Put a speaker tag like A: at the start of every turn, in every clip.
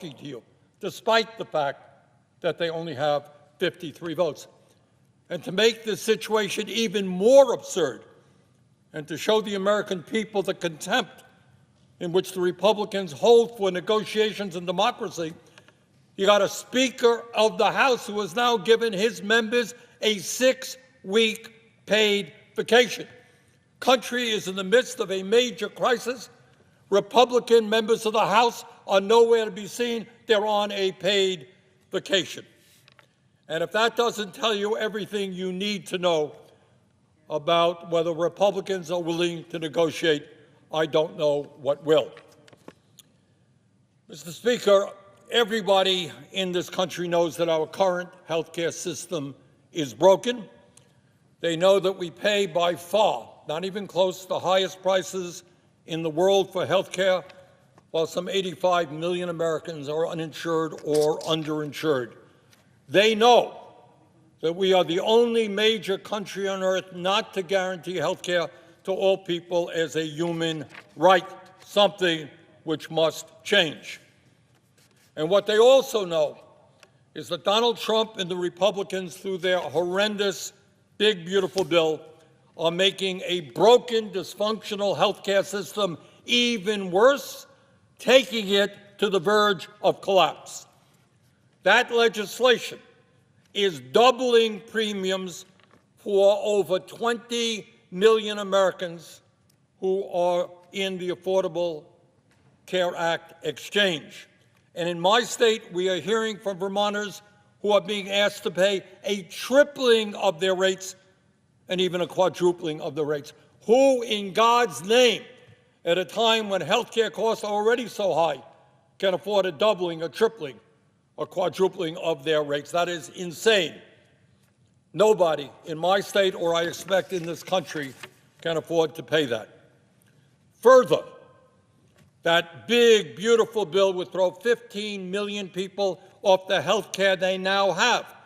A: to you, despite the fact that they only have 53 votes. And to make this situation even more absurd, and to show the American people the contempt in which the Republicans hold for negotiations and democracy, you got a Speaker of the House who has now given his members a 6-week paid vacation. Country is in the midst of a major crisis. Republican members of the House are nowhere to be seen. They're on a paid vacation. And if that doesn't tell you everything you need to know about whether Republicans are willing to negotiate, I don't know what will. Mr. Speaker, everybody in this country knows that our current health care system is broken. They know that we pay by far, not even close, the highest prices in the world for health care, while some 85 million Americans are uninsured or underinsured. They know that we are the only major country on earth not to guarantee health care to all people as a human right, something which must change. And what they also know is that Donald Trump and the Republicans, through their horrendous, big, beautiful bill, are making a broken, dysfunctional health care system even worse, taking it to the verge of collapse. That legislation is doubling premiums for over 20 million Americans who are in the Affordable Care Act exchange. And in my state, we are hearing from Vermonters who are being asked to pay a tripling of their rates and even a quadrupling of the rates. Who, in God's name, at a time when health care costs are already so high, can afford a doubling, a tripling, or quadrupling of their rates? That is insane. Nobody in my state, or I expect in this country, can afford to pay that. Further, that big, beautiful bill would throw 15 million people off the health care they now have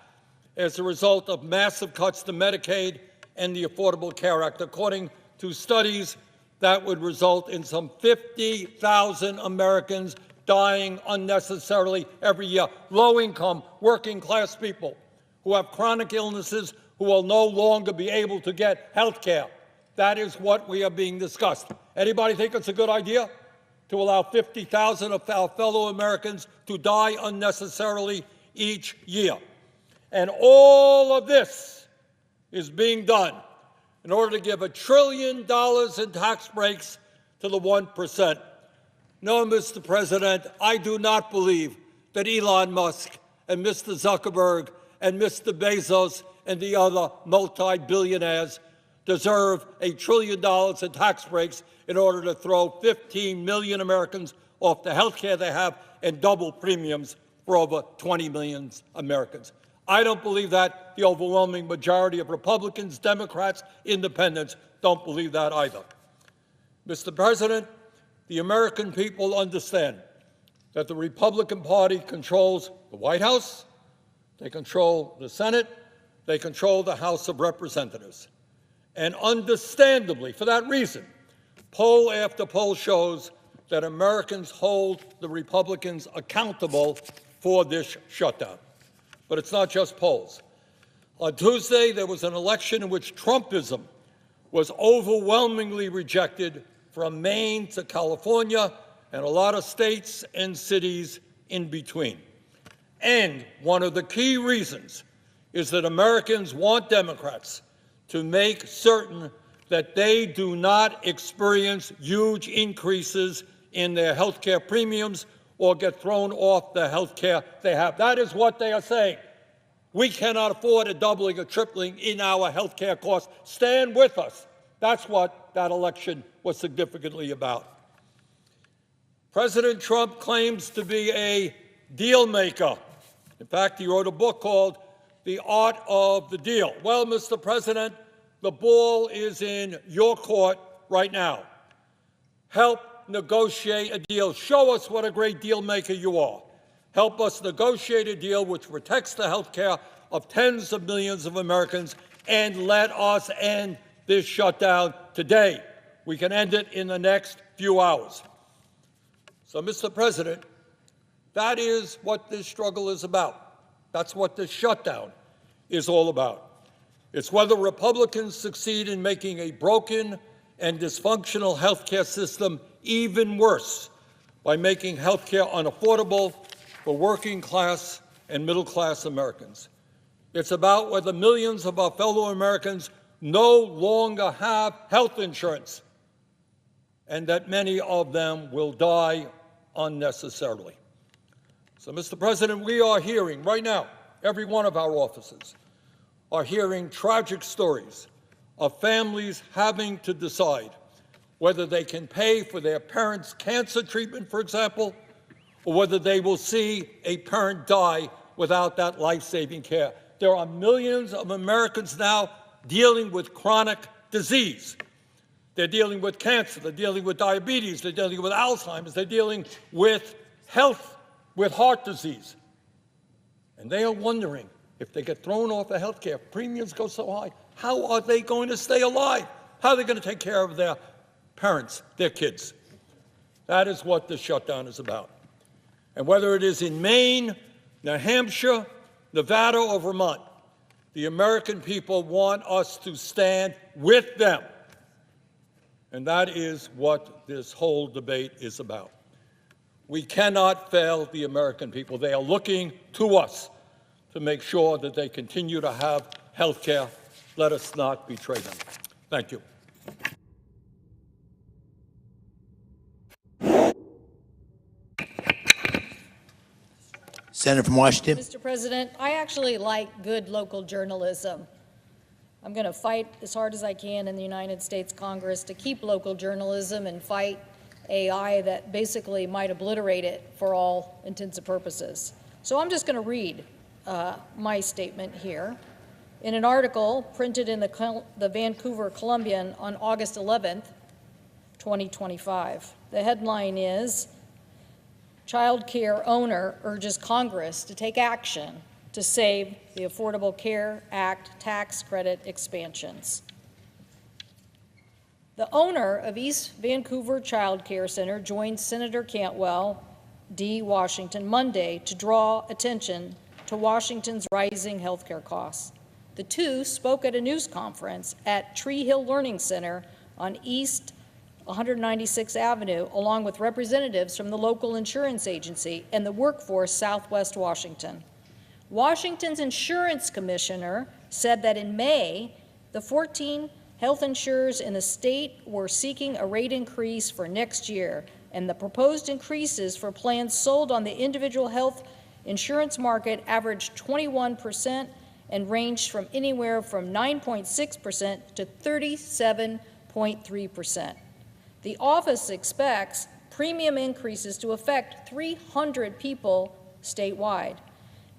A: as a result of massive cuts to Medicaid and the Affordable Care Act. According to studies, that would result in some 50,000 Americans dying unnecessarily every year. Low-income, working-class people who have chronic illnesses who will no longer be able to get health care. That is what we are being discussed. Anybody think it's a good idea to allow 50,000 of our fellow Americans to die unnecessarily each year? And all of this is being done in order to give $1 trillion in tax breaks to the 1%. No, Mr. President, I do not believe that Elon Musk and Mr. Zuckerberg and Mr. Bezos and the other multi-billionaires deserve $1 trillion in tax breaks in order to throw 15 million Americans off the health care they have and double premiums for over 20 million Americans. I don't believe that. The overwhelming majority of Republicans, Democrats, Independents don't believe that either. Mr. President, the American people understand that the Republican Party controls the White House, they control the Senate, they control the House of Representatives. And understandably, for that reason, poll after poll shows that Americans hold the Republicans accountable for this shutdown. But it's not just polls. On Tuesday, there was an election in which Trumpism was overwhelmingly rejected from Maine to California and a lot of states and cities in between. And one of the key reasons is that Americans want Democrats to make certain that they do not experience huge increases in their health care premiums or get thrown off the health care they have. That is what they are saying. We cannot afford a doubling or tripling in our health care costs. Stand with us. That's what that election was significantly about. President Trump claims to be a deal maker. In fact, he wrote a book called The Art of the Deal. Well, Mr. President, the ball is in your court right now. Help negotiate a deal. Show us what a great deal maker you are. Help us negotiate a deal which protects the health care of tens of millions of Americans, and let us end this shutdown today. We can end it in the next few hours. So, Mr. President, That is what this struggle is about. That's what this shutdown is all about. It's whether Republicans succeed in making a broken and dysfunctional health care system even worse by making health care unaffordable for working class and middle class Americans. It's about whether millions of our fellow Americans no longer have health insurance and that many of them will die unnecessarily. So, Mr. President, we are hearing right now, every one of our offices are hearing tragic stories of families having to decide whether they can pay for their parents' cancer treatment, for example, or whether they will see a parent die without that life-saving care. There are millions of Americans now dealing with chronic disease. They're dealing with cancer, they're dealing with diabetes, they're dealing with Alzheimer's, they're dealing with heart disease. And they are wondering, if they get thrown off of health care, premiums go so high, how are they going to stay alive? How are they going to take care of their parents, their kids? That is what this shutdown is about. And whether it is in Maine, New Hampshire, Nevada, or Vermont, the American people want us to stand with them. And that is what this whole debate is about. We cannot fail the American people. They are looking to us to make sure that they continue to have health care. Let us not betray them. Thank you.
B: Senator from Washington.
C: Mr. President, I actually like good local journalism. I'm going to fight as hard as I can in the United States Congress to keep local journalism and fight AI that basically might obliterate it for all intents and purposes. So I'm just going to read my statement here. In an article printed in the Vancouver Columbian on August 11th, 2025, the headline is, Child Care Owner Urges Congress to Take Action to Save the Affordable Care Act Tax Credit Expansions. The owner of East Vancouver Child Care Center joined Senator Cantwell D. Washington Monday to draw attention to Washington's rising health care costs. The two spoke at a news conference at Tree Hill Learning Center on East 196th Avenue, along with representatives from the local insurance agency and the workforce Southwest Washington. Washington's insurance commissioner said that in May, the 14 health insurers in the state were seeking a rate increase for next year, and the proposed increases for plans sold on the individual health insurance market averaged 21% and ranged from anywhere from 9.6% to 37.3%. The office expects premium increases to affect 300 people statewide.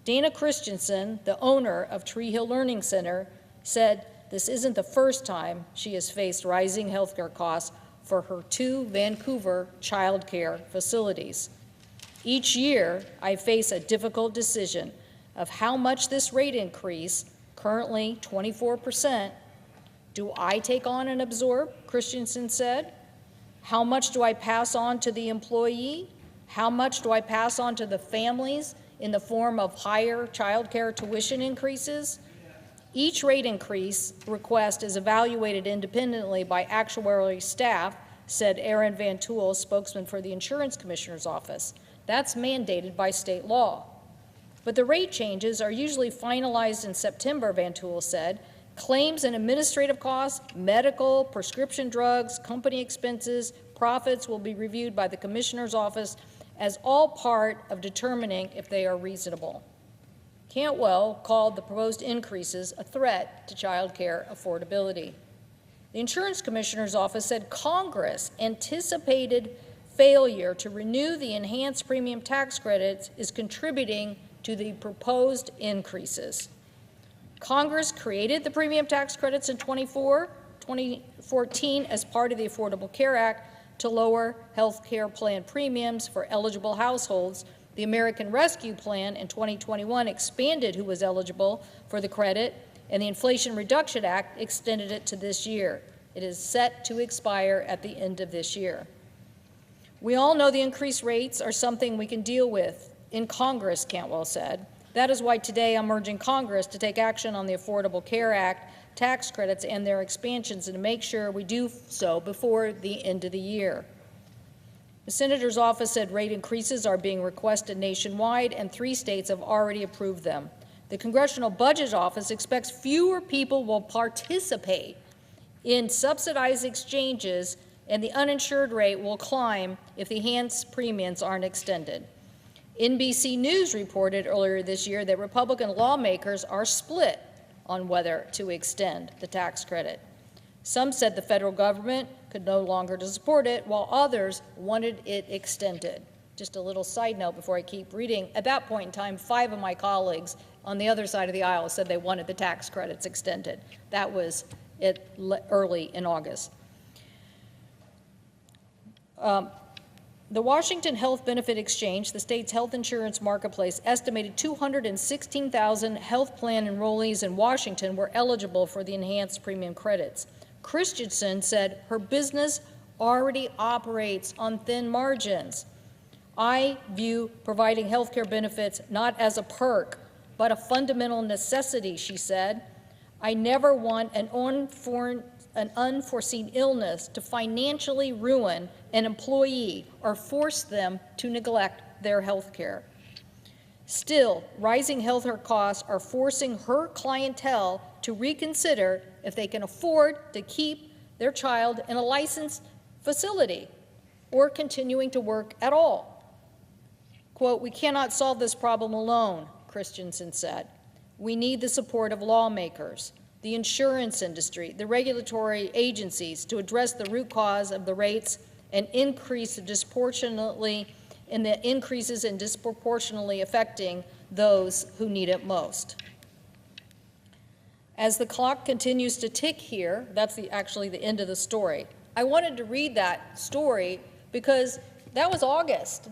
C: Dana Christensen, the owner of Tree Hill Learning Center, said this isn't the first time she has faced rising healthcare costs for her two Vancouver child care facilities. Each year, I face a difficult decision of how much this rate increase, currently 24%, do I take on and absorb, Christensen said. How much do I pass on to the employee? How much do I pass on to the families in the form of higher child care tuition increases? Each rate increase request is evaluated independently by actuarial staff, said Aaron Van Tool, spokesman for the Insurance Commissioner's Office. That's mandated by state law. But the rate changes are usually finalized in September, Van Tool said. Claims and administrative costs, medical, prescription drugs, company expenses, profits will be reviewed by the Commissioner's Office as all part of determining if they are reasonable. Cantwell called the proposed increases a threat to child care affordability. The Insurance Commissioner's Office said Congress anticipated failure to renew the enhanced premium tax credits is contributing to the proposed increases. Congress created the premium tax credits in 2014 as part of the Affordable Care Act to lower health care plan premiums for eligible households. The American Rescue Plan in 2021 expanded who was eligible for the credit, and the Inflation Reduction Act extended it to this year. It is set to expire at the end of this year. We all know the increased rates are something we can deal with in Congress, Cantwell said. That is why today I'm urging Congress to take action on the Affordable Care Act tax credits and their expansions, and to make sure we do so before the end of the year. The Senator's office said rate increases are being requested nationwide, and 3 states have already approved them. The Congressional Budget Office expects fewer people will participate in subsidized exchanges, and the uninsured rate will climb if the enhanced premiums aren't extended. NBC News reported earlier this year that Republican lawmakers are split on whether to extend the tax credit. Some said the federal government could no longer support it, while others wanted it extended. Just a little side note before I keep reading. At that point in time, 5 of my colleagues on the other side of the aisle said they wanted the tax credits extended. That was early in August. The Washington Health Benefit Exchange, the state's health insurance marketplace, estimated 216,000 health plan enrollees in Washington were eligible for the enhanced premium credits. Christensen said her business already operates on thin margins. I view providing health care benefits not as a perk, but a fundamental necessity, she said. I never want an unforeseen illness to financially ruin an employee or force them to neglect their health care. Still, rising health care costs are forcing her clientele to reconsider if they can afford to keep their child in a licensed facility or continuing to work at all. Quote, "We cannot solve this problem alone," Christensen said. "We need the support of lawmakers, the insurance industry, the regulatory agencies to address the root cause of the rates and increase disproportionately in the increases and disproportionately affecting those who need it most." As the clock continues to tick here, that's actually the end of the story. I wanted to read that story because that was August,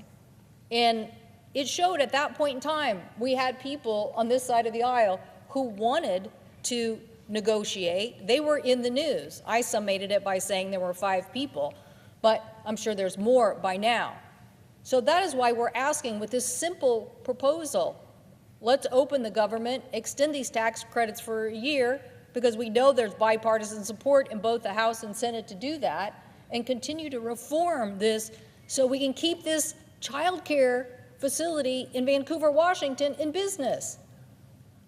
C: and it showed at that point in time we had people on this side of the aisle who wanted to negotiate. They were in the news. I summated it by saying there were 5 people, but I'm sure there's more by now. So that is why we're asking with this simple proposal, let's open the government, extend these tax credits for a year, because we know there's bipartisan support in both the House and Senate to do that, and continue to reform this so we can keep this child care facility in Vancouver, Washington in business.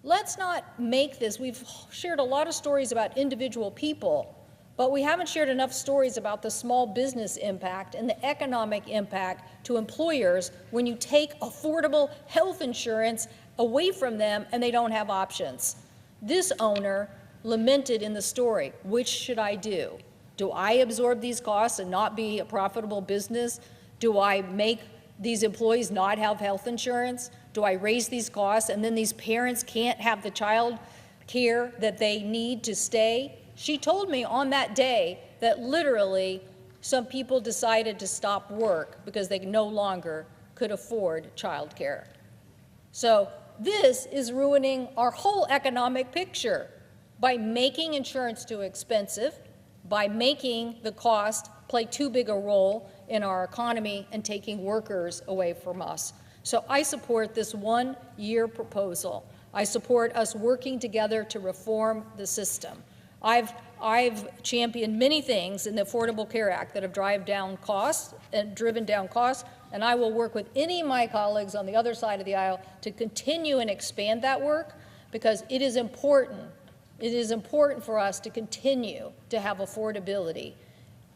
C: Let's not make this, we've shared a lot of stories about individual people, but we haven't shared enough stories about the small business impact and the economic impact to employers when you take affordable health insurance away from them and they don't have options. This owner lamented in the story, which should I do? Do I absorb these costs and not be a profitable business? Do I make these employees not have health insurance? Do I raise these costs and then these parents can't have the child care that they need to stay? She told me on that day that literally some people decided to stop work because they no longer could afford child care. So this is ruining our whole economic picture by making insurance too expensive, by making the cost play too big a role in our economy and taking workers away from us. So I support this 1-year proposal. I support us working together to reform the system. I've championed many things in the Affordable Care Act that have driven down costs, and I will work with any of my colleagues on the other side of the aisle to continue and expand that work, because it is important. It is important for us to continue to have affordability,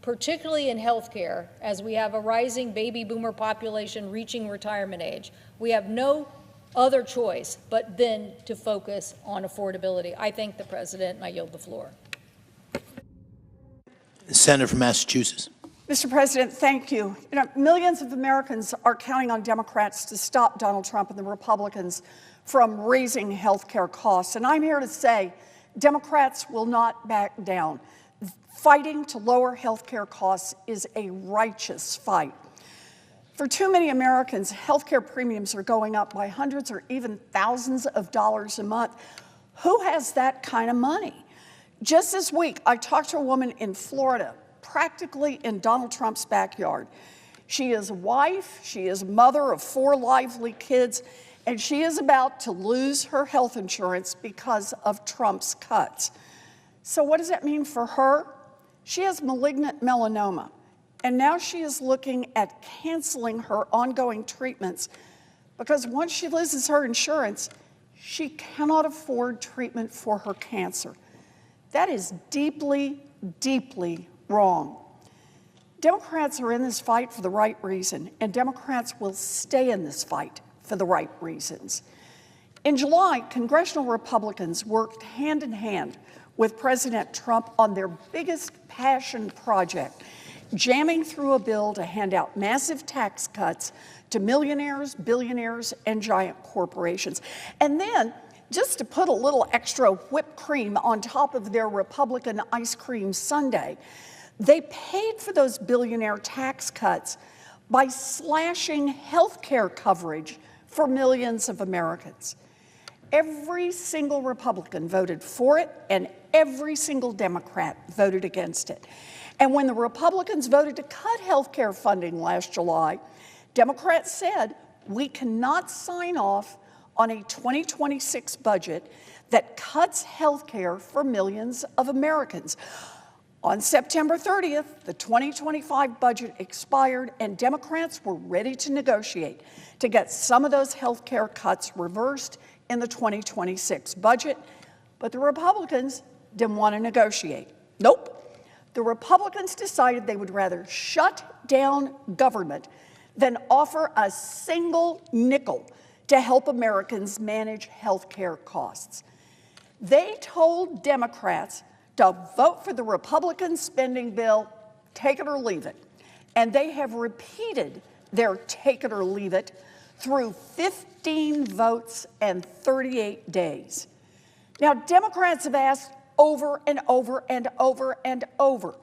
C: particularly in health care, as we have a rising baby boomer population reaching retirement age. We have no other choice but then to focus on affordability. I thank the President, and I yield the floor.
B: The Senator from Massachusetts.
D: Mr. President, thank you. Millions of Americans are counting on Democrats to stop Donald Trump and the Republicans from raising health care costs. And I'm here to say Democrats will not back down. Fighting to lower health care costs is a righteous fight. For too many Americans, health care premiums are going up by hundreds or even thousands of dollars a month. Who has that kind of money? Just this week, I talked to a woman in Florida, practically in Donald Trump's backyard. She is a wife, she is mother of 4 lively kids, and she is about to lose her health insurance because of Trump's cuts. So what does that mean for her? She has malignant melanoma, and now she is looking at canceling her ongoing treatments because once she loses her insurance, she cannot afford treatment for her cancer. That is deeply, deeply wrong. Democrats are in this fight for the right reason, and Democrats will stay in this fight for the right reasons. In July, congressional Republicans worked hand in hand with President Trump on their biggest passion project, jamming through a bill to hand out massive tax cuts to millionaires, billionaires, and giant corporations. And then, just to put a little extra whipped cream on top of their Republican ice cream sundae, they paid for those billionaire tax cuts by slashing health care coverage for millions of Americans. Every single Republican voted for it, and every single Democrat voted against it. And when the Republicans voted to cut health care funding last July, Democrats said, we cannot sign off on a 2026 budget that cuts health care for millions of Americans. On September 30th, the 2025 budget expired, and Democrats were ready to negotiate to get some of those health care cuts reversed in the 2026 budget, but the Republicans didn't want to negotiate. Nope. The Republicans decided they would rather shut down government than offer a single nickel to help Americans manage health care costs. They told Democrats to vote for the Republican spending bill, take it or leave it. And they have repeated their take it or leave it through 15 votes and 38 days. Now, Democrats have asked over and over and over and over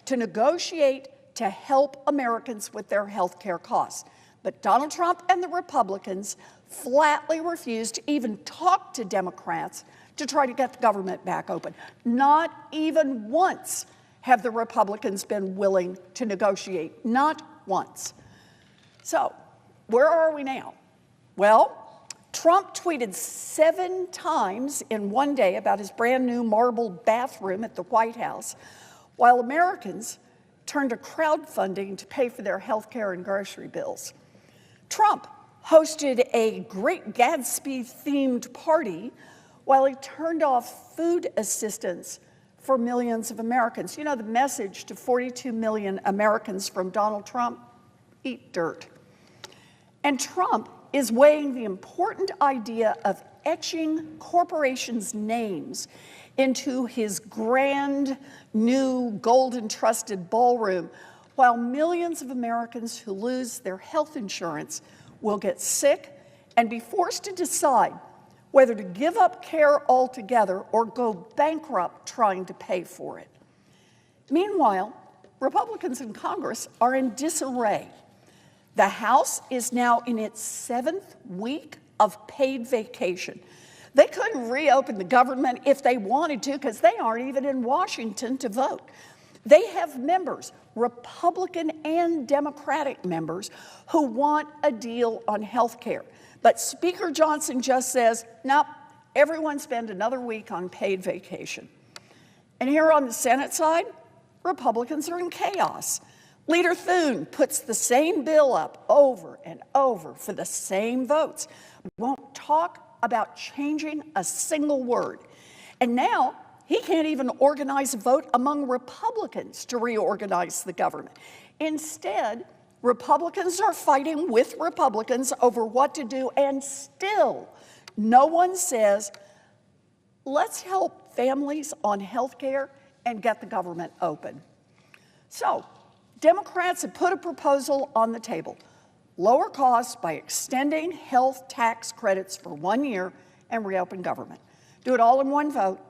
D: to negotiate to help Americans with their health care costs. But Donald Trump and the Republicans flatly refused to even talk to Democrats to try to get the government back open. Not even once have the Republicans been willing to negotiate, not once. So, where are we now? Well, Trump tweeted 7 times in one day about his brand new marble bathroom at the White House, while Americans turned to crowdfunding to pay for their health care and grocery bills. Trump hosted a Great Gatsby-themed party while he turned off food assistance for millions of Americans. You know the message to 42 million Americans from Donald Trump? Eat dirt. And Trump is weighing the important idea of etching corporations' names into his grand new gold-encrusted ballroom, while millions of Americans who lose their health insurance will get sick and be forced to decide whether to give up care altogether or go bankrupt trying to pay for it. Meanwhile, Republicans in Congress are in disarray. The House is now in its 7th week of paid vacation. They couldn't reopen the government if they wanted to because they aren't even in Washington to vote. They have members, Republican and Democratic members, who want a deal on health care. But Speaker Johnson just says, nope, everyone spend another week on paid vacation. And here on the Senate side, Republicans are in chaos. Leader Thune puts the same bill up over and over for the same votes. Won't talk about changing a single word. And now he can't even organize a vote among Republicans to reorganize the government. Instead, Republicans are fighting with Republicans over what to do, and still no one says, let's help families on health care and get the government open. So, Democrats have put a proposal on the table. Lower costs by extending health tax credits for 1 year and reopen government. Do it all in one vote.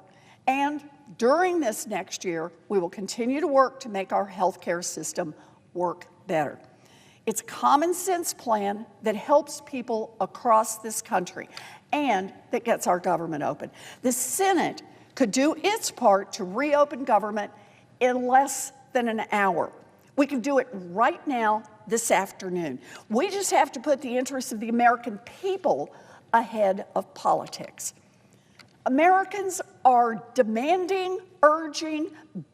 D: And during this next year, we will continue to work to make our health care system work better. It's a common sense plan that helps people across this country and that gets our government open. The Senate could do its part to reopen government in less than an hour. We can do it right now this afternoon. We just have to put the interests of the American people ahead of politics. Americans are demanding, urging,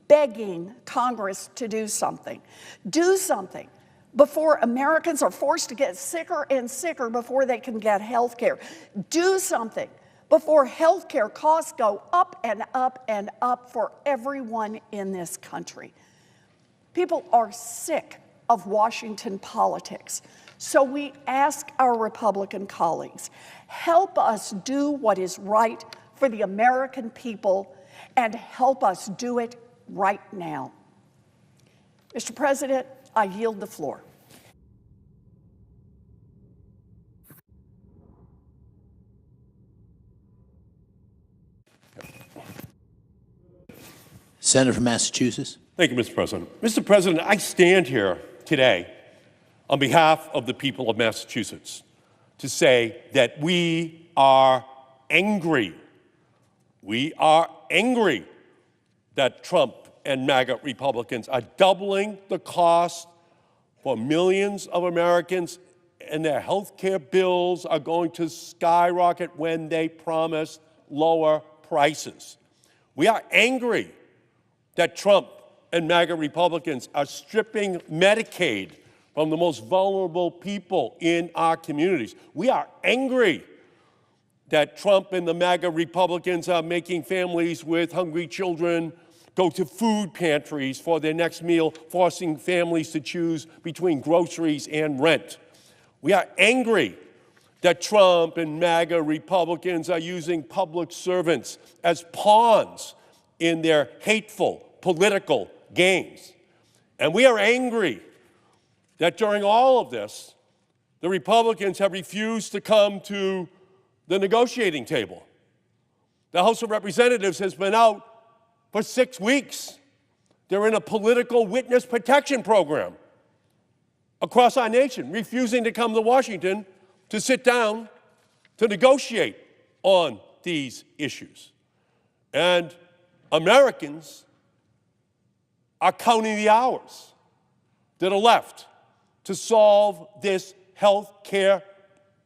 D: begging Congress to do something. Do something before Americans are forced to get sicker and sicker before they can get health care. Do something before health care costs go up and up and up for everyone in this country. People are sick of Washington politics. So we ask our Republican colleagues, help us do what is right for the American people and help us do it right now. Mr. President, I yield the floor.
B: Senator from Massachusetts.
E: Thank you, Mr. President. Mr. President, I stand here today on behalf of the people of Massachusetts to say that we are angry. We are angry that Trump and MAGA Republicans are doubling the cost for millions of Americans, and their health care bills are going to skyrocket when they promised lower prices. We are angry that Trump and MAGA Republicans are stripping Medicaid from the most vulnerable people in our communities. We are angry that Trump and the MAGA Republicans are making families with hungry children go to food pantries for their next meal, forcing families to choose between groceries and rent. We are angry that Trump and MAGA Republicans are using public servants as pawns in their hateful political games. And we are angry that during all of this, the Republicans have refused to come to the negotiating table. The House of Representatives has been out for 6 weeks. They're in a political witness protection program across our nation, refusing to come to Washington to sit down to negotiate on these issues. And Americans are counting the hours that are left to solve this health care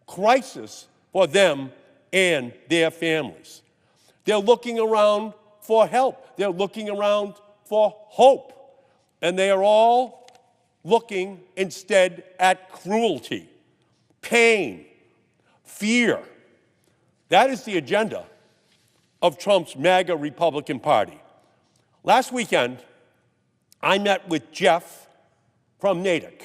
E: crisis for them and their families. They're looking around for help. They're looking around for hope. And they are all looking instead at cruelty, pain, fear. That is the agenda of Trump's MAGA Republican Party. Last weekend, I met with Jeff from Natick,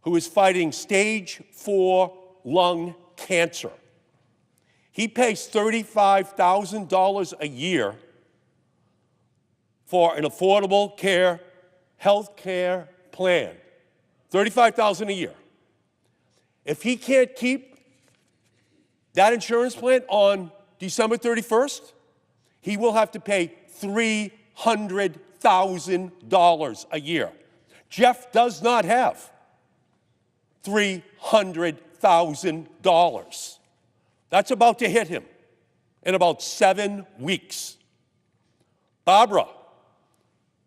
E: who is fighting stage 4 lung cancer. He pays $35,000 a year for an affordable care, health care plan. $35,000 a year. If he can't keep that insurance plan on December 31st, he will have to pay $300,000 a year. Jeff does not have $300,000. That's about to hit him in about 7 weeks. Barbara,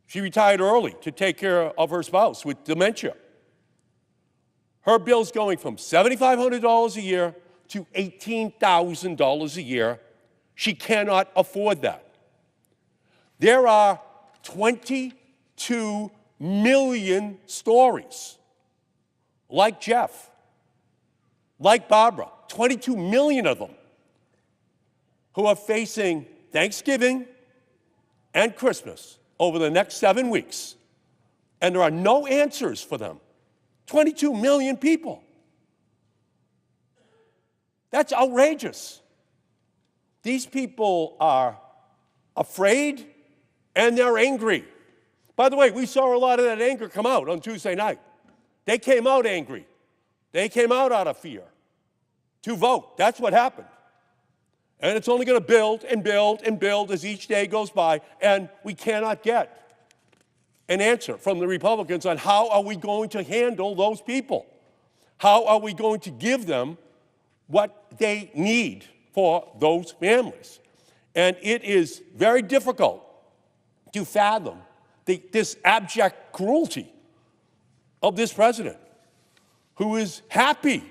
E: she retired early to take care of her spouse with dementia. Her bill's going from $7,500 a year to $18,000 a year. She cannot afford that. There are 22 million stories like Jeff, like Barbara, 22 million of them, who are facing Thanksgiving and Christmas over the next 7 weeks, and there are no answers for them. 22 million people. That's outrageous. These people are afraid and they're angry. By the way, we saw a lot of that anger come out on Tuesday night. They came out angry. They came out of fear to vote. That's what happened. And it's only going to build and build and build as each day goes by, and we cannot get an answer from the Republicans on how are we going to handle those people? How are we going to give them what they need for those families? And it is very difficult to fathom this abject cruelty of this president, who is happy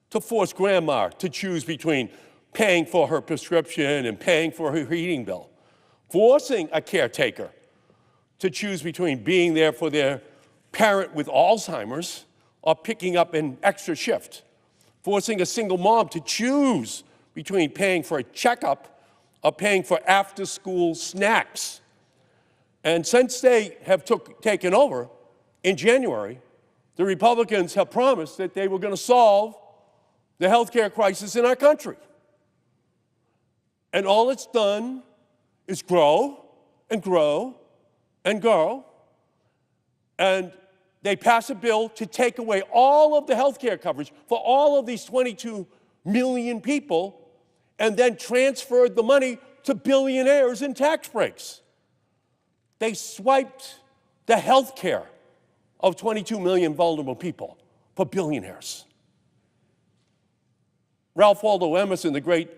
E: to force grandma to choose between paying for her prescription and paying for her heating bill, forcing a caretaker to choose between being there for their parent with Alzheimer's or picking up an extra shift, forcing a single mom to choose between paying for a checkup or paying for after-school snacks. And since they have taken over in January, the Republicans have promised that they were going to solve the health care crisis in our country. And all it's done is grow and grow and grow. And they pass a bill to take away all of the health care coverage for all of these 22 million people and then transferred the money to billionaires in tax breaks. They swiped the health care of 22 million vulnerable people for billionaires. Ralph Waldo Emerson, the great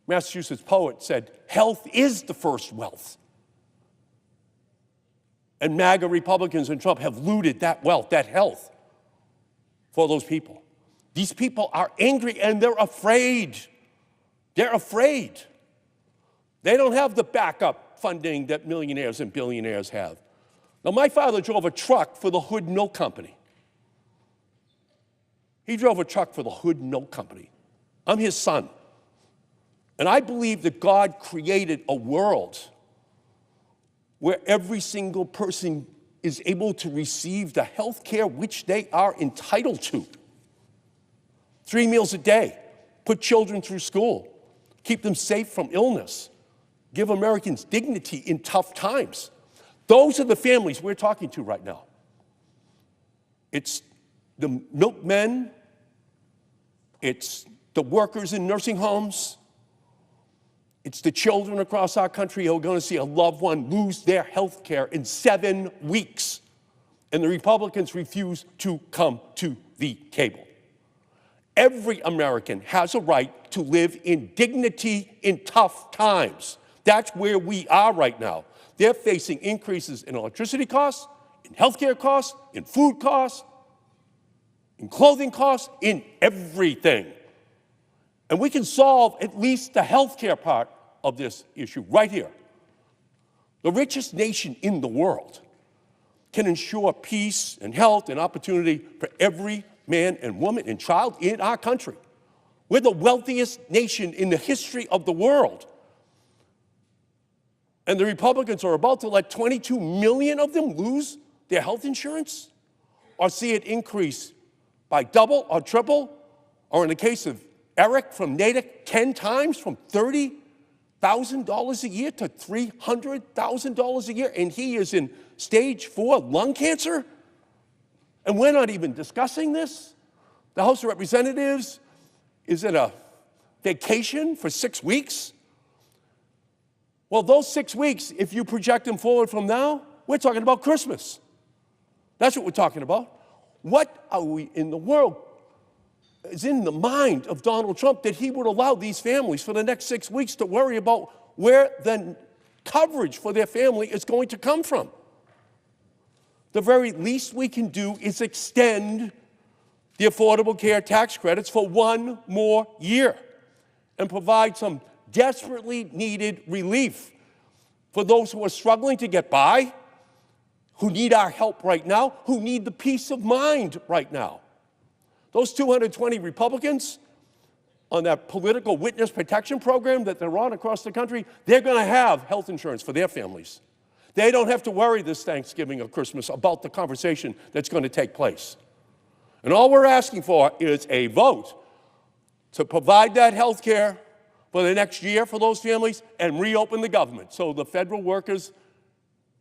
E: Massachusetts poet, said, "Health is the first wealth." And MAGA Republicans and Trump have looted that wealth, that health, for those people. These people are angry and they're afraid. They're afraid. They don't have the backup funding that millionaires and billionaires have. Now, my father drove a truck for the Hood Milk Company. He drove a truck for the Hood Milk Company. I'm his son. And I believe that God created a world where every single person is able to receive the health care which they are entitled to. 3 meals a day, put children through school, keep them safe from illness, give Americans dignity in tough times. Those are the families we're talking to right now. It's the milkmen, it's the workers in nursing homes, it's the children across our country who are going to see a loved one lose their health care in 7 weeks. And the Republicans refuse to come to the table. Every American has a right to live in dignity in tough times. That's where we are right now. They're facing increases in electricity costs, in healthcare costs, in food costs, in clothing costs, in everything. And we can solve at least the healthcare part of this issue right here. The richest nation in the world can ensure peace and health and opportunity for every man and woman and child in our country. We're the wealthiest nation in the history of the world. And the Republicans are about to let 22 million of them lose their health insurance or see it increase by double or triple, or in the case of Eric from Natick, 10 times, from $30,000 a year to $300,000 a year, and he is in stage 4 lung cancer? And we're not even discussing this. The House of Representatives is at a vacation for 6 weeks. Well, those 6 weeks, if you project them forward from now, we're talking about Christmas. That's what we're talking about. What are we in the world is in the mind of Donald Trump that he would allow these families for the next 6 weeks to worry about where the coverage for their family is going to come from? The very least we can do is extend the Affordable Care Tax Credits for 1 more year and provide some desperately needed relief for those who are struggling to get by, who need our help right now, who need the peace of mind right now. Those 220 Republicans on that political witness protection program that they're on across the country, they're going to have health insurance for their families. They don't have to worry this Thanksgiving or Christmas about the conversation that's going to take place. And all we're asking for is a vote to provide that health care for the next year for those families and reopen the government so the federal workers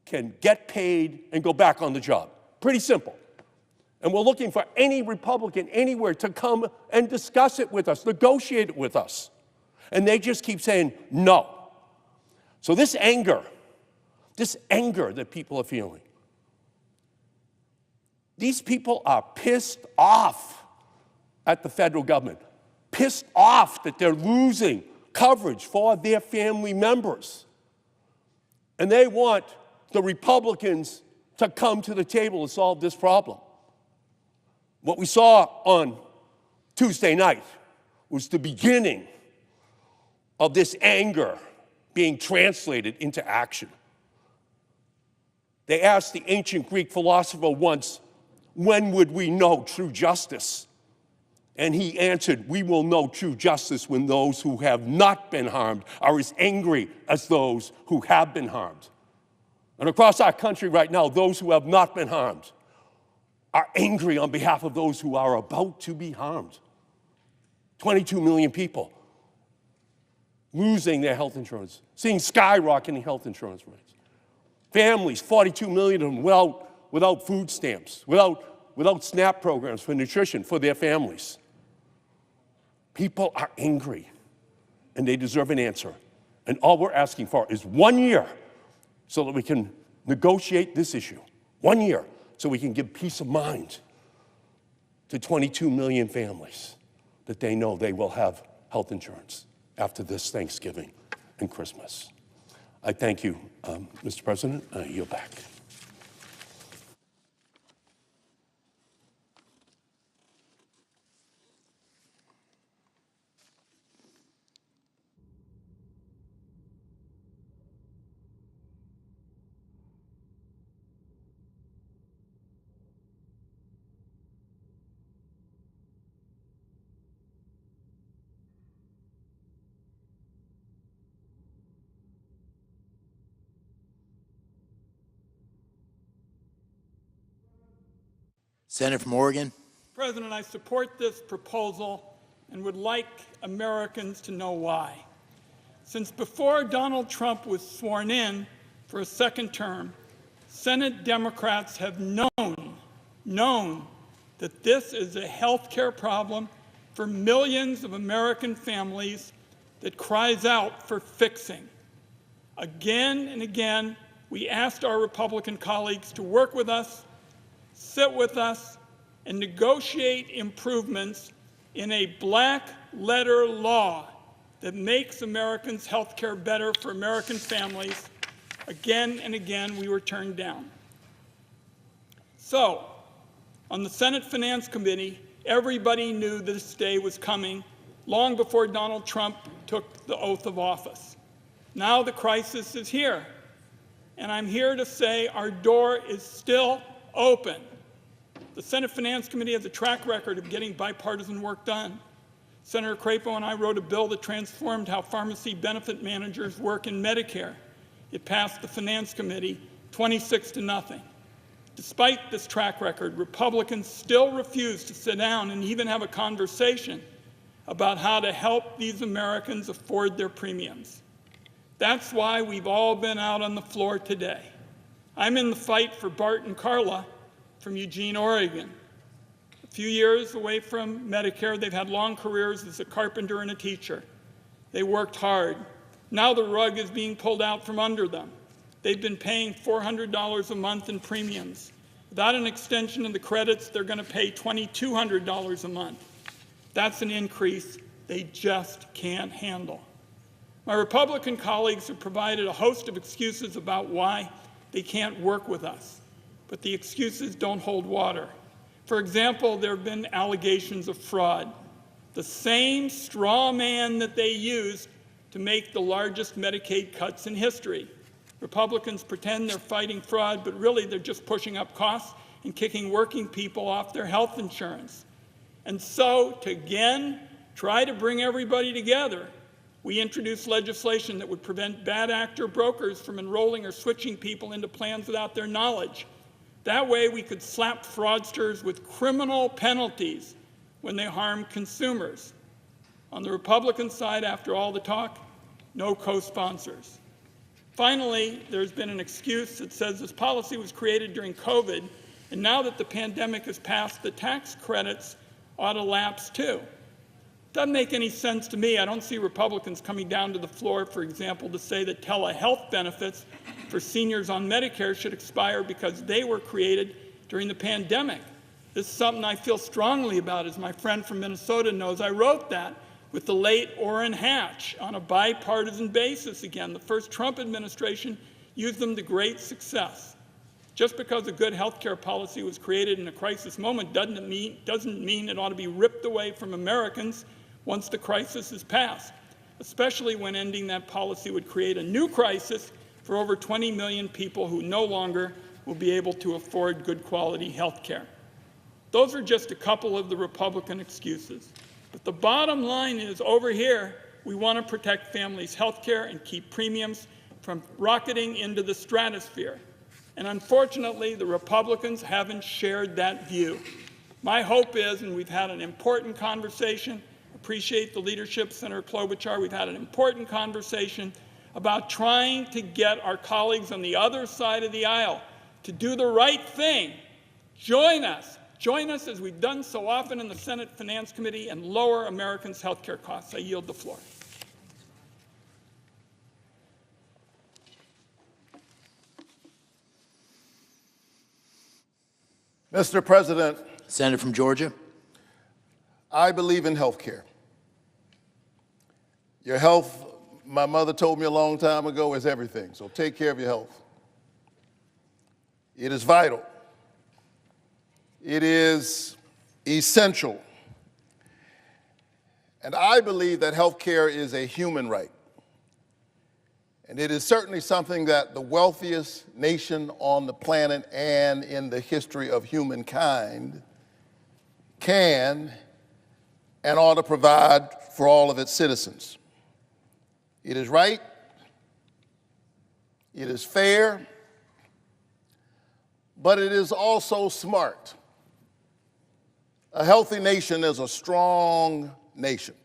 E: can get paid and go back on the job. Pretty simple. And we're looking for any Republican anywhere to come and discuss it with us, negotiate it with us. And they just keep saying no. So this anger that people are feeling, these people are pissed off at the federal government, pissed off that they're losing coverage for their family members. And they want the Republicans to come to the table to solve this problem. What we saw on Tuesday night was the beginning of this anger being translated into action. They asked the ancient Greek philosopher once, when would we know true justice? And he answered, we will know true justice when those who have not been harmed are as angry as those who have been harmed. And across our country right now, those who have not been harmed are angry on behalf of those who are about to be harmed. 22 million people losing their health insurance, seeing skyrocketing health insurance rates. Families, 42 million of them without food stamps, without SNAP programs for nutrition for their families. People are angry, and they deserve an answer. And all we're asking for is 1 year so that we can negotiate this issue. 1 year so we can give peace of mind to 22 million families that they know they will have health insurance after this Thanksgiving and Christmas. I thank you, Mr. President. I yield back.
B: Senator from Oregon.
F: President, I support this proposal and would like Americans to know why. Since before Donald Trump was sworn in for a second term, Senate Democrats have known that this is a health care problem for millions of American families that cries out for fixing. Again and again, we asked our Republican colleagues to work with us, sit with us, and negotiate improvements in a black-letter law that makes Americans' health care better for American families. Again and again, we were turned down. So, on the Senate Finance Committee, everybody knew this day was coming long before Donald Trump took the oath of office. Now the crisis is here, and I'm here to say our door is still open. The Senate Finance Committee has a track record of getting bipartisan work done. Senator Crapo and I wrote a bill that transformed how pharmacy benefit managers work in Medicare. It passed the Finance Committee 26-0. Despite this track record, Republicans still refuse to sit down and even have a conversation about how to help these Americans afford their premiums. That's why we've all been out on the floor today. I'm in the fight for Bart and Carla from Eugene, Oregon. A few years away from Medicare, they've had long careers as a carpenter and a teacher. They worked hard. Now the rug is being pulled out from under them. They've been paying $400 a month in premiums. Without an extension of the credits, they're going to pay $2,200 a month. That's an increase they just can't handle. My Republican colleagues have provided a host of excuses about why they can't work with us. But the excuses don't hold water. For example, there have been allegations of fraud. The same straw man that they used to make the largest Medicaid cuts in history. Republicans pretend they're fighting fraud, but really they're just pushing up costs and kicking working people off their health insurance. And so, to again try to bring everybody together, we introduced legislation that would prevent bad actor brokers from enrolling or switching people into plans without their knowledge. That way we could slap fraudsters with criminal penalties when they harm consumers. On the Republican side, after all the talk, no co-sponsors. Finally, there's been an excuse that says this policy was created during COVID, and now that the pandemic has passed, the tax credits ought to lapse too. Doesn't make any sense to me. I don't see Republicans coming down to the floor, for example, to say that telehealth benefits for seniors on Medicare should expire because they were created during the pandemic. This is something I feel strongly about. As my friend from Minnesota knows, I wrote that with the late Orrin Hatch on a bipartisan basis again. The first Trump administration used them to great success. Just because a good health care policy was created in a crisis moment doesn't mean it ought to be ripped away from Americans once the crisis is past, especially when ending that policy would create a new crisis for over 20 million people who no longer will be able to afford good quality health care. Those are just a couple of the Republican excuses. But the bottom line is, over here, we want to protect families' health care and keep premiums from rocketing into the stratosphere. And unfortunately, the Republicans haven't shared that view. My hope is, and we've had an important conversation, appreciate the leadership, Senator Klobuchar, we've had an important conversation about trying to get our colleagues on the other side of the aisle to do the right thing. Join us as we've done so often in the Senate Finance Committee, and lower Americans' health care costs. I yield the floor.
G: Mr. President,
B: Senator from Georgia.
G: I believe in health care. Your health, my mother told me a long time ago, is everything, so take care of your health. It is vital. It is essential. And I believe that health care is a human right. And it is certainly something that the wealthiest nation on the planet and in the history of humankind can and ought to provide for all of its citizens. It is right, it is fair, but it is also smart. A healthy nation is a strong nation.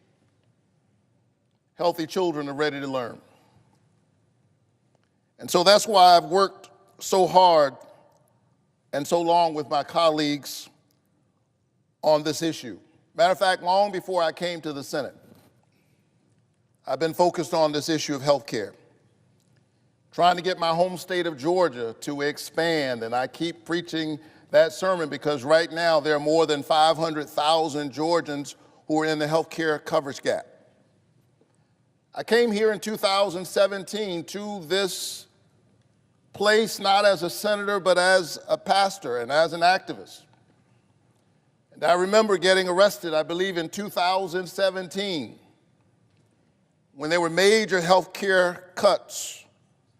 G: Healthy children are ready to learn. And so that's why I've worked so hard and so long with my colleagues on this issue. Matter of fact, long before I came to the Senate, I've been focused on this issue of health care, trying to get my home state of Georgia to expand, and I keep preaching that sermon because right now there are more than 500,000 Georgians who are in the health care coverage gap. I came here in 2017 to this place not as a senator, but as a pastor and as an activist. And I remember getting arrested, I believe in 2017, when there were major health care cuts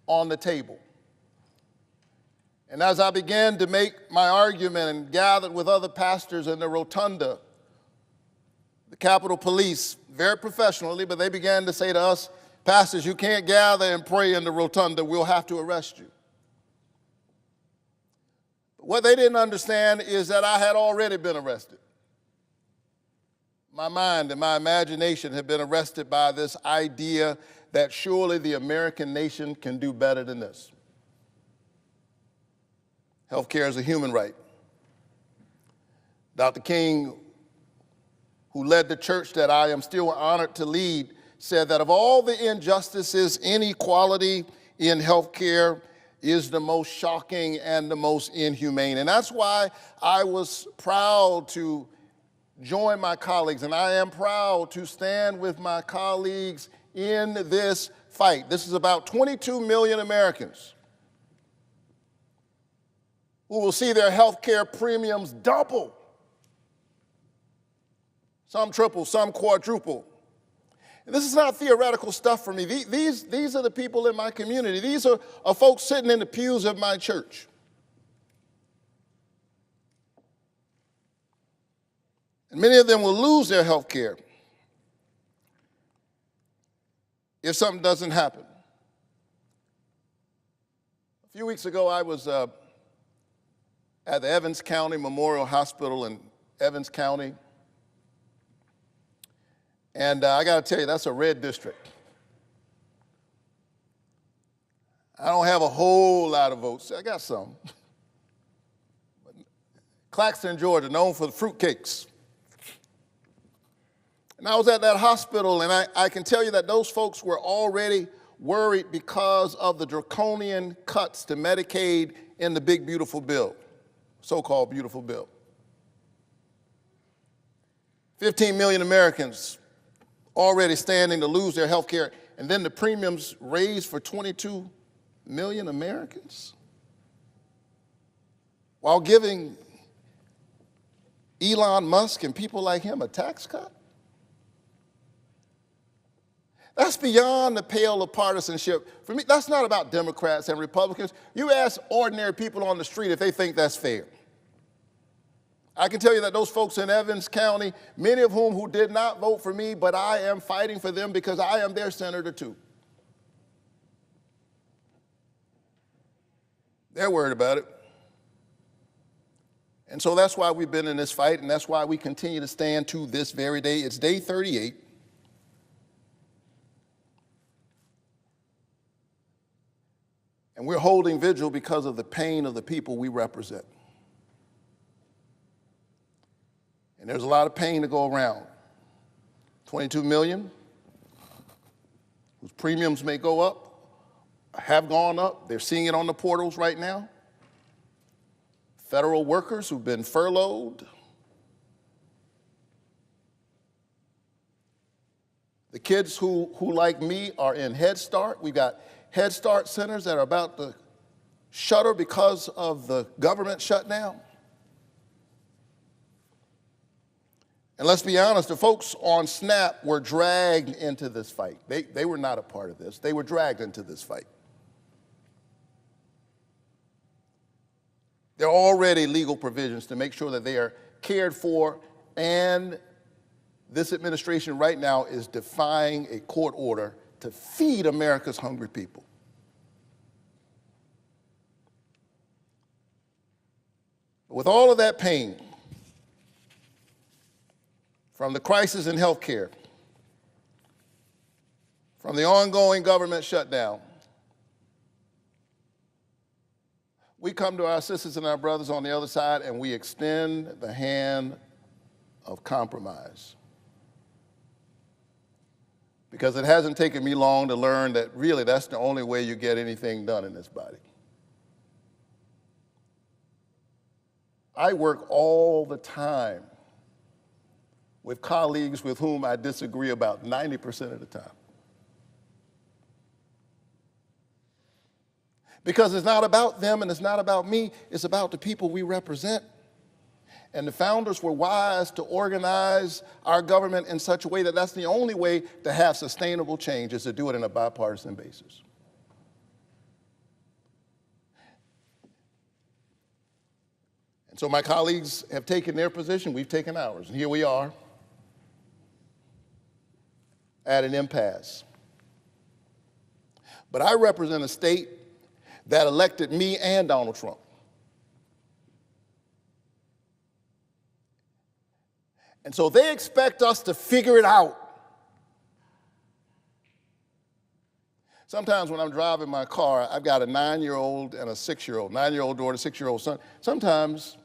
G: on the table. And as I began to make my argument and gathered with other pastors in the rotunda, the Capitol Police, very professionally, but they began to say to us, pastors, you can't gather and pray in the rotunda, we'll have to arrest you. What they didn't understand is that I had already been arrested. My mind and my imagination had been arrested by this idea that surely the American nation can do better than this. Healthcare is a human right. Dr. King, who led the church that I am still honored to lead, said that of all the injustices, inequality in healthcare is the most shocking and the most inhumane. And that's why I was proud to join my colleagues, and I am proud to stand with my colleagues in this fight. This is about 22 million Americans who will see their health care premiums double, some triple, some quadruple. And this is not theoretical stuff for me. These are the people in my community. These are folks sitting in the pews of my church. And many of them will lose their health care if something doesn't happen. A few weeks ago, I was at the Evans County Memorial Hospital in Evans County. And I got to tell you, that's a red district. I don't have a whole lot of votes. I got some. Claxton, Georgia, known for the fruitcakes. And I was at that hospital, and I can tell you that those folks were already worried because of the draconian cuts to Medicaid in the big, beautiful bill, so-called beautiful bill. 15 million Americans already standing to lose their health care, and then the premiums raised for 22 million Americans. while giving Elon Musk and people like him a tax cut? That's beyond the pale of partisanship. For me, that's not about Democrats and Republicans. You ask ordinary people on the street if they think that's fair. I can tell you that those folks in Evans County, many of whom did not vote for me, but I am fighting for them because I am their senator too. They're worried about it. And so that's why we've been in this fight, and that's why we continue to stand to this very day. It's day 38. And we're holding vigil because of the pain of the people we represent. And there's a lot of pain to go around. 22 million whose premiums may go up, have gone up. They're seeing it on the portals right now. Federal workers who've been furloughed. The kids who like me, are in Head Start. We've got Head Start centers that are about to shutter because of the government shutdown. And let's be honest, the folks on SNAP were dragged into this fight. They were not a part of this. They were dragged into this fight. There are already legal provisions to make sure that they are cared for, and this administration right now is defying a court order to feed America's hungry people. With all of that pain, from the crisis in health care, from the ongoing government shutdown, we come to our sisters and our brothers on the other side and we extend the hand of compromise. Because it hasn't taken me long to learn that really that's the only way you get anything done in this body. I work all the time with colleagues with whom I disagree about 90% of the time. Because it's not about them and it's not about me, it's about the people we represent. And the founders were wise to organize our government in such a way that that's the only way to have sustainable change, is to do it on a bipartisan basis. And so my colleagues have taken their position, we've taken ours, and here we are at an impasse. But I represent a state that elected me and Donald Trump. And so they expect us to figure it out. Sometimes when I'm driving my car, I've got a 9-year-old and a 6-year-old, 9-year-old daughter, 6-year-old son. Sometimes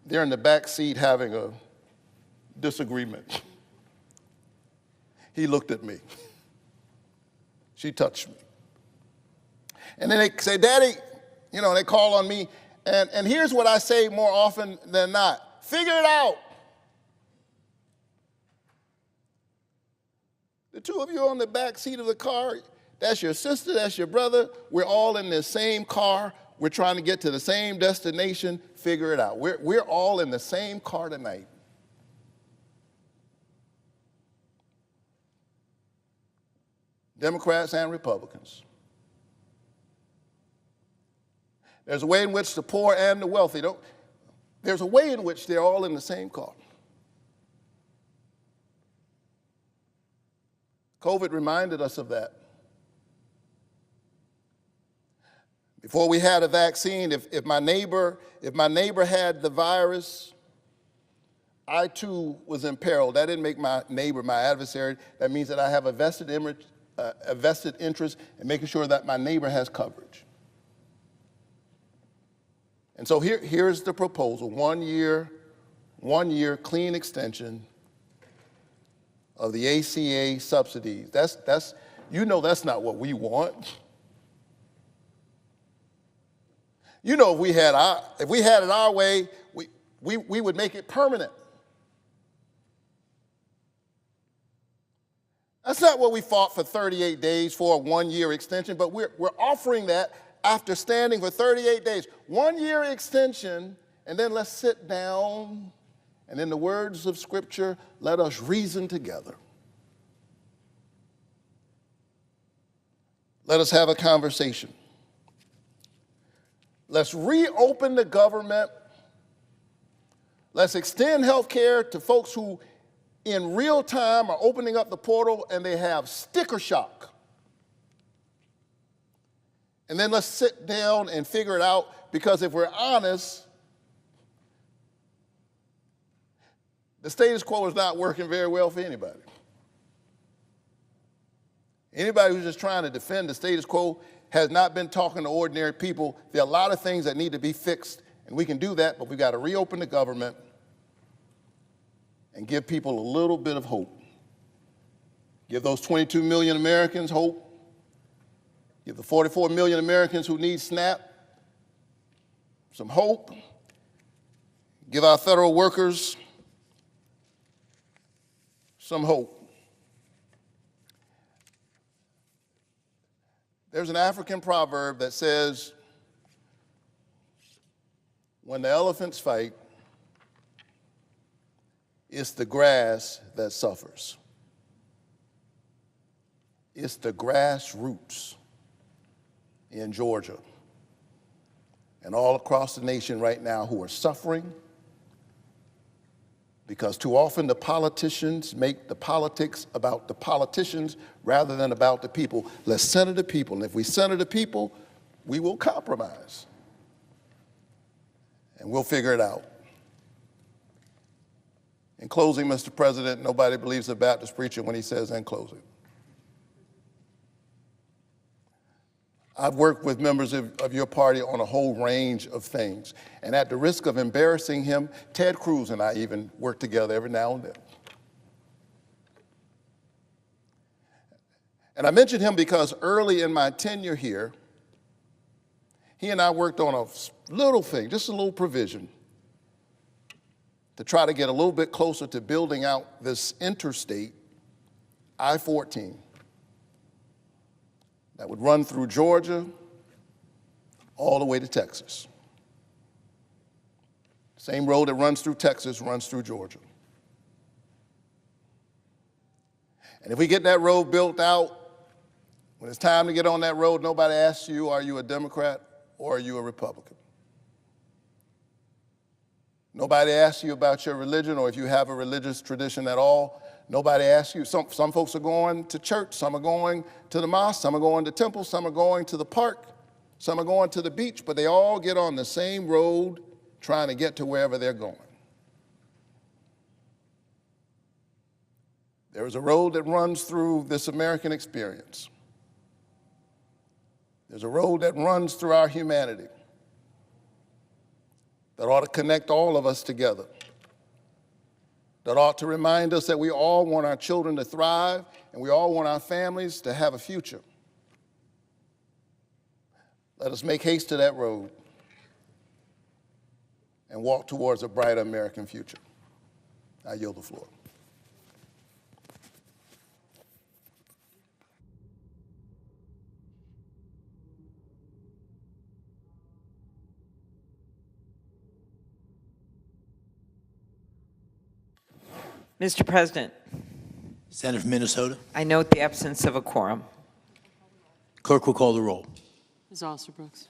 G: they're in the back seat having a disagreement. He looked at me. She touched me. And then they say, Daddy, you know, they call on me. And here's what I say more often than not: figure it out. The two of you on the back seat of the car, that's your sister, that's your brother. We're all in the same car. We're trying to get to the same destination. Figure it out. We're all in the same car tonight. Democrats and Republicans. There's a way in which the poor and the wealthy there's a way in which they're all in the same car. COVID reminded us of that. Before we had a vaccine, if my neighbor had the virus, I too was in peril. That didn't make my neighbor my adversary. That means that I have a vested interest in making sure that my neighbor has coverage. And so here's the proposal: 1 year clean extension of the ACA subsidies. That's not what we want. You know, if we had it our way, we would make it permanent. That's not what we fought for 38 days for, a 1-year extension, but we're offering that after standing for 38 days. 1 year extension and then let's sit down, and in the words of Scripture, let us reason together. Let us have a conversation. Let's reopen the government. Let's extend health care to folks who in real time are opening up the portal and they have sticker shock. And then let's sit down and figure it out, because if we're honest, the status quo is not working very well for anybody. Anybody who's just trying to defend the status quo has not been talking to ordinary people. There are a lot of things that need to be fixed, and we can do that, but we've got to reopen the government and give people a little bit of hope. Give those 22 million Americans hope. Give the 44 million Americans who need SNAP some hope. Give our federal workers some hope. There's an African proverb that says, when the elephants fight, it's the grass that suffers. It's the grassroots in Georgia and all across the nation right now who are suffering, because too often the politicians make the politics about the politicians rather than about the people. Let's center the people, and if we center the people, we will compromise, and we'll figure it out. In closing, Mr. President, nobody believes a Baptist preacher when he says in closing. I've worked with members of your party on a whole range of things, and at the risk of embarrassing him, Ted Cruz and I even work together every now and then. And I mention him because early in my tenure here, he and I worked on a little thing, just a little provision, to try to get a little bit closer to building out this interstate, I-14, that would run through Georgia all the way to Texas. Same road that runs through Texas runs through Georgia. And if we get that road built out, when it's time to get on that road, nobody asks you, are you a Democrat or are you a Republican? Nobody asks you about your religion or if you have a religious tradition at all. Nobody asks you. Some folks are going to church, some are going to the mosque, some are going to temples, some are going to the park, some are going to the beach, but they all get on the same road trying to get to wherever they're going. There is a road that runs through this American experience. There's a road that runs through our humanity that ought to connect all of us together, that ought to remind us that we all want our children to thrive and we all want our families to have a future. Let us make haste to that road and walk towards a brighter American future. I yield the floor.
H: Mr. President,
B: Senator from Minnesota.
H: I note the absence of a quorum.
B: Clerk will call the roll.
I: Ms. Alsterbrooks.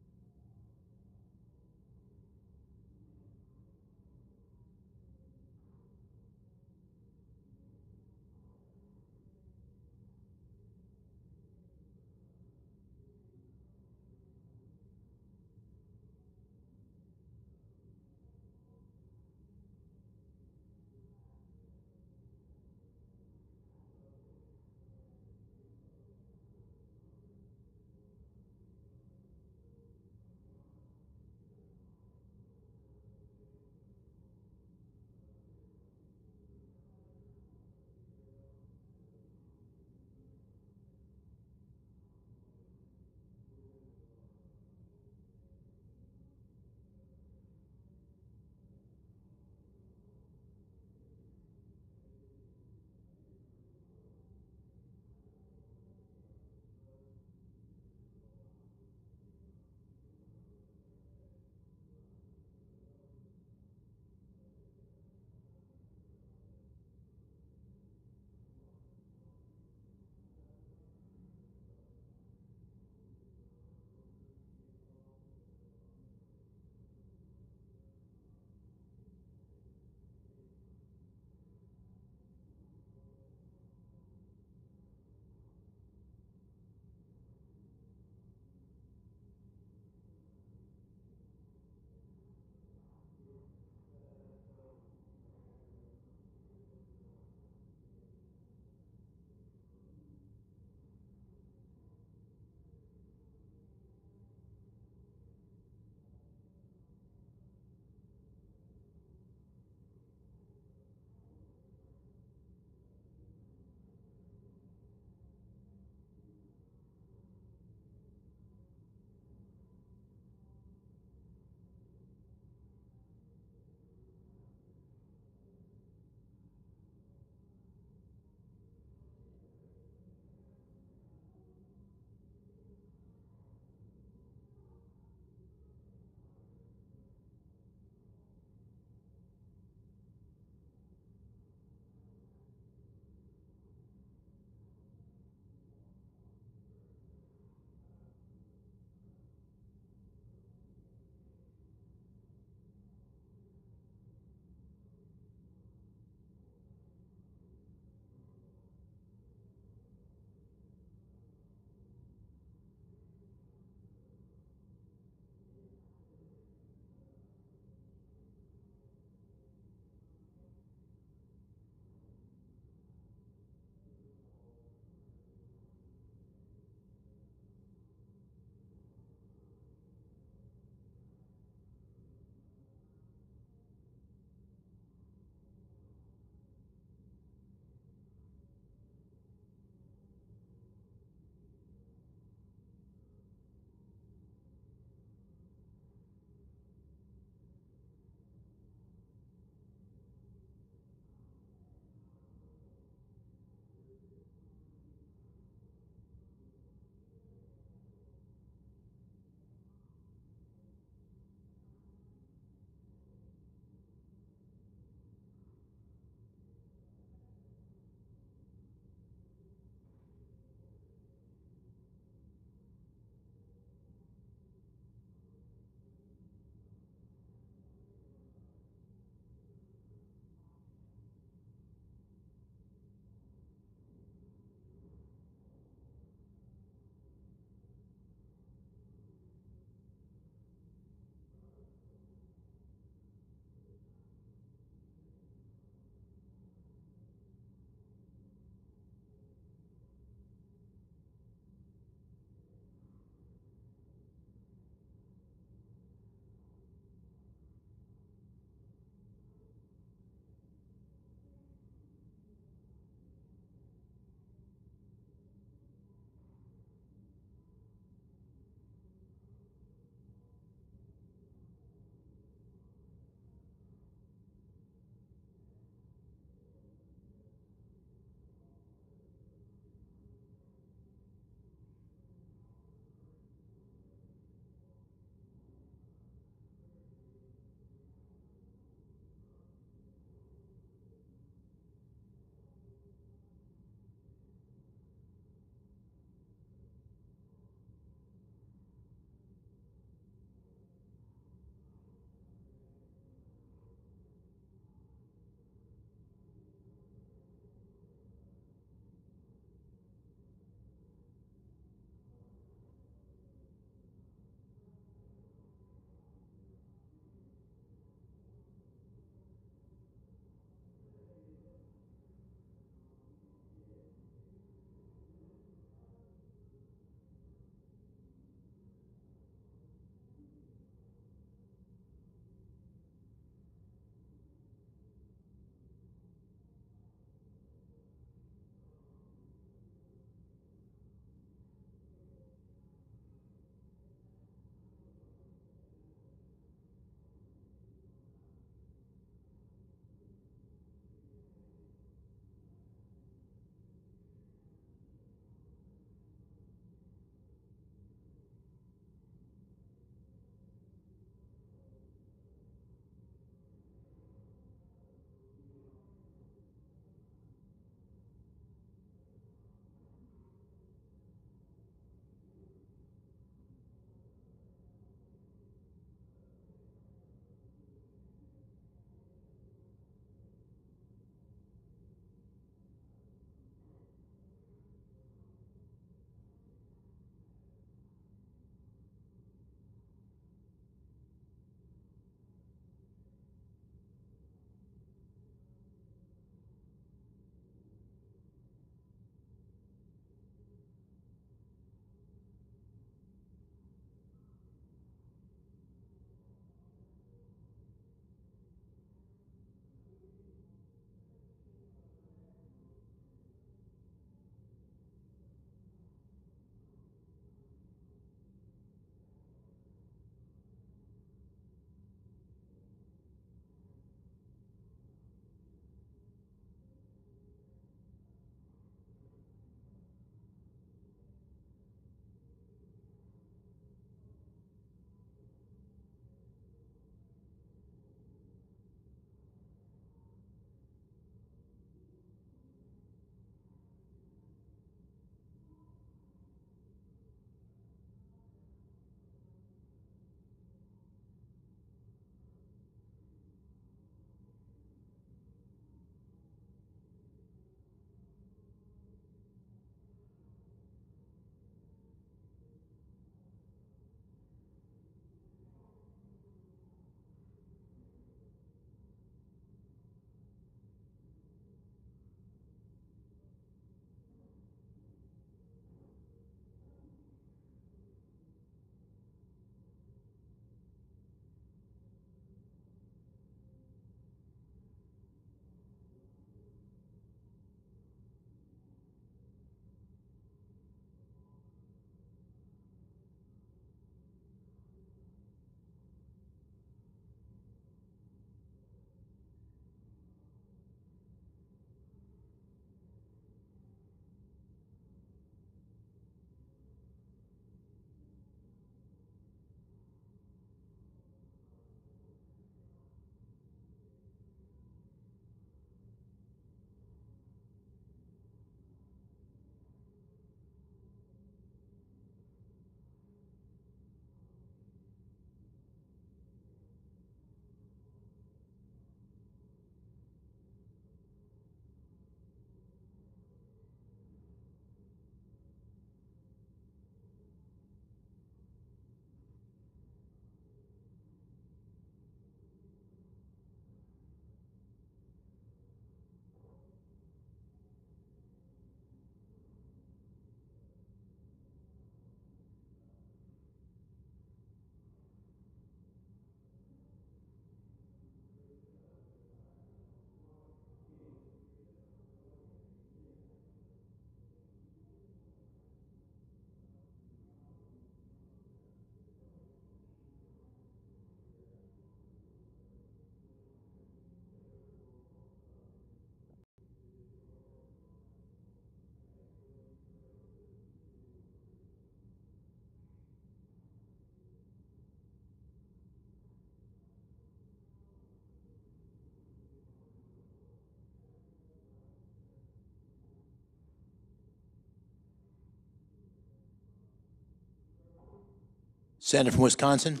B: Senator from Wisconsin.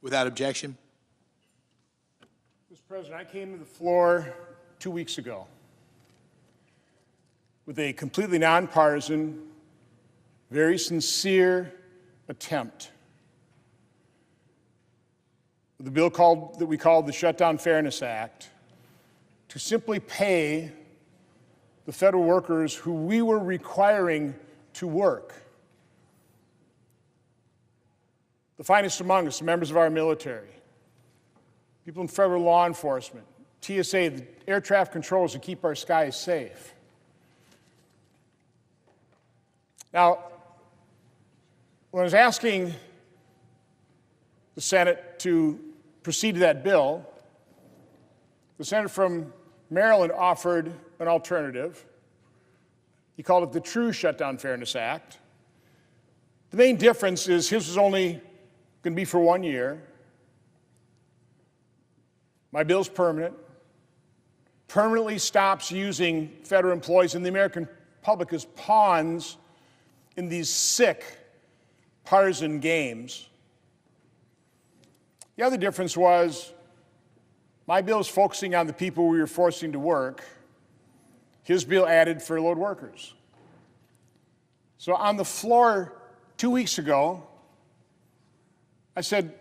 B: Without objection.
I: Mr. President, I came to the floor 2 weeks ago with a completely nonpartisan, very sincere attempt with a bill that we called the Shutdown Fairness Act to simply pay the federal workers who we were requiring to work. The finest among us, the members of our military, people in federal law enforcement, TSA, the air traffic controllers to keep our skies safe. Now, when I was asking the Senate to proceed to that bill, the senator from Maryland offered an alternative. He called it the True Shutdown Fairness Act. The main difference is his was only going to be for 1 year. My bill's permanent. Permanently stops using federal employees and the American public as pawns in these sick partisan games. The other difference was my bill is focusing on the people we were forcing to work. His bill added furloughed workers. So on the floor 2 weeks ago, I said,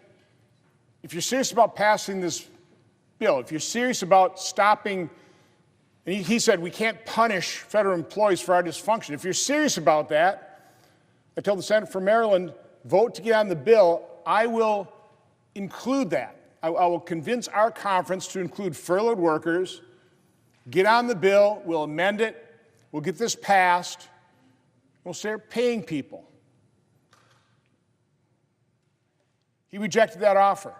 I: if you're serious about passing this bill, if you're serious about stopping, and he said we can't punish federal employees for our dysfunction. If you're serious about that, I told the senator from Maryland, vote to get on the bill. I will include that. I will convince our conference to include furloughed workers, get on the bill, we'll amend it, we'll get this passed, we'll start paying people. He rejected that offer.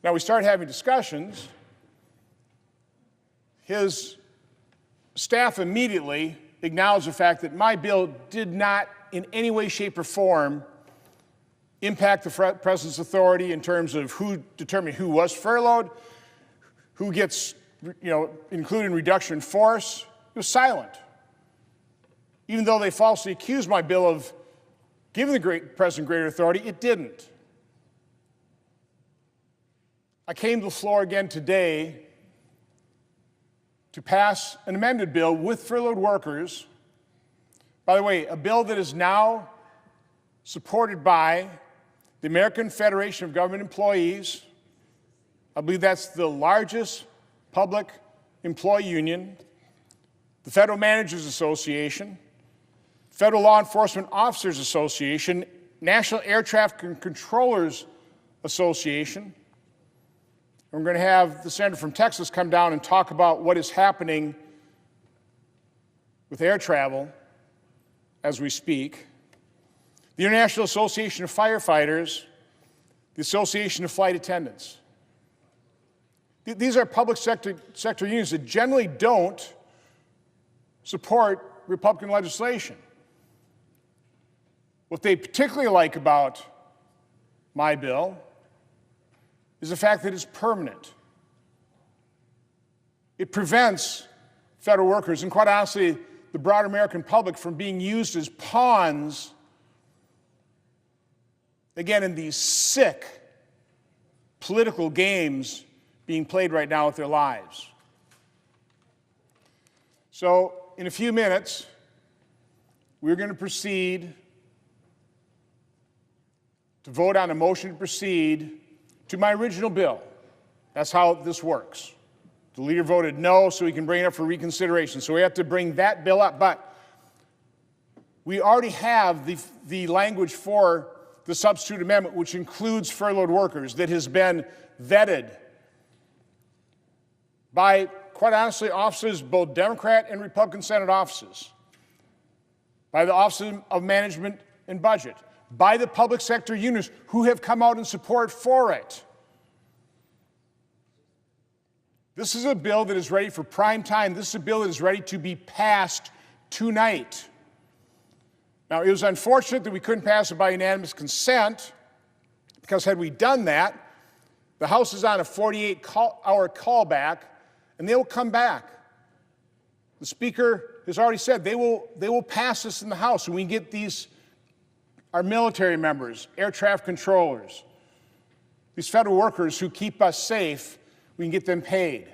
I: Now we started having discussions. His staff immediately acknowledged the fact that my bill did not in any way, shape, or form impact the president's authority in terms of who determined who was furloughed, who gets, included in reduction in force. It was silent. Even though they falsely accused my bill of giving the president greater authority, it didn't. I came to the floor again today to pass an amended bill with furloughed workers. By the way, a bill that is now supported by the American Federation of Government Employees. I believe that's the largest public employee union, the Federal Managers Association, Federal Law Enforcement Officers Association, National Air Traffic Controllers Association. And we're going to have the senator from Texas come down and talk about what is happening with air travel as we speak. The International Association of Firefighters, the Association of Flight Attendants. These are public sector unions that generally don't support Republican legislation. What they particularly like about my bill is the fact that it's permanent. It prevents federal workers and, quite honestly, the broader American public from being used as pawns, again, in these sick political games being played right now with their lives. So, in a few minutes, we're going to proceed to vote on a motion to proceed to my original bill. That's how this works. The leader voted no, so we can bring it up for reconsideration. So we have to bring that bill up. But we already have the language for the substitute amendment, which includes furloughed workers, that has been vetted by, quite honestly, offices, both Democrat and Republican Senate offices, by the Office of Management and Budget, by the public sector unions who have come out in support for it. This is a bill that is ready for prime time. This is a bill that is ready to be passed tonight. Now, it was unfortunate that we couldn't pass it by unanimous consent, because had we done that, the House is on a 48-hour callback, and they will come back. The Speaker has already said they will pass this in the House, and we can get our military members, air traffic controllers, these federal workers who keep us safe, we can get them paid.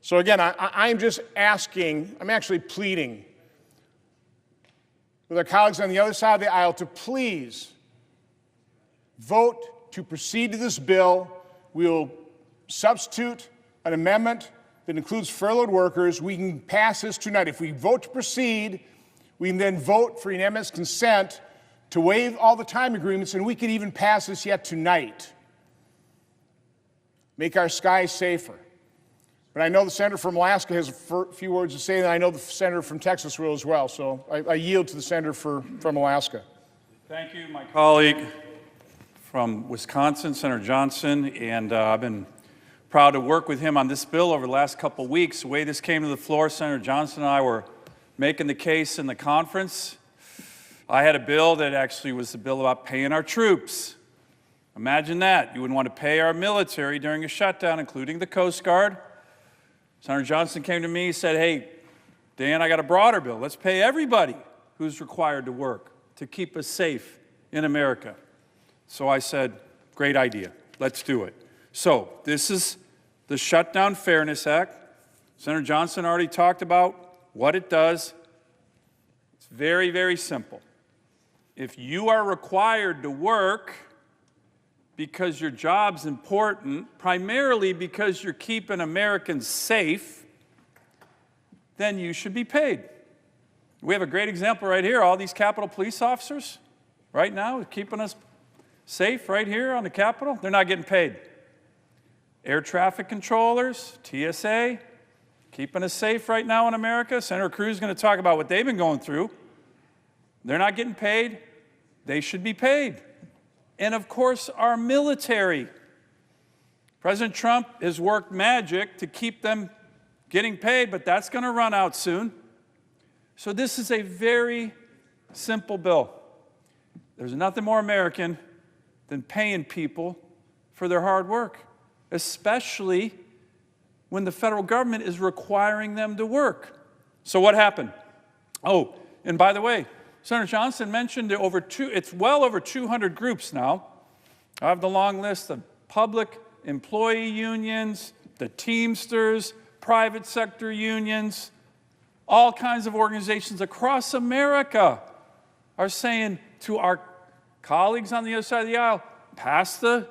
I: So again, I'm just asking, I'm actually pleading with our colleagues on the other side of the aisle to please vote to proceed to this bill. We'll substitute an amendment that includes furloughed workers. We can pass this tonight. If we vote to proceed, we can then vote for unanimous consent to waive all the time agreements, and we could even pass this yet tonight. Make our skies safer. But I know the senator from Alaska has a few words to say, and I know the senator from Texas will as well. So I yield to the senator from Alaska.
J: Thank you, my colleague from Wisconsin, Senator Johnson, and I've been proud to work with him on this bill over the last couple of weeks. The way this came to the floor, Senator Johnson and I were making the case in the conference. I had a bill that actually was the bill about paying our troops. Imagine that. You wouldn't want to pay our military during a shutdown, including the Coast Guard. Senator Johnson came to me and said, hey, Dan, I got a broader bill. Let's pay everybody who's required to work to keep us safe in America. So I said, great idea. Let's do it. So this is the Shutdown Fairness Act. Senator Johnson already talked about what it does. It's very, very simple. If you are required to work because your job's important, primarily because you're keeping Americans safe, then you should be paid. We have a great example right here. All these Capitol police officers right now keeping us safe right here on the Capitol, they're not getting paid. Air traffic controllers, TSA, keeping us safe right now in America. Senator Cruz is going to talk about what they've been going through. They're not getting paid. They should be paid. And of course, our military. President Trump has worked magic to keep them getting paid, but that's going to run out soon. So this is a very simple bill. There's nothing more American than paying people for their hard work, especially when the federal government is requiring them to work. So what happened? Oh, and by the way, Senator Johnson mentioned it's well over 200 groups now. I have the long list of public employee unions, the Teamsters, private sector unions, all kinds of organizations across America are saying to our colleagues on the other side of the aisle, pass the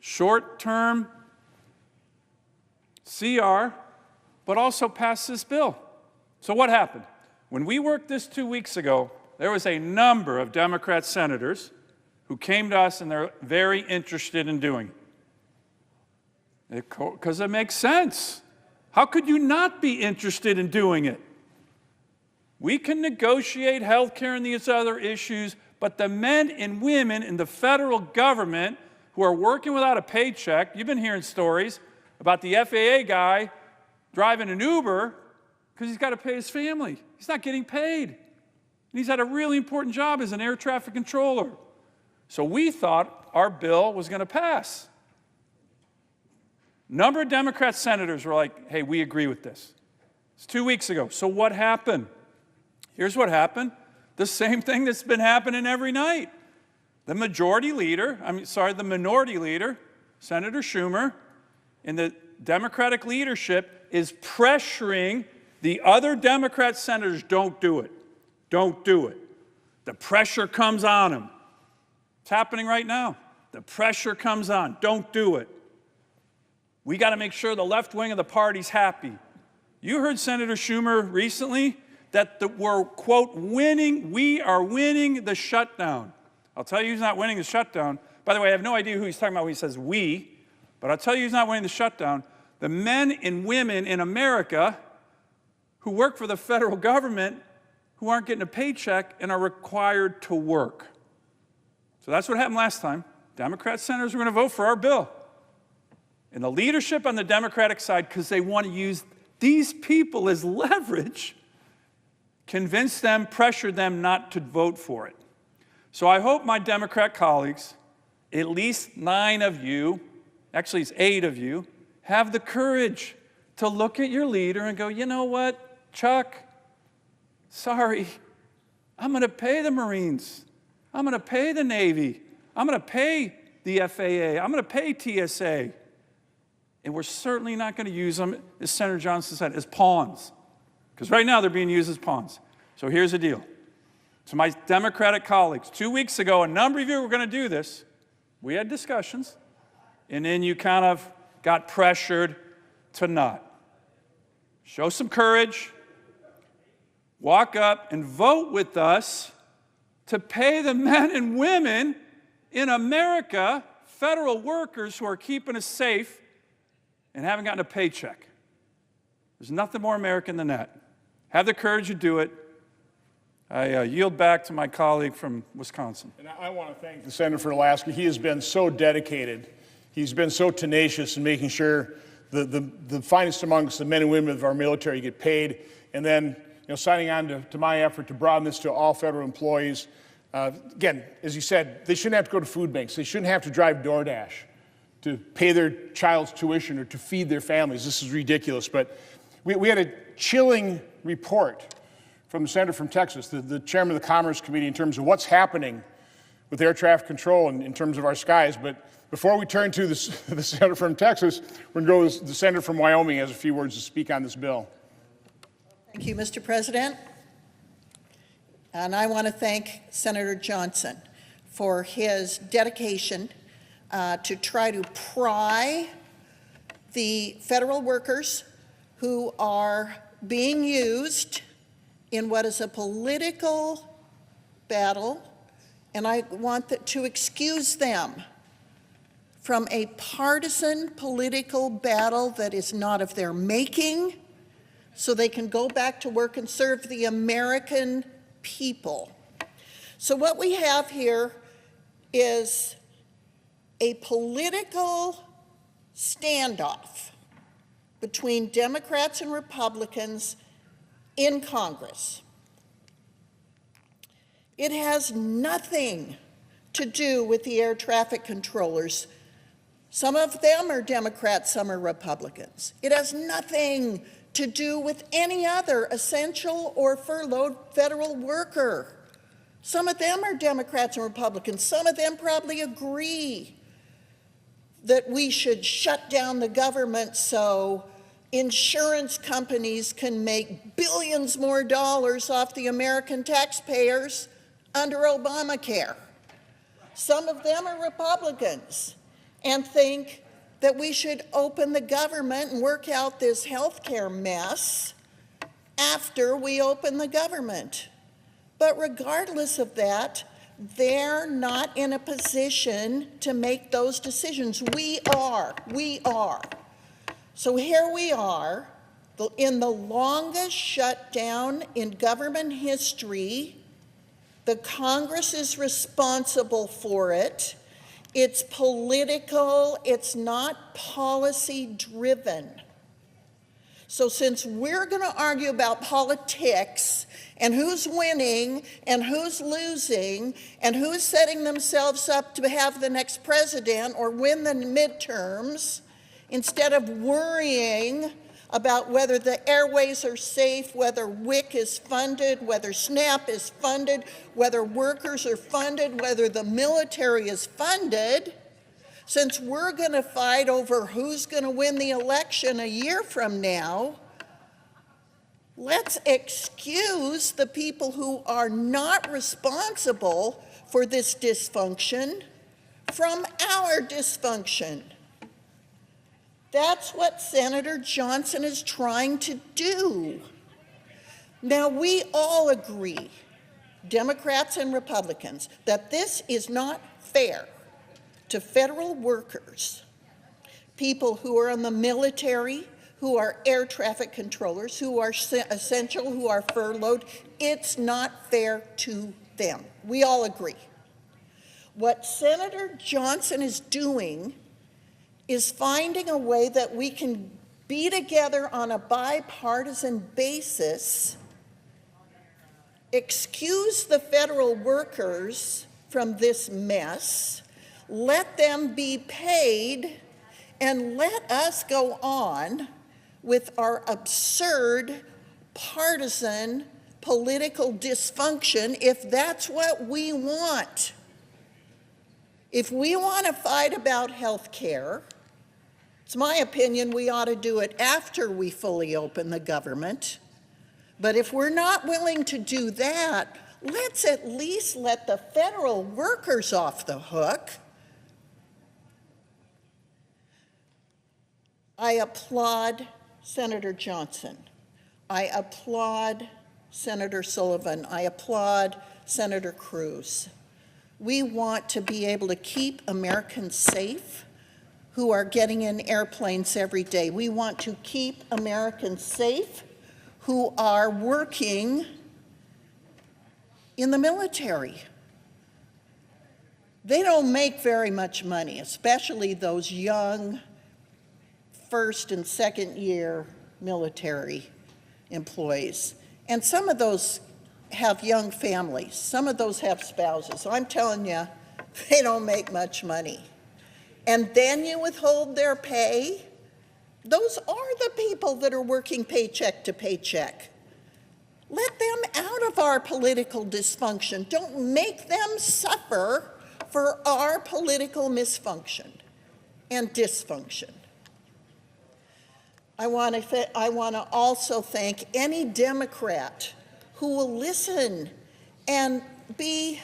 J: short-term CR, but also pass this bill. So what happened? When we worked this 2 weeks ago, there was a number of Democrat senators who came to us and they're very interested in doing it. Because it makes sense. How could you not be interested in doing it? We can negotiate health care and these other issues, but the men and women in the federal government who are working without a paycheck, you've been hearing stories about the FAA guy driving an Uber because he's got to pay his family. He's not getting paid. And he's had a really important job as an air traffic controller. So we thought our bill was going to pass. A number of Democrat senators were like, hey, we agree with this. It's 2 weeks ago. So what happened? Here's what happened. The same thing that's been happening every night. The minority leader, Senator Schumer, and the Democratic leadership is pressuring the other Democrat senators, don't do it. Don't do it. The pressure comes on them. It's happening right now. The pressure comes on. Don't do it. We got to make sure the left wing of the party's happy. You heard Senator Schumer recently that we're, quote, winning. We are winning the shutdown. I'll tell you who's not winning the shutdown. By the way, I have no idea who he's talking about when he says we, but I'll tell you who's not winning the shutdown. The men and women in America who work for the federal government who aren't getting a paycheck and are required to work. So that's what happened last time. Democrat senators were going to vote for our bill. And the leadership on the Democratic side, because they want to use these people as leverage, convince them, pressure them not to vote for it. So I hope my Democrat colleagues, at least 9 of you, actually it's 8 of you, have the courage to look at your leader and go, you know what? Chuck, sorry, I'm going to pay the Marines. I'm going to pay the Navy. I'm going to pay the FAA. I'm going to pay TSA. And we're certainly not going to use them, as Senator Johnson said, as pawns. Because right now they're being used as pawns. So here's the deal. To my Democratic colleagues, 2 weeks ago, a number of you were going to do this. We had discussions. And then you kind of got pressured to not. Show some courage. Walk up and vote with us to pay the men and women in America, federal workers who are keeping us safe and haven't gotten a paycheck. There's nothing more American than that. Have the courage to do it. I yield back to my colleague from Wisconsin.
I: And I want to thank the Senator from Alaska. He has been so dedicated. He's been so tenacious in making sure the finest amongst the men and women of our military get paid, and then signing on to my effort to broaden this to all federal employees. Again, as you said, they shouldn't have to go to food banks. They shouldn't have to drive DoorDash to pay their child's tuition or to feed their families. This is ridiculous. But we had a chilling report from the senator from Texas, the chairman of the Commerce Committee, in terms of what's happening with air traffic control in terms of our skies. But before we turn to the senator from Texas, we're going to go to the senator from Wyoming, has a few words to speak on this bill.
K: Thank you, Mr. President. And I want to thank Senator Johnson for his dedication to try to pry the federal workers who are being used in what is a political battle, and I want to excuse them from a partisan political battle that is not of their making, so they can go back to work and serve the American people. So what we have here is a political standoff between Democrats and Republicans in Congress. It has nothing to do with the air traffic controllers. Some of them are Democrats, some are Republicans. It has nothing to do with any other essential or furloughed federal worker. Some of them are Democrats and Republicans. Some of them probably agree that we should shut down the government so insurance companies can make billions more dollars off the American taxpayers under Obamacare. Some of them are Republicans and think that we should open the government and work out this healthcare mess after we open the government. But regardless of that, they're not in a position to make those decisions. We are. So here we are, in the longest shutdown in government history. The Congress is responsible for it. It's political, it's not policy-driven. So since we're going to argue about politics and who's winning and who's losing and who's setting themselves up to have the next president or win the midterms, instead of worrying about whether the airways are safe, whether WIC is funded, whether SNAP is funded, whether workers are funded, whether the military is funded, since we're going to fight over who's going to win the election a year from now, let's excuse the people who are not responsible for this dysfunction from our dysfunction. That's what Senator Johnson is trying to do. Now, we all agree, Democrats and Republicans, that this is not fair to federal workers, people who are in the military, who are air traffic controllers, who are essential, who are furloughed. It's not fair to them. We all agree. What Senator Johnson is doing is finding a way that we can be together on a bipartisan basis, excuse the federal workers from this mess, let them be paid, and let us go on with our absurd partisan political dysfunction if that's what we want. If we want to fight about health care, it's my opinion we ought to do it after we fully open the government. But if we're not willing to do that, let's at least let the federal workers off the hook. I applaud Senator Johnson. I applaud Senator Sullivan. I applaud Senator Cruz. We want to be able to keep Americans safe who are getting in airplanes every day. We want to keep Americans safe who are working in the military. They don't make very much money, especially those young first and second year military employees. And some of those have young families. Some of those have spouses. I'm telling you, they don't make much money. And then you withhold their pay. Those are the people that are working paycheck to paycheck. Let them out of our political dysfunction. Don't make them suffer for our political misfunction and dysfunction. I want to also thank any Democrat who will listen and be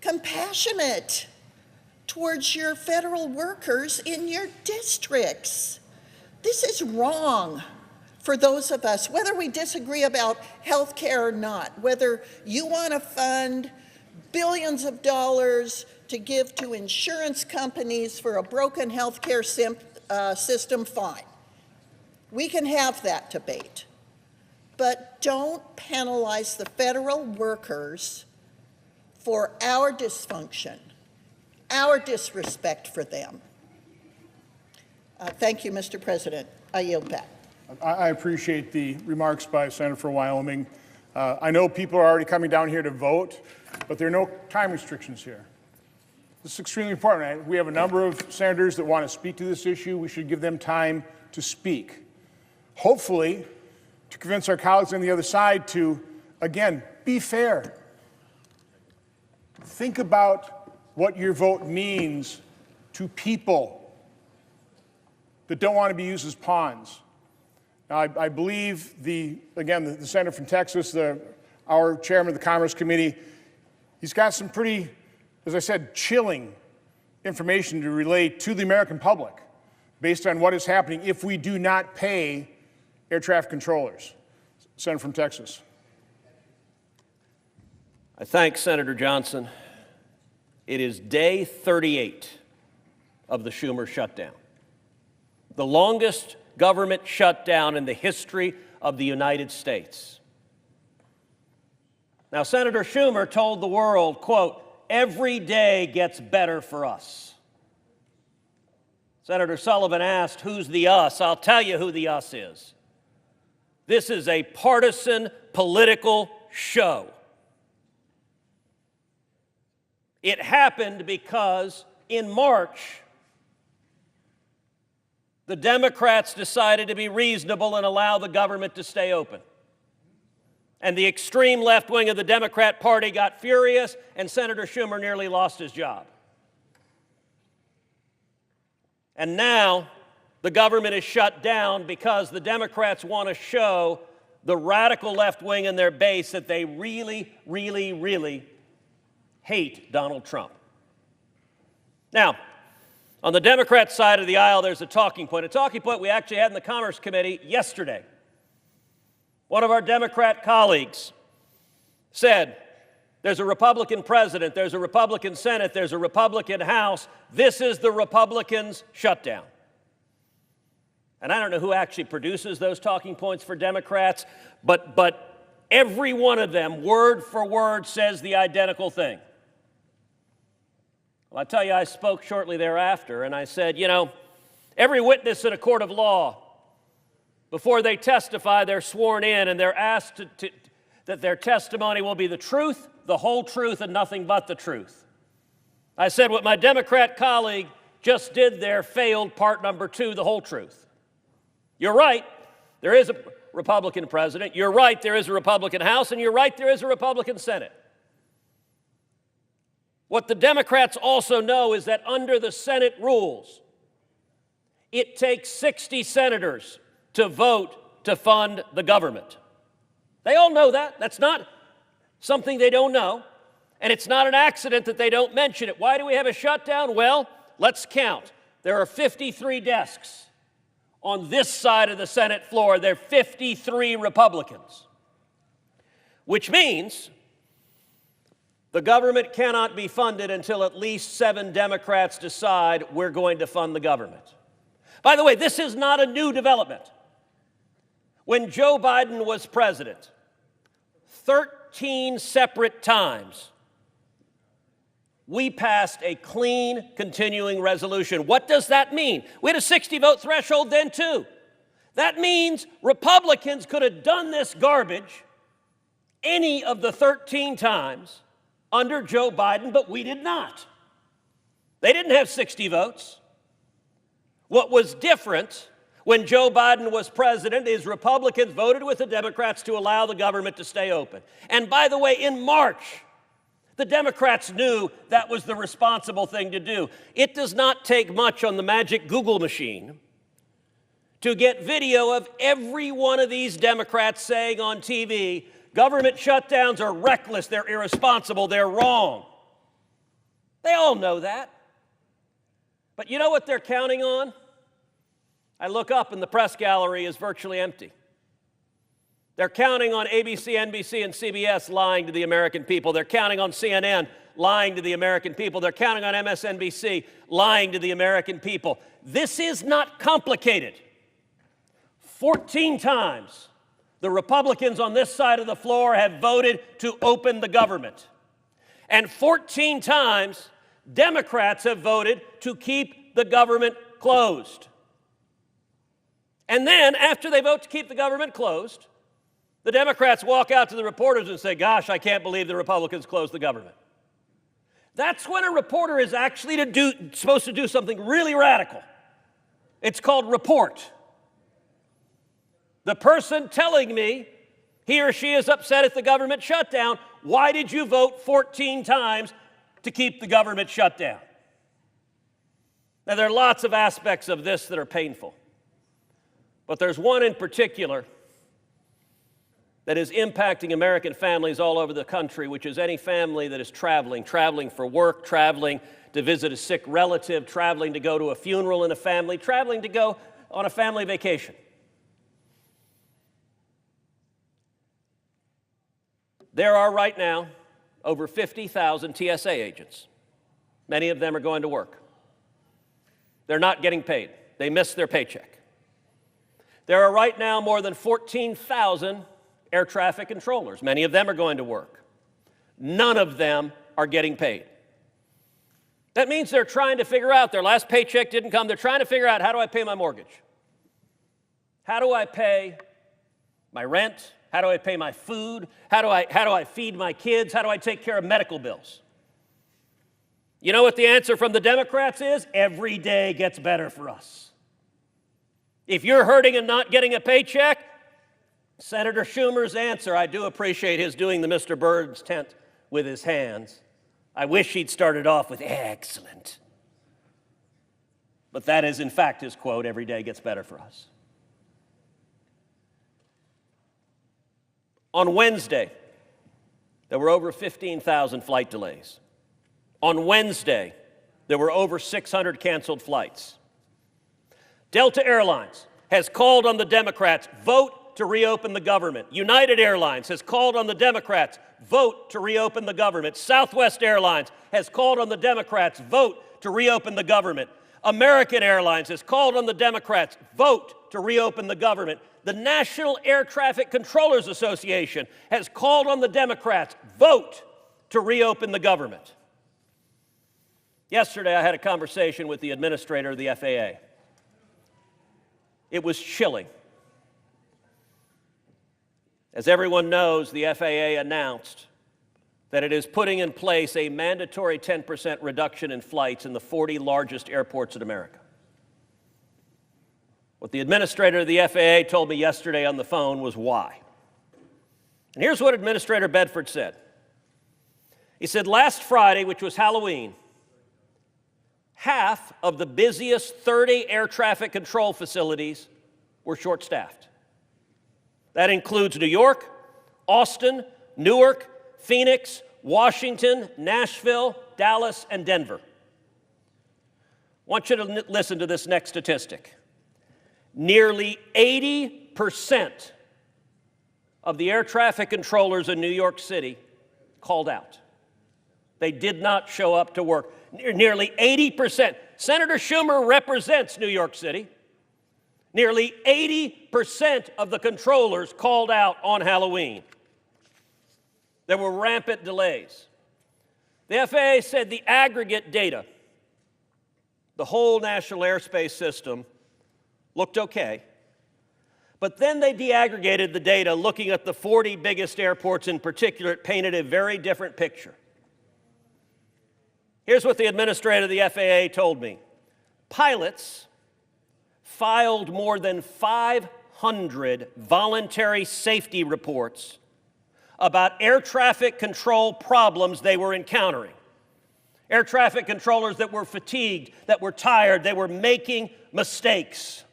K: compassionate towards your federal workers in your districts. This is wrong for those of us, whether we disagree about health care or not, whether you want to fund billions of dollars to give to insurance companies for a broken health care system, fine. We can have that debate. But don't penalize the federal workers for our dysfunction, our disrespect for them. Thank you, Mr. President. I yield back.
I: I appreciate the remarks by Senator for Wyoming. I know people are already coming down here to vote, but there are no time restrictions here. This is extremely important. We have a number of senators that want to speak to this issue. We should give them time to speak. Hopefully, to convince our colleagues on the other side to, again, be fair. Think about what your vote means to people that don't want to be used as pawns. Now, I believe the senator from Texas, our chairman of the Commerce Committee, he's got some pretty, as I said, chilling information to relay to the American public based on what is happening if we do not pay air traffic controllers. Senator from Texas.
L: I thank Senator Johnson. It is day 38 of the Schumer shutdown, the longest government shutdown in the history of the United States. Now, Senator Schumer told the world, quote, "Every day gets better for us." Senator Sullivan asked, "Who's the us?" I'll tell you who the us is. This is a partisan political show. It happened because in March, the Democrats decided to be reasonable and allow the government to stay open. And the extreme left wing of the Democrat Party got furious, and Senator Schumer nearly lost his job. And now, the government is shut down because the Democrats want to show the radical left wing and their base that they really, really, really hate Donald Trump. Now, on the Democrat side of the aisle, there's a talking point we actually had in the Commerce Committee yesterday. One of our Democrat colleagues said, there's a Republican president, there's a Republican Senate, there's a Republican House. This is the Republicans' shutdown. And I don't know who actually produces those talking points for Democrats, but every one of them, word for word, says the identical thing. Well, I tell you, I spoke shortly thereafter, and I said, you know, every witness in a court of law, before they testify, they're sworn in, and they're asked that their testimony will be the truth, the whole truth, and nothing but the truth. I said what my Democrat colleague just did there failed part number 2, the whole truth. You're right, there is Republican president. You're right, there is a Republican House, and you're right, there is a Republican Senate. What the Democrats also know is that under the Senate rules, it takes 60 senators to vote to fund the government. They all know that. That's not something they don't know. And it's not an accident that they don't mention it. Why do we have a shutdown? Well, let's count. There are 53 desks on this side of the Senate floor. There are 53 Republicans, which means the government cannot be funded until at least 7 Democrats decide we're going to fund the government. By the way, this is not a new development. When Joe Biden was president, 13 separate times, we passed a clean continuing resolution. What does that mean? We had a 60-vote threshold then, too. That means Republicans could have done this garbage any of the 13 times under Joe Biden, but we did not. They didn't have 60 votes. What was different when Joe Biden was president is Republicans voted with the Democrats to allow the government to stay open. And by the way, in March, the Democrats knew that was the responsible thing to do. It does not take much on the magic Google machine to get video of every one of these Democrats saying on TV, government shutdowns are reckless, they're irresponsible, they're wrong. They all know that. But you know what they're counting on? I look up and the press gallery is virtually empty. They're counting on ABC, NBC, and CBS lying to the American people. They're counting on CNN lying to the American people. They're counting on MSNBC lying to the American people. This is not complicated. 14 times the Republicans on this side of the floor have voted to open the government. And 14 times Democrats have voted to keep the government closed. And then, after they vote to keep the government closed, the Democrats walk out to the reporters and say, gosh, I can't believe the Republicans closed the government. That's when a reporter is actually supposed to do something really radical. It's called report. The person telling me he or she is upset at the government shutdown, why did you vote 14 times to keep the government shut down? Now, there are lots of aspects of this that are painful. But there's one in particular that is impacting American families all over the country, which is any family that is traveling for work, traveling to visit a sick relative, traveling to go to a funeral in a family, traveling to go on a family vacation. There are right now over 50,000 TSA agents. Many of them are going to work. They're not getting paid. They miss their paycheck. There are right now more than 14,000 air traffic controllers. Many of them are going to work. None of them are getting paid. That means they're trying to figure out, their last paycheck didn't come, they're trying to figure out, how do I pay my mortgage? How do I pay my rent? How do I pay my food? How do I feed my kids? How do I take care of medical bills? You know what the answer from the Democrats is? Every day gets better for us. If you're hurting and not getting a paycheck, Senator Schumer's answer, I do appreciate his doing the Mr. Burns tent with his hands. I wish he'd started off with excellent. But that is, in fact, his quote, every day gets better for us. On Wednesday, there were over 15,000 flight delays. On Wednesday, there were over 600 canceled flights. Delta Airlines has called on the Democrats, vote to reopen the government. United Airlines has called on the Democrats, vote to reopen the government. Southwest Airlines has called on the Democrats, vote to reopen the government. American Airlines has called on the Democrats, vote to reopen the government. The National Air Traffic Controllers Association has called on the Democrats, vote to reopen the government. Yesterday, I had a conversation with the administrator of the FAA. It was chilling. As everyone knows, the FAA announced that it is putting in place a mandatory 10% reduction in flights in the 40 largest airports in America. What the administrator of the FAA told me yesterday on the phone was why. And here's what Administrator Bedford said. He said, last Friday, which was Halloween, half of the busiest 30 air traffic control facilities were short-staffed. That includes New York, Austin, Newark, Phoenix, Washington, Nashville, Dallas, and Denver. I want you to listen to this next statistic. Nearly 80% of the air traffic controllers in New York City called out. They did not show up to work. Nearly 80%. Senator Schumer represents New York City. Nearly 80% of the controllers called out on Halloween. There were rampant delays. The FAA said the aggregate data, the whole national airspace system, looked okay. But then they deaggregated the data, looking at the 40 biggest airports in particular. It painted a very different picture. Here's what the administrator of the FAA told me. Pilots filed more than 500 voluntary safety reports about air traffic control problems they were encountering. Air traffic controllers that were fatigued, that were tired, they were making mistakes.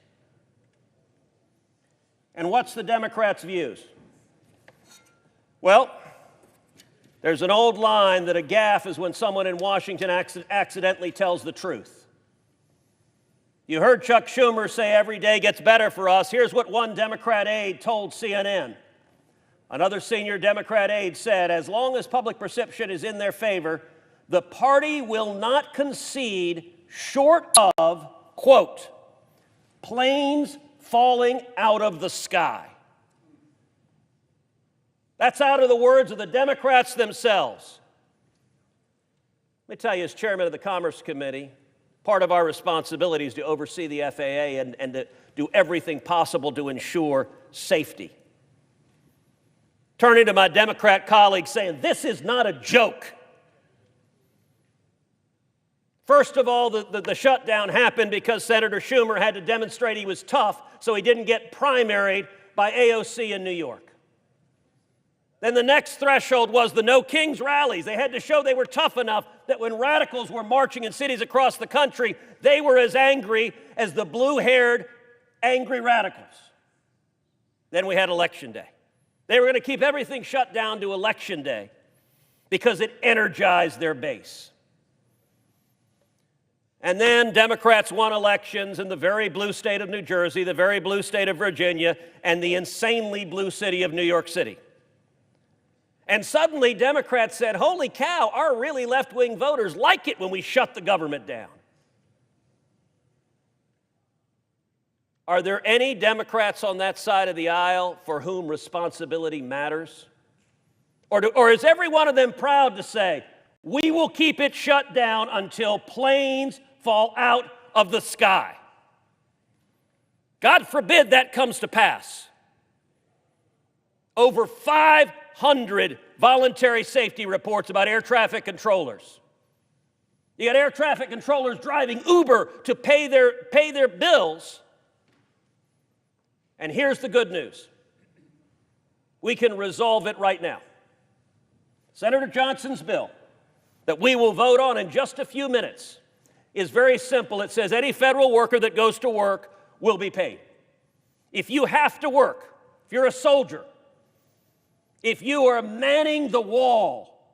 L: And what's the Democrats' views? Well, there's an old line that a gaffe is when someone in Washington accidentally tells the truth. You heard Chuck Schumer say every day gets better for us. Here's what one Democrat aide told CNN. Another senior Democrat aide said, as long as public perception is in their favor, the party will not concede short of, quote, planes falling out of the sky. That's out of the words of the Democrats themselves. Let me tell you, as chairman of the Commerce Committee, part of our responsibility is to oversee the FAA and to do everything possible to ensure safety. Turning to my Democrat colleagues saying, this is not a joke. First of all, the shutdown happened because Senator Schumer had to demonstrate he was tough, so he didn't get primaried by AOC in New York. Then the next threshold was the No Kings rallies. They had to show they were tough enough that when radicals were marching in cities across the country, they were as angry as the blue-haired, angry radicals. Then we had Election Day. They were going to keep everything shut down to Election Day because it energized their base. And then Democrats won elections in the very blue state of New Jersey, the very blue state of Virginia, and the insanely blue city of New York City. And suddenly Democrats said, holy cow, our really left-wing voters like it when we shut the government down. Are there any Democrats on that side of the aisle for whom responsibility matters? Or is every one of them proud to say, we will keep it shut down until planes fall out of the sky? God forbid that comes to pass. Over 500 voluntary safety reports about air traffic controllers. You got air traffic controllers driving Uber to pay their bills. And here's the good news. We can resolve it right now. Senator Johnson's bill that we will vote on in just a few minutes is very simple. It says any federal worker that goes to work will be paid. If you have to work, if you're a soldier, if you are manning the wall,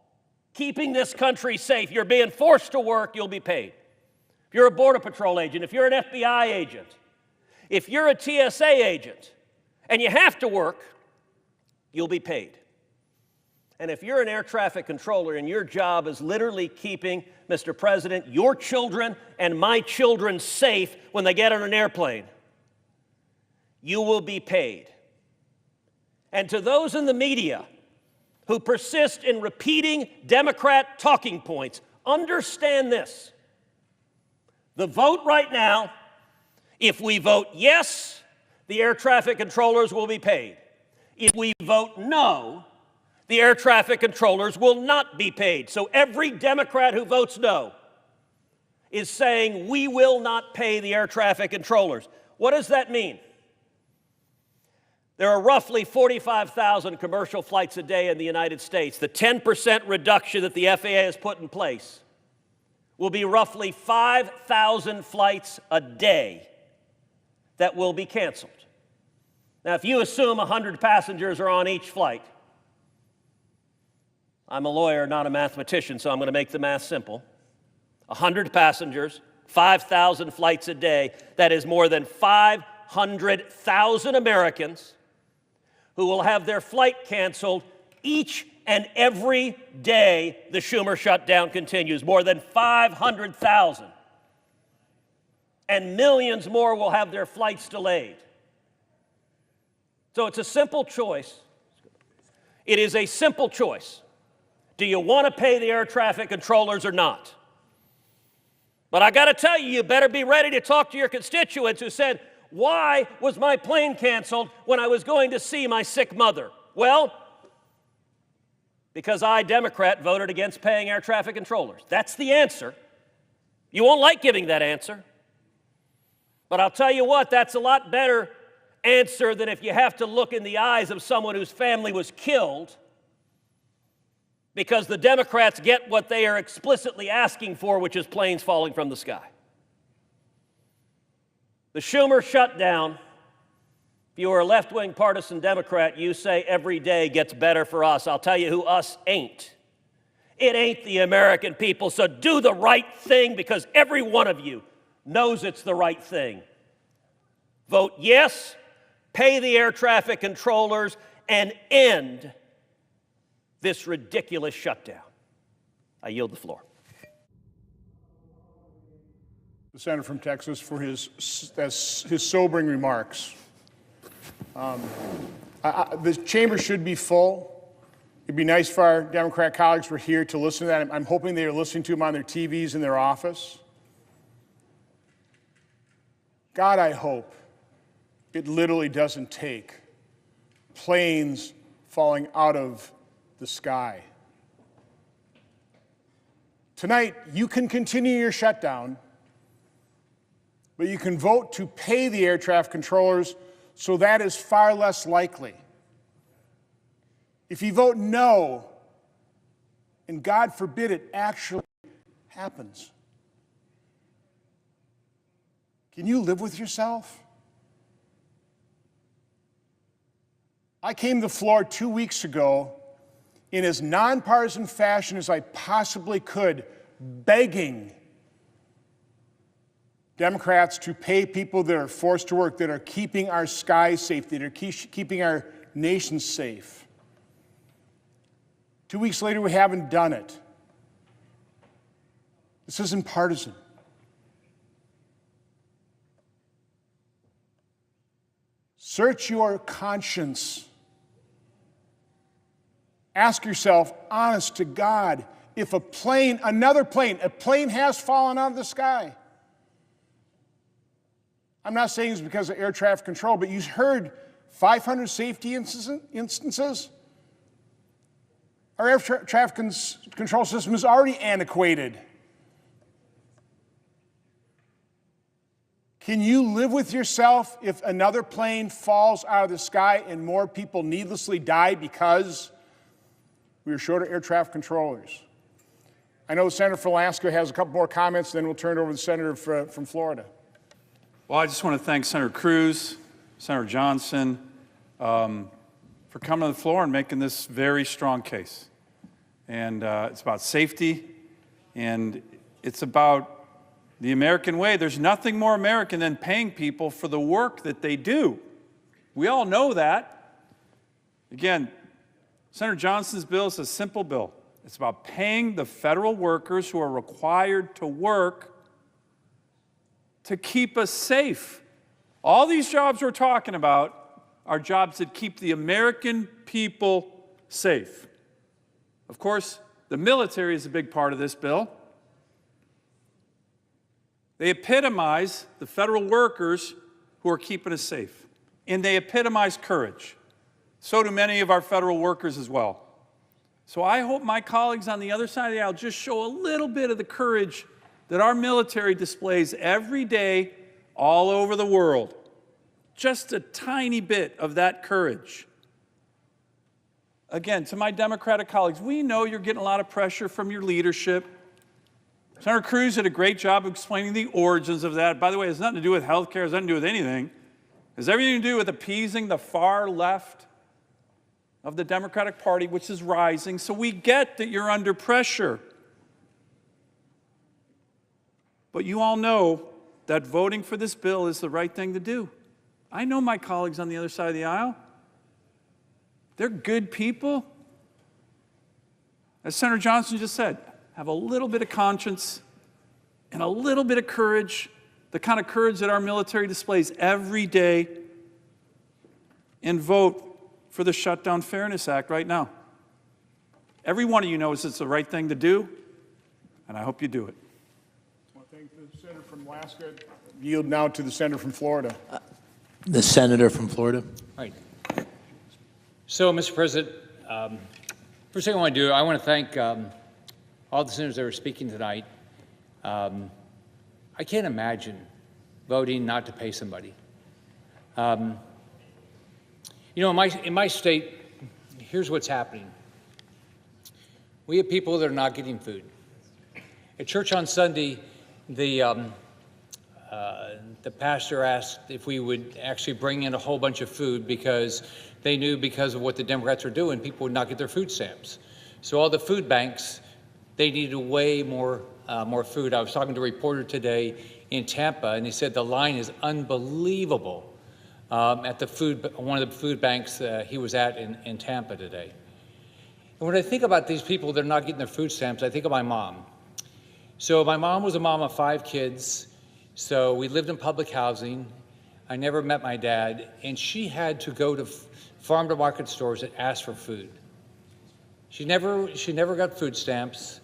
L: keeping this country safe, you're being forced to work, you'll be paid. If you're a Border Patrol agent, if you're an FBI agent, if you're a TSA agent, and you have to work, you'll be paid. And if you're an air traffic controller and your job is literally keeping, Mr. President, your children and my children safe when they get on an airplane, you will be paid. And to those in the media who persist in repeating Democrat talking points, understand this. The vote right now, if we vote yes, the air traffic controllers will be paid. If we vote no, the air traffic controllers will not be paid. So every Democrat who votes no is saying we will not pay the air traffic controllers. What does that mean? There are roughly 45,000 commercial flights a day in the United States. The 10% reduction that the FAA has put in place will be roughly 5,000 flights a day that will be canceled. Now, if you assume 100 passengers are on each flight, I'm a lawyer, not a mathematician, so I'm going to make the math simple. 100 passengers, 5,000 flights a day, that is more than 500,000 Americans who will have their flight canceled each and every day the Schumer shutdown continues. More than 500,000. And millions more will have their flights delayed. So it's a simple choice. It is a simple choice. Do you want to pay the air traffic controllers or not? But I got to tell you, you better be ready to talk to your constituents who said, why was my plane canceled when I was going to see my sick mother? Well, because I, Democrat, voted against paying air traffic controllers. That's the answer. You won't like giving that answer. But I'll tell you what, that's a lot better answer than if you have to look in the eyes of someone whose family was killed because the Democrats get what they are explicitly asking for, which is planes falling from the sky. The Schumer shutdown, if you are a left-wing partisan Democrat, you say every day gets better for us. I'll tell you who us ain't. It ain't the American people, so do the right thing because every one of you knows it's the right thing. Vote yes, pay the air traffic controllers, and end this ridiculous shutdown. I yield the floor.
I: The senator from Texas for his sobering remarks. The chamber should be full. It'd be nice if our Democrat colleagues were here to listen to that. I'm hoping they are listening to him on their TVs in their office. God, I hope it literally doesn't take planes falling out of the sky. Tonight, you can continue your shutdown, but you can vote to pay the air traffic controllers, so that is far less likely. If you vote no, and God forbid it actually happens, can you live with yourself? I came to the floor 2 weeks ago in as nonpartisan fashion as I possibly could, begging Democrats to pay people that are forced to work, that are keeping our skies safe, that are keeping our nation safe. 2 weeks later, we haven't done it. This isn't partisan. Search your conscience. Ask yourself, honest to God, if a plane has fallen out of the sky. I'm not saying it's because of air traffic control, but you heard 500 safety instances. Our air traffic control system is already antiquated. Can you live with yourself if another plane falls out of the sky and more people needlessly die because we are short of air traffic controllers? I know Senator from Alaska has a couple more comments, then we'll turn it over to the senator from Florida.
J: Well, I just want to thank Senator Cruz, Senator Johnson, for coming to the floor and making this very strong case. And it's about safety, and it's about the American way. There's nothing more American than paying people for the work that they do. We all know that. Again, Senator Johnson's bill is a simple bill. It's about paying the federal workers who are required to work to keep us safe. All these jobs we're talking about are jobs that keep the American people safe. Of course, the military is a big part of this bill. They epitomize the federal workers who are keeping us safe, and they epitomize courage. So do many of our federal workers as well. So I hope my colleagues on the other side of the aisle just show a little bit of the courage that our military displays every day all over the world. just a tiny bit of that courage. Again, to my Democratic colleagues, we know you're getting a lot of pressure from your leadership. Senator Cruz did a great job of explaining the origins of that. By the way, it has nothing to do with health care, it has nothing to do with anything. It has everything to do with appeasing the far left of the Democratic Party, which is rising. So we get that you're under pressure. But you all know that voting for this bill is the right thing to do. I know my colleagues on the other side of the aisle. They're good people. As Senator Johnson just said, have a little bit of conscience and a little bit of courage, the kind of courage that our military displays every day, and vote for the Shutdown Fairness Act right now. Every one of you knows it's the right thing to do, and I hope you do it.
I: I want to thank the senator from Alaska. Yield now to the senator from Florida.
B: The senator from Florida.
M: Right. So, Mr. President, first thing I want to do, I want to thank all the senators that are speaking tonight. I can't imagine voting not to pay somebody. You know, in my state, here's what's happening. We have people that are not getting food. At church on Sunday, the pastor asked if we would actually bring in a whole bunch of food because they knew because of what the Democrats were doing, people would not get their food stamps. So all the food banks, they needed way more food. I was talking to a reporter today in Tampa, and he said the line is unbelievable at one of the food banks he was at in Tampa today. And when I think about these people that are not getting their food stamps, I think of my mom. So my mom was a mom of 5 kids. So we lived in public housing. I never met my dad, and she had to go to farm-to-market stores and ask for food. She never got food stamps,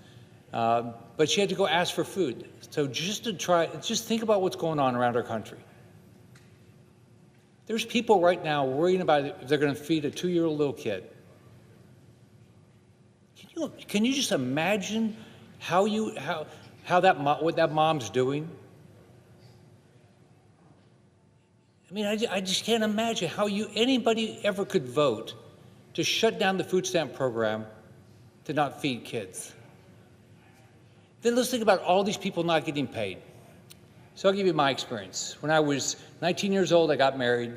M: but she had to go ask for food. So just think about what's going on around our country. There's people right now worrying about if they're going to feed a 2-year-old little kid. Can you just imagine what that mom's doing? I mean, I just can't imagine how anybody ever could vote to shut down the food stamp program to not feed kids. Then let's think about all these people not getting paid. So I'll give you my experience. When I was 19 years old, I got married.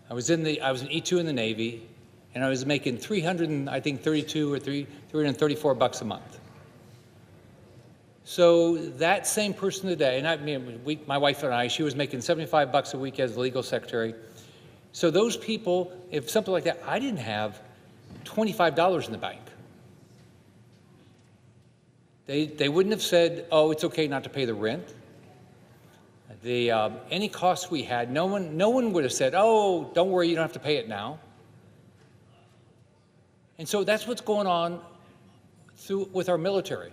M: I was an E2 in the Navy, and I was making $332 or $334 a month. So that same person today, and my wife and I, she was making $75 a week as a legal secretary. So those people, if something like that, I didn't have $25 in the bank. They wouldn't have said, oh, it's okay not to pay the rent. Any costs we had, no one would have said, oh, don't worry, you don't have to pay it now. And so that's what's going on with our military.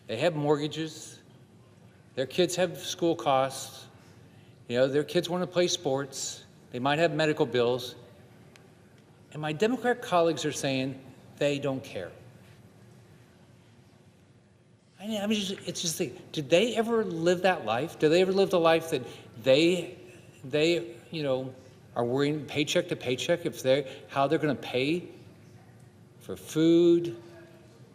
M: They have mortgages. Their kids have school costs. You know, their kids want to play sports. They might have medical bills. And my Democrat colleagues are saying they don't care. It's just did they ever live that life? Did they ever live the life that they are worrying paycheck to paycheck how they're going to pay for food,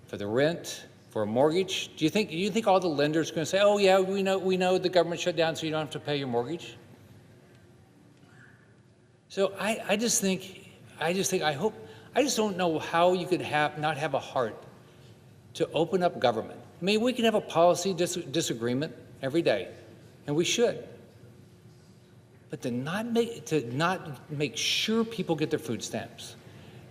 M: for the rent, for a mortgage? Do you think all the lenders are going to say, oh yeah, we know the government shut down so you don't have to pay your mortgage? So I just don't know how you could not have a heart to open up government. I mean, we can have a policy disagreement every day, and we should. But to not make sure people get their food stamps,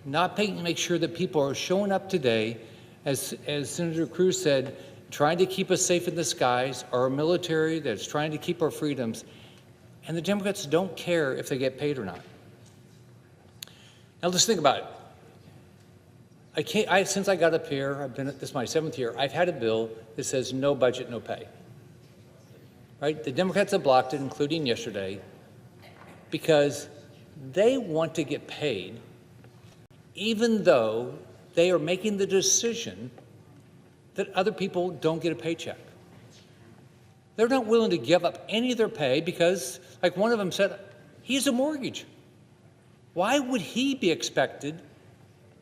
M: not make sure that people are showing up today, as Senator Cruz said, trying to keep us safe in the skies, our military that's trying to keep our freedoms, and the Democrats don't care if they get paid or not. Now let's think about it. Since I got up here, this is my 7th year, I've had a bill that says no budget, no pay. Right? The Democrats have blocked it, including yesterday, because they want to get paid even though they are making the decision that other people don't get a paycheck. They're not willing to give up any of their pay because, like one of them said, He has a mortgage. Why would he be expected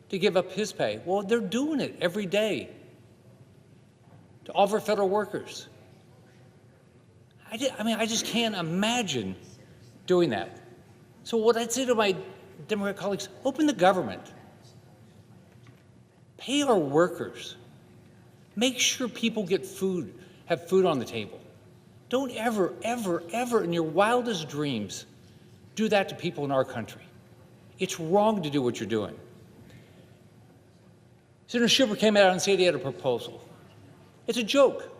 M: to give up his pay? Well, they're doing it every day to all of our federal workers. I just can't imagine doing that. So what I'd say to my Democrat colleagues, open the government. Pay our workers. Make sure people get food, have food on the table. Don't ever, ever, ever in your wildest dreams do that to people in our country. It's wrong to do what you're doing. Senator Schumer came out and said he had a proposal. It's a joke.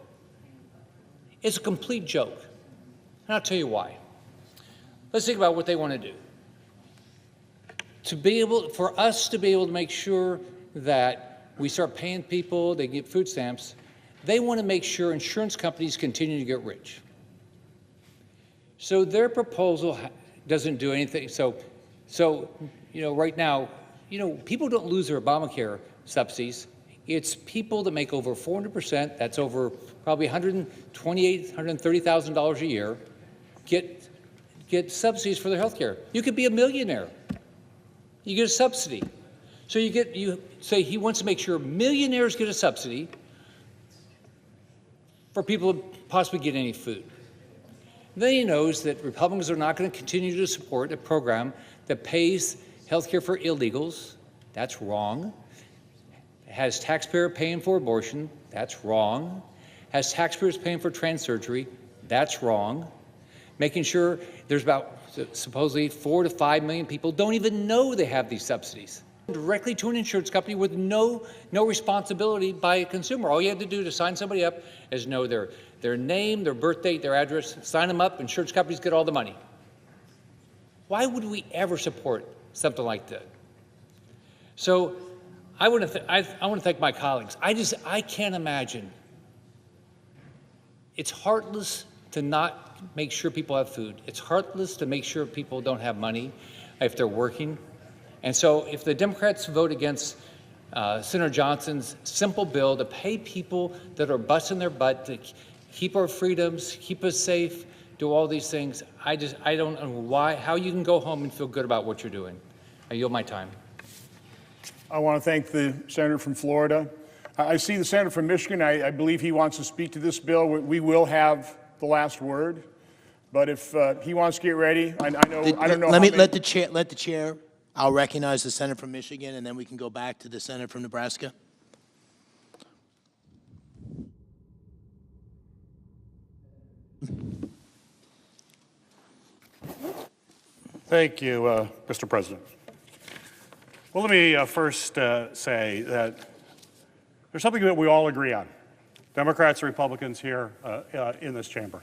M: It's a complete joke. And I'll tell you why. Let's think about what they want to do. For us to be able to make sure that we start paying people, they get food stamps, they want to make sure insurance companies continue to get rich. So their proposal doesn't do anything. So right now, people don't lose their Obamacare subsidies. It's people that make over 400%, that's over probably $128,000, $130,000 a year, get subsidies for their health care. You could be a millionaire. You get a subsidy. So you say he wants to make sure millionaires get a subsidy for people to possibly get any food. Then he knows that Republicans are not going to continue to support a program that pays health care for illegals. That's wrong. Has taxpayer paying for abortion. That's wrong. Has taxpayers paying for trans surgery. That's wrong. Making sure there's about supposedly 4 to 5 million people don't even know they have these subsidies. Directly to an insurance company with no responsibility by a consumer. All you have to do to sign somebody up is know their name, their birth date, their address, sign them up, insurance companies get all the money. Why would we ever support something like that? So I want to thank my colleagues. I can't imagine. It's heartless to not make sure people have food. It's heartless to make sure people don't have money if they're working. And so if the Democrats vote against Senator Johnson's simple bill to pay people that are busting their butt to keep our freedoms, keep us safe, do all these things, I don't know how you can go home and feel good about what you're doing. I yield my time.
I: I want to thank the senator from Florida. I see the senator from Michigan. I believe he wants to speak to this bill. We will have the last word, but if he wants to get ready, I don't know.
B: Let the chair. I'll recognize the senator from Michigan, and then we can go back to the senator from Nebraska.
N: Thank you, Mr. President. Well, let me first say that there's something that we all agree on, Democrats and Republicans here in this chamber,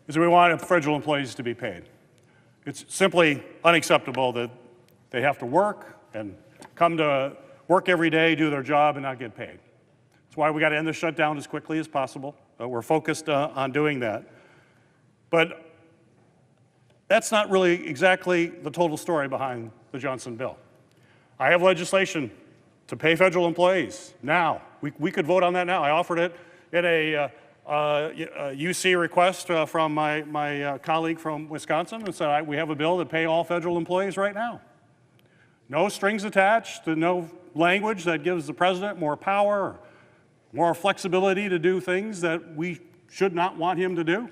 N: is that we want federal employees to be paid. It's simply unacceptable that they have to work and come to work every day, do their job, and not get paid. That's why we got to end the shutdown as quickly as possible. We're focused on doing that. But that's not really exactly the total story behind the Johnson bill. I have legislation to pay federal employees now. We could vote on that now. I offered it in a UC request from my colleague from Wisconsin and said we have a bill to pay all federal employees right now. No strings attached, no language that gives the president more power, more flexibility to do things that we should not want him to do.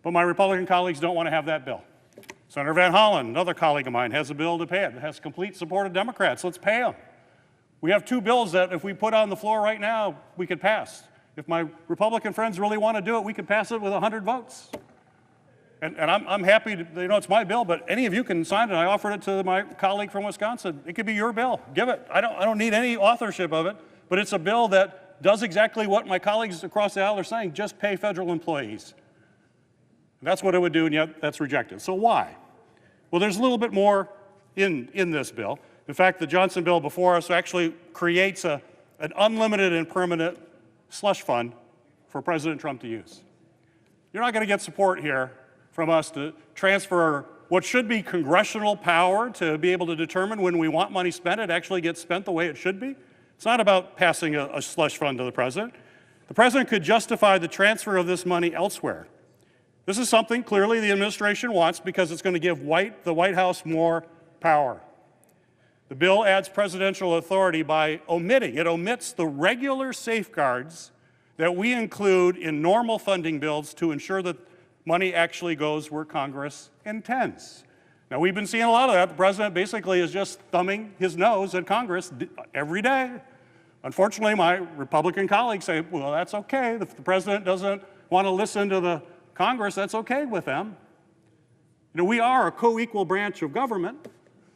N: But my Republican colleagues don't want to have that bill. Senator Van Hollen, another colleague of mine, has a bill to pay it. It has complete support of Democrats. Let's pay them. We have two bills that if we put on the floor right now, we could pass. If my Republican friends really want to do it, we could pass it with 100 votes. And I'm happy to, it's my bill, but any of you can sign it. I offered it to my colleague from Wisconsin. It could be your bill. Give it. I don't need any authorship of it, but it's a bill that does exactly what my colleagues across the aisle are saying, just pay federal employees. That's what it would do, and yet that's rejected. So why? Well, there's a little bit more in this bill. In fact, the Johnson bill before us actually creates an unlimited and permanent slush fund for President Trump to use. You're not going to get support here from us to transfer what should be congressional power to be able to determine when we want money spent, it actually gets spent the way it should be. It's not about passing a slush fund to the president. The president could justify the transfer of this money elsewhere. This is something clearly the administration wants because it's going to give the White House more power. The bill adds presidential authority by it omits the regular safeguards that we include in normal funding bills to ensure that money actually goes where Congress intends. Now, we've been seeing a lot of that. The president basically is just thumbing his nose at Congress every day. Unfortunately, my Republican colleagues say, well, that's okay. If the president doesn't want to listen to the Congress, that's okay with them. You know, we are a co-equal branch of government.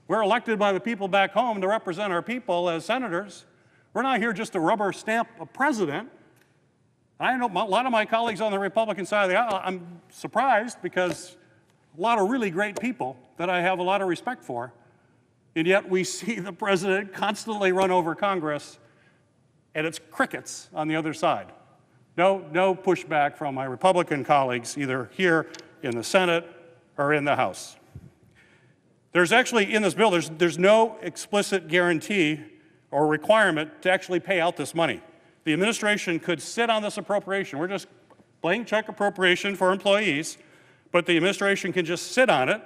N: We're elected by the people back home to represent our people as senators. We're not here just to rubber stamp a president. I know a lot of my colleagues on the Republican side of the aisle, I'm surprised because a lot of really great people that I have a lot of respect for, and yet we see the president constantly run over Congress, and it's crickets on the other side. No pushback from my Republican colleagues, either here in the Senate or in the House. There's actually, in this bill, there's no explicit guarantee or requirement to actually pay out this money. The administration could sit on this appropriation. We're just blank check appropriation for employees, but the administration can just sit on it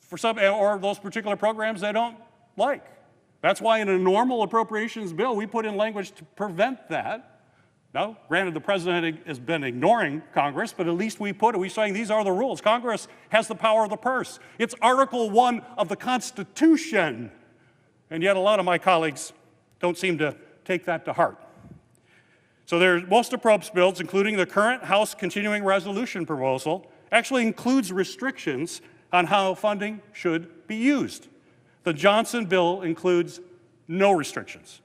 N: for some, or those particular programs they don't like. That's why in a normal appropriations bill, we put in language to prevent that. Now, granted, the president has been ignoring Congress, but at least we put it. We're saying these are the rules. Congress has the power of the purse. It's Article 1 of the Constitution. And yet a lot of my colleagues don't seem to take that to heart. So most appropriations bills, including the current House continuing resolution proposal, actually includes restrictions on how funding should be used. The Johnson bill includes no restrictions.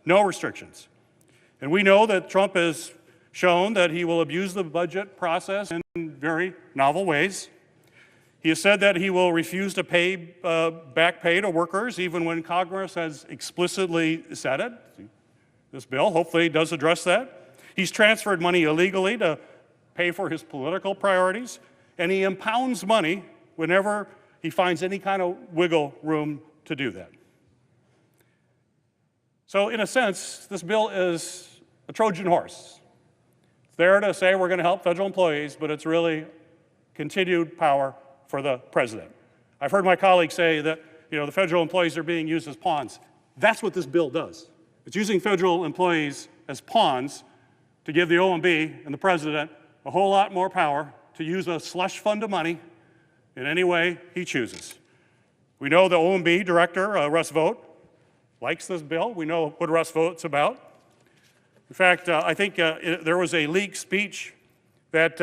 N: And we know that Trump has shown that he will abuse the budget process in very novel ways. He has said that he will refuse to pay back pay to workers even when Congress has explicitly said it. This bill hopefully does address that. He's transferred money illegally to pay for his political priorities, and he impounds money whenever he finds any kind of wiggle room to do that. So in a sense, this bill is a Trojan horse. It's there to say we're going to help federal employees, but it's really continued power for the president. I've heard my colleagues say that, the federal employees are being used as pawns. That's what this bill does. It's using federal employees as pawns to give the OMB and the president a whole lot more power to use a slush fund of money in any way he chooses. We know the OMB director, Russ Vought, likes this bill. We know what Russ Vought's about. In fact, I think there was a leaked speech that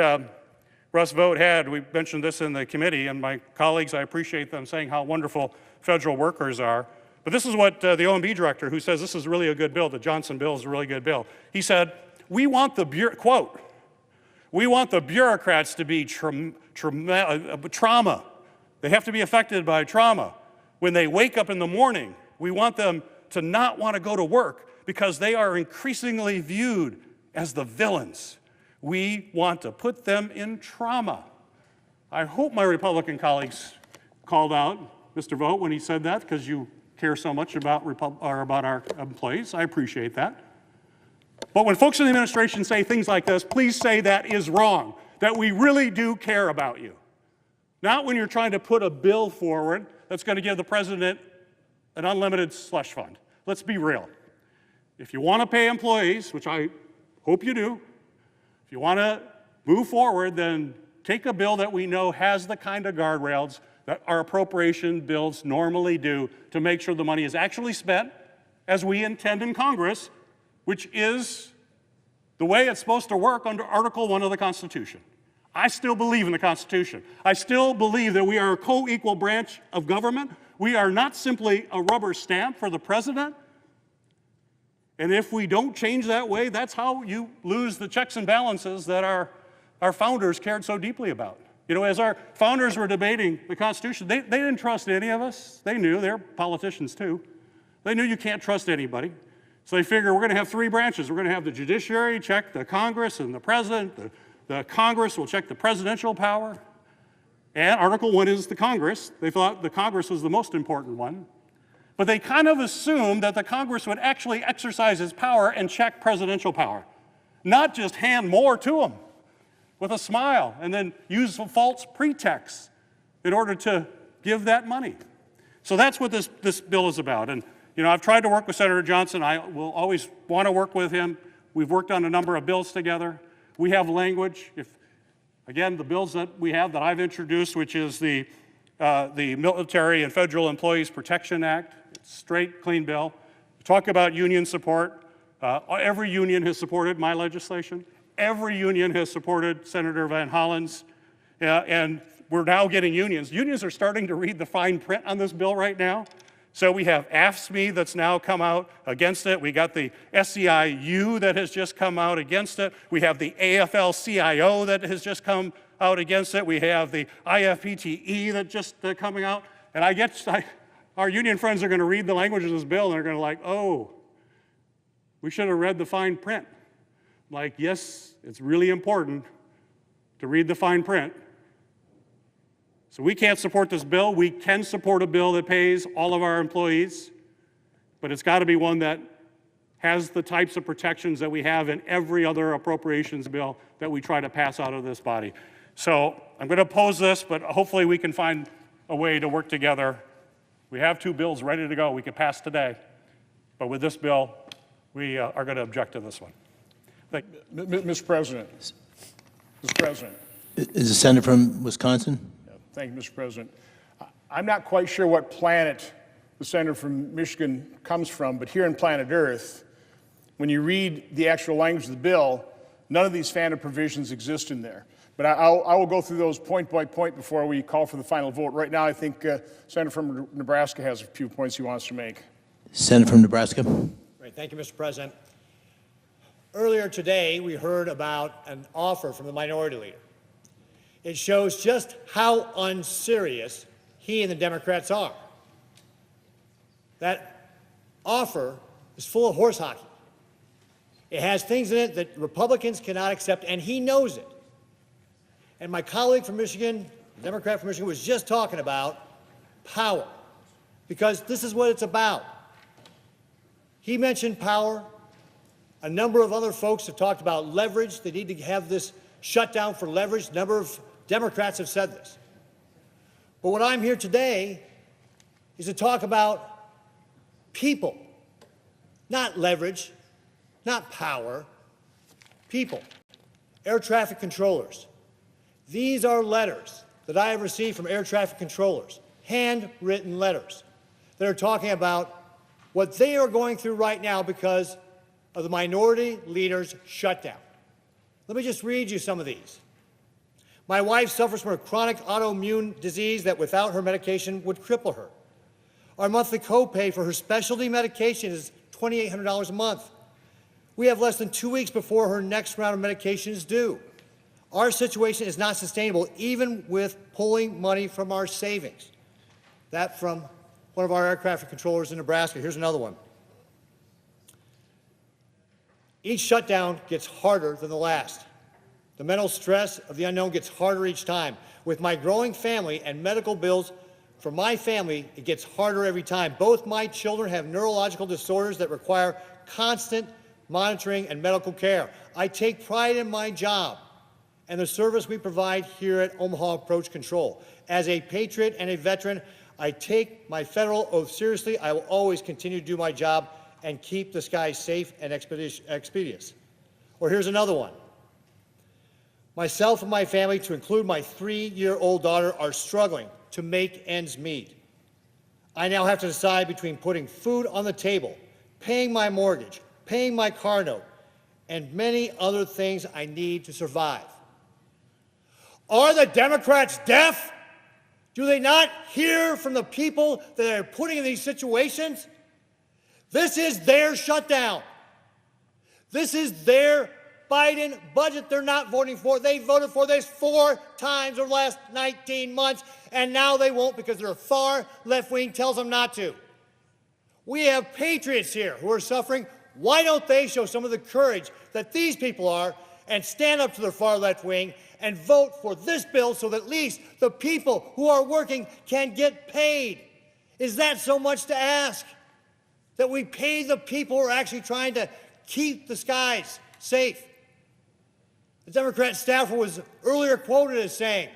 N: Russ Vought had. We mentioned this in the committee, and my colleagues, I appreciate them saying how wonderful federal workers are. But this is what the OMB director, who says this is really a good bill, the Johnson bill is a really good bill. He said, we want the bureaucrats to be trauma. They have to be affected by trauma. When they wake up in the morning, we want them to not want to go to work because they are increasingly viewed as the villains. We want to put them in trauma. I hope my Republican colleagues called out Mr. Vought when he said that, because you care so much about our employees. I appreciate that. But when folks in the administration say things like this, please say that is wrong, that we really do care about you. Not when you're trying to put a bill forward that's going to give the president an unlimited slush fund. Let's be real. If you want to pay employees, which I hope you do, if you want to move forward, then take a bill that we know has the kind of guardrails that our appropriation bills normally do to make sure the money is actually spent as we intend in Congress, which is the way it's supposed to work under Article 1 of the Constitution. I still believe in the Constitution. I still believe that we are a co-equal branch of government. We are not simply a rubber stamp for the president. And if we don't change that way, that's how you lose the checks and balances that our founders cared so deeply about. As our founders were debating the Constitution, they didn't trust any of us. They knew, they're politicians too. They knew you can't trust anybody. So they figure we're going to have three branches. We're going to have the judiciary check the Congress and the president. The Congress will check the presidential power. And Article 1 is the Congress. They thought the Congress was the most important one. But they kind of assumed that the Congress would actually exercise its power and check presidential power, not just hand more to them. with a smile and then use false pretexts in order to give that money. So that's what this bill is about. And, you know, I've tried to work with Senator Johnson. I will always want to work with him. We've worked on a number of bills together. We have language. Again, the bills that we have that I've introduced, which is the Military and Federal Employees Protection Act, it's a straight, clean bill. We talk about union support. Every union has supported my legislation. Every union has supported Senator Van Hollen's. And we're now getting unions. Unions are starting to read the fine print on this bill right now. So we have AFSCME that's now come out against it. We got the SEIU that has just come out against it. We have the AFL-CIO that has just come out against it. We have the IFPTE that just coming out. And our union friends are going to read the language of this bill and they're going to like, oh, we should have read the fine print. Like, yes, it's really important to read the fine print. So we can't support this bill. We can support a bill that pays all of our employees, but it's got to be one that has the types of protections that we have in every other appropriations bill that we try to pass out of this body. So I'm going to oppose this, but hopefully we can find a way to work together. We have 2 bills ready to go we could pass today, but with this bill, we are going to object to this one.
I: Mr. President. Mr. President.
B: Is the senator from Wisconsin?
I: Thank you, Mr. President. I'm not quite sure what planet the senator from Michigan comes from, but here in planet Earth, when you read the actual language of the bill, none of these FANA provisions exist in there. But I will go through those point by point before we call for the final vote. Right now, I think Senator from Nebraska has a few points he wants to make.
B: Senator from Nebraska.
O: Great. Thank you, Mr. President. Earlier today, we heard about an offer from the minority leader. It shows just how unserious he and the Democrats are. That offer is full of horse hockey. It has things in it that Republicans cannot accept, and he knows it. And my colleague from Michigan, the Democrat from Michigan, was just talking about power, because this is what it's about. He mentioned power. A number of other folks have talked about leverage. They need to have this shutdown for leverage. A number of Democrats have said this. But what I'm here today is to talk about people, not leverage, not power, people, air traffic controllers. These are letters that I have received from air traffic controllers, handwritten letters that are talking about what they are going through right now because of the minority leader's shutdown. Let me just read you some of these. My wife suffers from a chronic autoimmune disease that without her medication would cripple her. Our monthly copay for her specialty medication is $2,800 a month. We have less than 2 weeks before her next round of medication is due. Our situation is not sustainable, even with pulling money from our savings. That from one of our air traffic controllers in Nebraska. Here's another one. Each shutdown gets harder than the last. The mental stress of the unknown gets harder each time. With my growing family and medical bills for my family, it gets harder every time. Both my children have neurological disorders that require constant monitoring and medical care. I take pride in my job and the service we provide here at Omaha Approach Control. As a patriot and a veteran, I take my federal oath seriously. I will always continue to do my job and keep the skies safe and expeditious. Or here's another one. Myself and my family, to include my 3-year-old daughter, are struggling to make ends meet. I now have to decide between putting food on the table, paying my mortgage, paying my car note, and many other things I need to survive. Are the Democrats deaf? Do they not hear from the people that they're putting in these situations? This is their shutdown. This is their Biden budget they're not voting for. They voted for this 4 times over the last 19 months, and now they won't because their far left wing tells them not to. We have patriots here who are suffering. Why don't they show some of the courage that these people are and stand up to their far left wing and vote for this bill so that at least the people who are working can get paid? Is that so much to ask? That we pay the people who are actually trying to keep the skies safe? The Democrat staffer was earlier quoted as saying,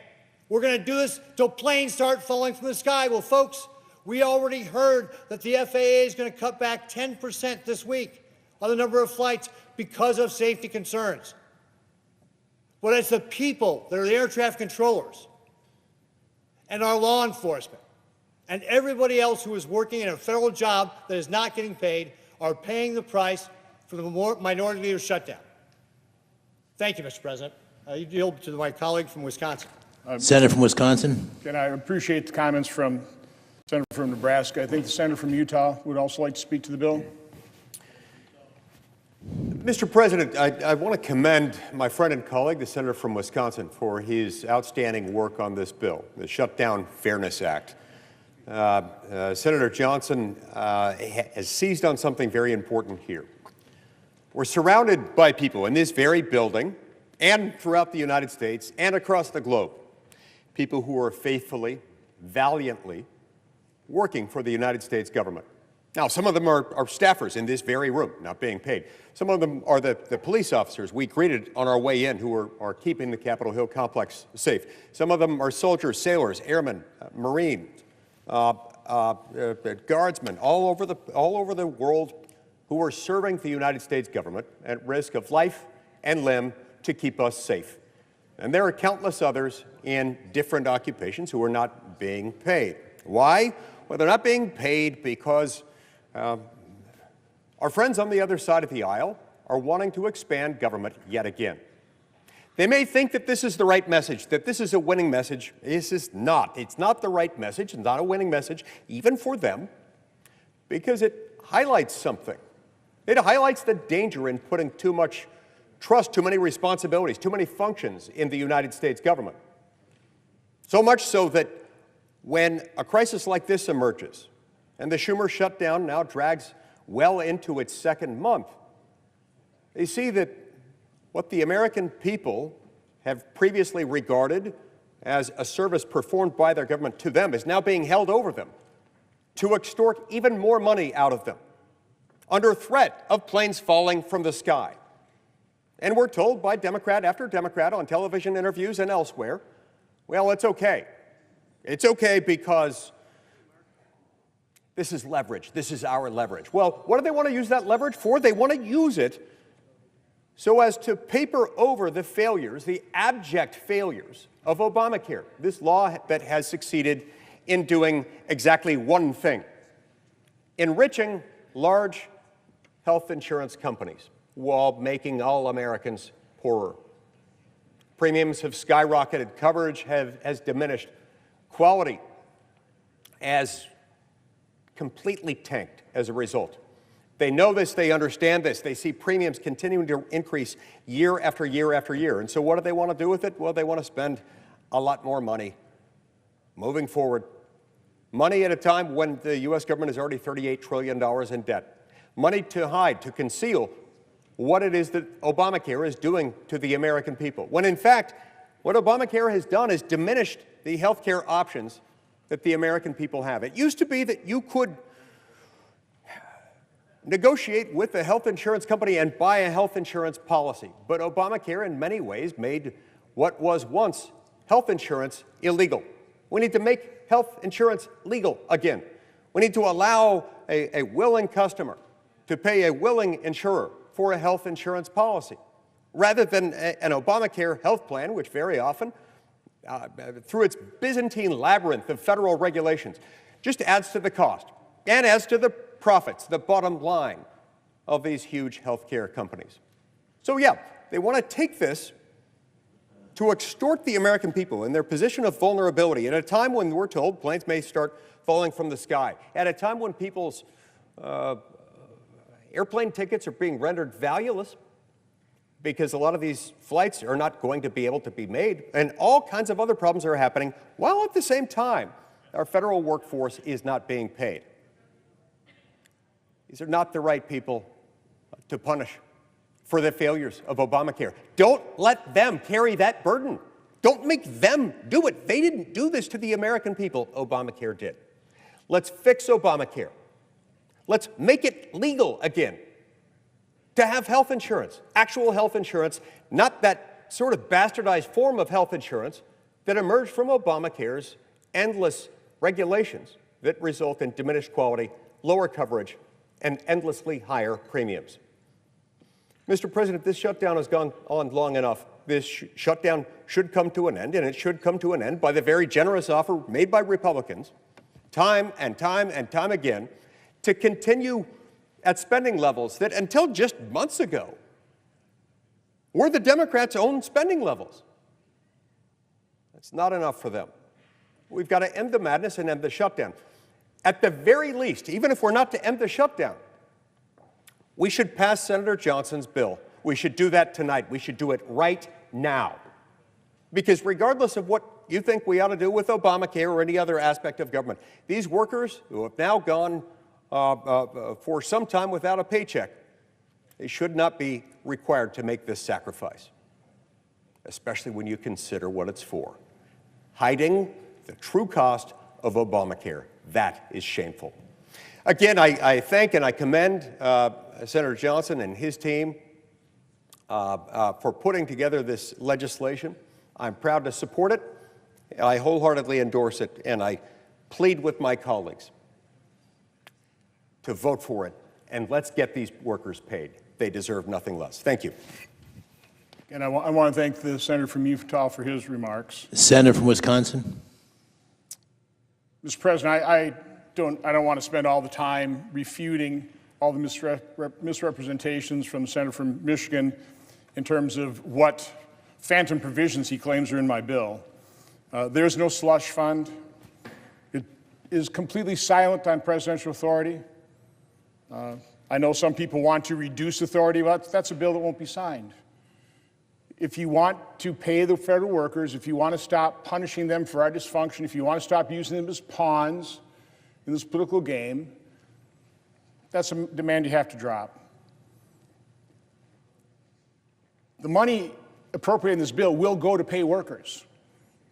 O: we're going to do this till planes start falling from the sky. Well, folks, we already heard that the FAA is going to cut back 10% this week on the number of flights because of safety concerns. But it's the people that are the air traffic controllers and our law enforcement and everybody else who is working in a federal job that is not getting paid are paying the price for the minority leader shutdown. Thank you, Mr. President. I yield to my colleague from Wisconsin.
B: Senator from Wisconsin.
I: And I appreciate the comments from the Senator from Nebraska. I think the Senator from Utah would also like to speak to the bill.
P: Mr. President, I want to commend my friend and colleague, the Senator from Wisconsin, for his outstanding work on this bill, the Shutdown Fairness Act. Senator Johnson has seized on something very important here. We're surrounded by people in this very building and throughout the United States and across the globe, people who are faithfully, valiantly working for the United States government. Now, some of them are staffers in this very room, not being paid. Some of them are the police officers we greeted on our way in who are keeping the Capitol Hill complex safe. Some of them are soldiers, sailors, airmen, Marines, guardsmen all over the world who are serving the United States government at risk of life and limb to keep us safe. And there are countless others in different occupations who are not being paid. Why? Well, they're not being paid because our friends on the other side of the aisle are wanting to expand government yet again. They may think that this is the right message, that this is a winning message. This is not. It's not the right message. It's not a winning message, even for them, because it highlights something. It highlights the danger in putting too much trust, too many responsibilities, too many functions in the United States government. So much so that when a crisis like this emerges, and the Schumer shutdown now drags well into its second month, they see that what the American people have previously regarded as a service performed by their government to them is now being held over them to extort even more money out of them under threat of planes falling from the sky. And we're told by Democrat after Democrat on television interviews and elsewhere, well, it's okay. It's okay because this is leverage. This is our leverage. Well, what do they want to use that leverage for? They want to use it so as to paper over the failures, the abject failures of Obamacare, this law that has succeeded in doing exactly one thing: enriching large health insurance companies while making all Americans poorer. Premiums have skyrocketed, coverage has diminished, quality has completely tanked as a result. They know this, they understand this, they see premiums continuing to increase year after year after year. And so what do they want to do with it? Well, they want to spend a lot more money moving forward. Money at a time when the U.S. government is already $38 trillion in debt. Money to hide, to conceal what it is that Obamacare is doing to the American people. When in fact, what Obamacare has done is diminished the health care options that the American people have. It used to be that you could negotiate with a health insurance company and buy a health insurance policy. But Obamacare in many ways made what was once health insurance illegal. We need to make health insurance legal again. We need to allow a willing customer to pay a willing insurer for a health insurance policy, rather than an Obamacare health plan, which very often, through its Byzantine labyrinth of federal regulations, just adds to the cost and adds to the profits, the bottom line of these huge healthcare companies. So yeah, they want to take this to extort the American people in their position of vulnerability at a time when we're told planes may start falling from the sky, at a time when people's airplane tickets are being rendered valueless because a lot of these flights are not going to be able to be made, and all kinds of other problems are happening, while at the same time, our federal workforce is not being paid. These are not the right people to punish for the failures of Obamacare. Don't let them carry that burden. Don't make them do it. They didn't do this to the American people. Obamacare did. Let's fix Obamacare. Let's make it legal again to have health insurance, actual health insurance, not that sort of bastardized form of health insurance that emerged from Obamacare's endless regulations that result in diminished quality, lower coverage, and endlessly higher premiums. Mr. President, this shutdown has gone on long enough. This shutdown should come to an end, and it should come to an end by the very generous offer made by Republicans time and time and time again to continue at spending levels that until just months ago were the Democrats' own spending levels. That's not enough for them. We've got to end the madness and end the shutdown. At the very least, even if we're not to end the shutdown, we should pass Senator Johnson's bill. We should do that tonight. We should do it right now. Because regardless of what you think we ought to do with Obamacare or any other aspect of government, these workers who have now gone for some time without a paycheck, they should not be required to make this sacrifice, especially when you consider what it's for. Hiding the true cost of Obamacare. That is shameful. Again, I thank and I commend Senator Johnson and his team for putting together this legislation. I'm proud to support it. I wholeheartedly endorse it, and I plead with my colleagues to vote for it, and let's get these workers paid. They deserve nothing less. Thank you.
I: And I want to thank the senator from Utah for his remarks.
B: Senator from Wisconsin.
I: Mr. President, I don't want to spend all the time refuting all the misrepresentations from the senator from Michigan in terms of what phantom provisions he claims are in my bill. There's no slush fund. It is completely silent on presidential authority. I know some people want to reduce authority, but that's a bill that won't be signed. If you want to pay the federal workers, if you want to stop punishing them for our dysfunction, if you want to stop using them as pawns in this political game, that's a demand you have to drop. The money appropriated in this bill will go to pay workers.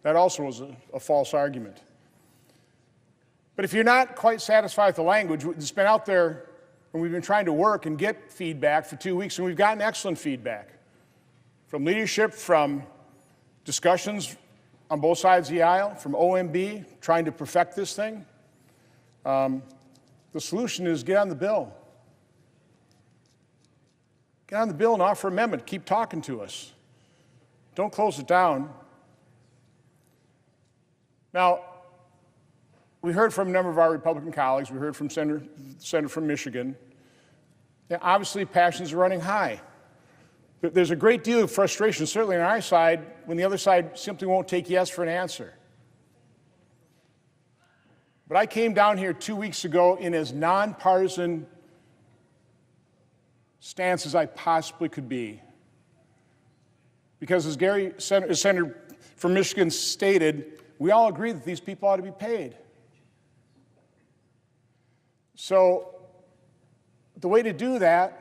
I: That also was a false argument. But if you're not quite satisfied with the language, it's been out there and we've been trying to work and get feedback for 2 weeks, and we've gotten excellent feedback from leadership, from discussions on both sides of the aisle, from OMB, trying to perfect this thing. The solution is get on the bill. Get on the bill and offer amendment. Keep talking to us. Don't close it down. Now, we heard from a number of our Republican colleagues. We heard from Senator from Michigan. Yeah, obviously, passions are running high. There's a great deal of frustration, certainly on our side, when the other side simply won't take yes for an answer. But I came down here 2 weeks ago in as nonpartisan stance as I possibly could be. Because as Senator from Michigan stated, we all agree that these people ought to be paid. So the way to do that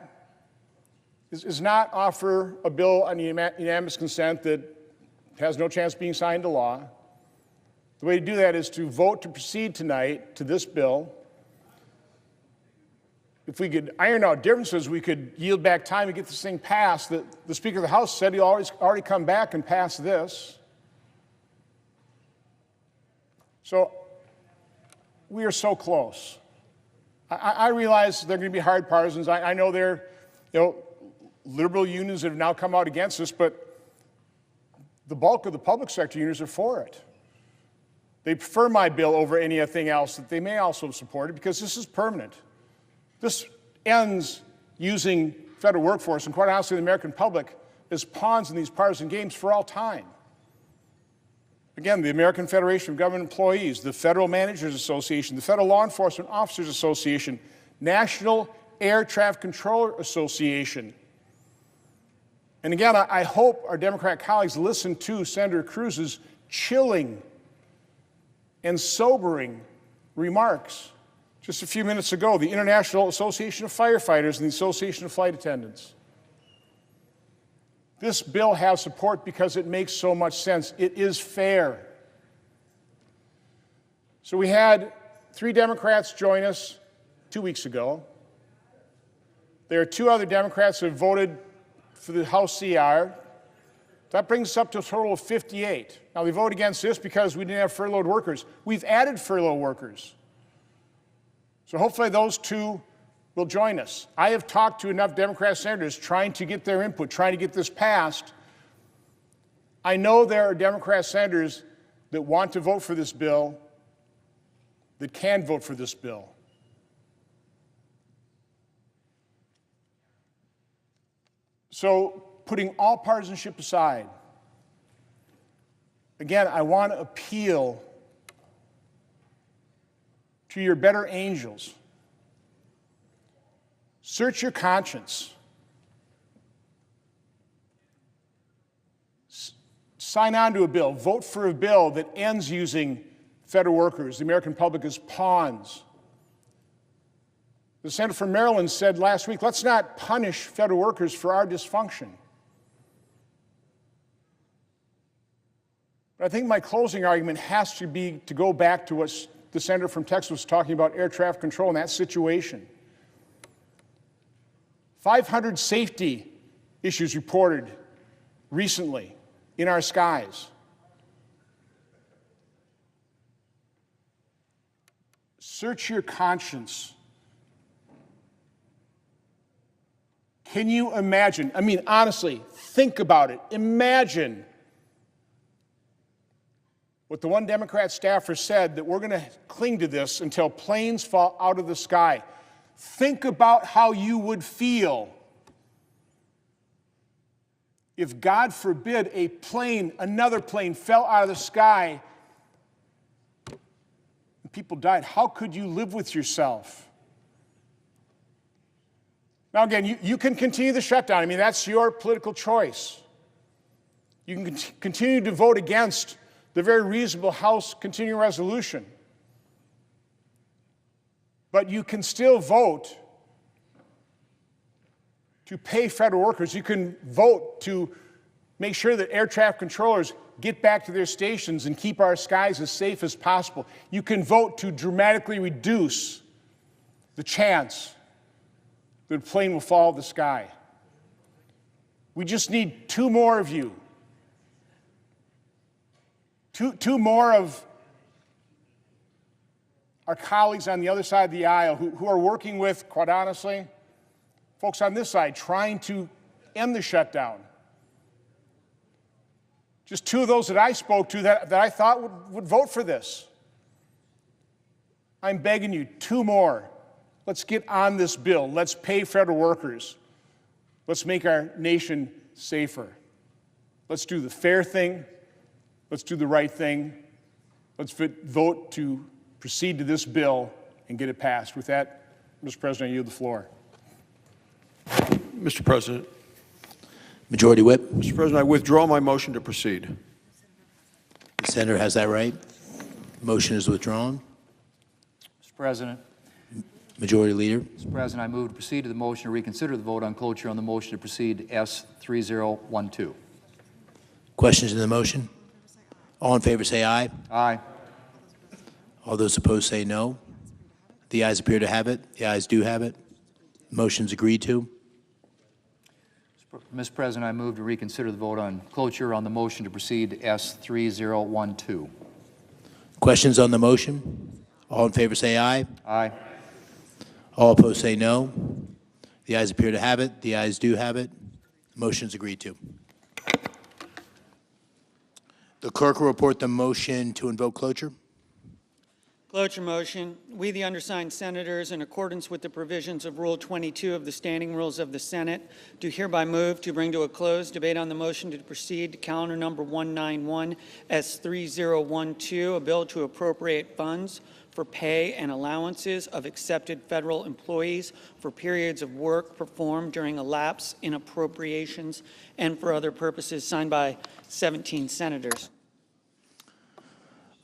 I: is not offer a bill on unanimous consent that has no chance of being signed into law. The way to do that is to vote to proceed tonight to this bill. If we could iron out differences, we could yield back time to get this thing passed. The Speaker of the House said he'll already come back and pass this. So we are so close. I realize they're going to be hard partisans. I know they're, liberal unions that have now come out against this, but the bulk of the public sector unions are for it. They prefer my bill over anything else that they may also support it because this is permanent. This ends using federal workforce and, quite honestly, the American public as pawns in these partisan games for all time. Again, the American Federation of Government Employees, the Federal Managers Association, the Federal Law Enforcement Officers Association, National Air Traffic Controller Association. And again, I hope our Democrat colleagues listen to Senator Cruz's chilling and sobering remarks just a few minutes ago, the International Association of Firefighters and the Association of Flight Attendants. This bill has support because it makes so much sense. It is fair. So we had 3 Democrats join us 2 weeks ago. There are 2 other Democrats who have voted for the House CR. That brings us up to a total of 58. Now, they vote against this because we didn't have furloughed workers. We've added furloughed workers. So hopefully those two will join us. I have talked to enough Democrat senators trying to get their input, trying to get this passed. I know there are Democrat senators that want to vote for this bill, that can vote for this bill. So, putting all partisanship aside, again, I want to appeal to your better angels. Search your conscience. Sign on to a bill. Vote for a bill that ends using federal workers, the American public, as pawns. The senator from Maryland said last week, let's not punish federal workers for our dysfunction. But I think my closing argument has to be to go back to what the senator from Texas was talking about, air traffic control in that situation. 500 safety issues reported recently in our skies. Search your conscience. Can you imagine? I mean, honestly, think about it. Imagine what the one Democrat staffer said, that we're going to cling to this until planes fall out of the sky. Think about how you would feel if, God forbid, a plane, another plane, fell out of the sky and people died. How could you live with yourself? Now, again, you can continue the shutdown. I mean, that's your political choice. You can continue to vote against the very reasonable House continuing resolution. But you can still vote to pay federal workers. You can vote to make sure that air traffic controllers get back to their stations and keep our skies as safe as possible. You can vote to dramatically reduce the chance that a plane will fall out of the sky. We just need two more of you. Two more of our colleagues on the other side of the aisle who are working with, quite honestly, folks on this side trying to end the shutdown. Just two of those that I spoke to that I thought would vote for this. I'm begging you, two more. Let's get on this bill. Let's pay federal workers. Let's make our nation safer. Let's do the fair thing. Let's do the right thing. Let's vote to proceed to this bill and get it passed. With that, Mr. President, I yield the floor.
Q: Mr. President.
B: Majority Whip.
Q: Mr. President, I withdraw my motion to proceed.
B: The senator has that right. Motion is withdrawn.
R: Mr. President.
B: Majority Leader.
R: Mr. President, I move to proceed to the motion to reconsider the vote on cloture on the motion to proceed S3012.
B: Questions in the motion? All in favor say aye.
R: Aye.
B: All those opposed say no. The ayes appear to have it. The ayes do have it. Motion's agreed to.
R: Mr. President, I move to reconsider the vote on cloture on the motion to proceed S3012.
B: Questions on the motion? All in favor say aye.
R: Aye.
B: All opposed say no. The ayes appear to have it. The ayes do have it. Motion's agreed to. The clerk will report the motion to invoke cloture.
S: Cloture motion. We, the undersigned senators, in accordance with the provisions of Rule 22 of the Standing Rules of the Senate, do hereby move to bring to a close debate on the motion to proceed to calendar number 191 S3012, a bill to appropriate funds for pay and allowances of accepted federal employees for periods of work performed during a lapse in appropriations and for other purposes, signed by 17 senators.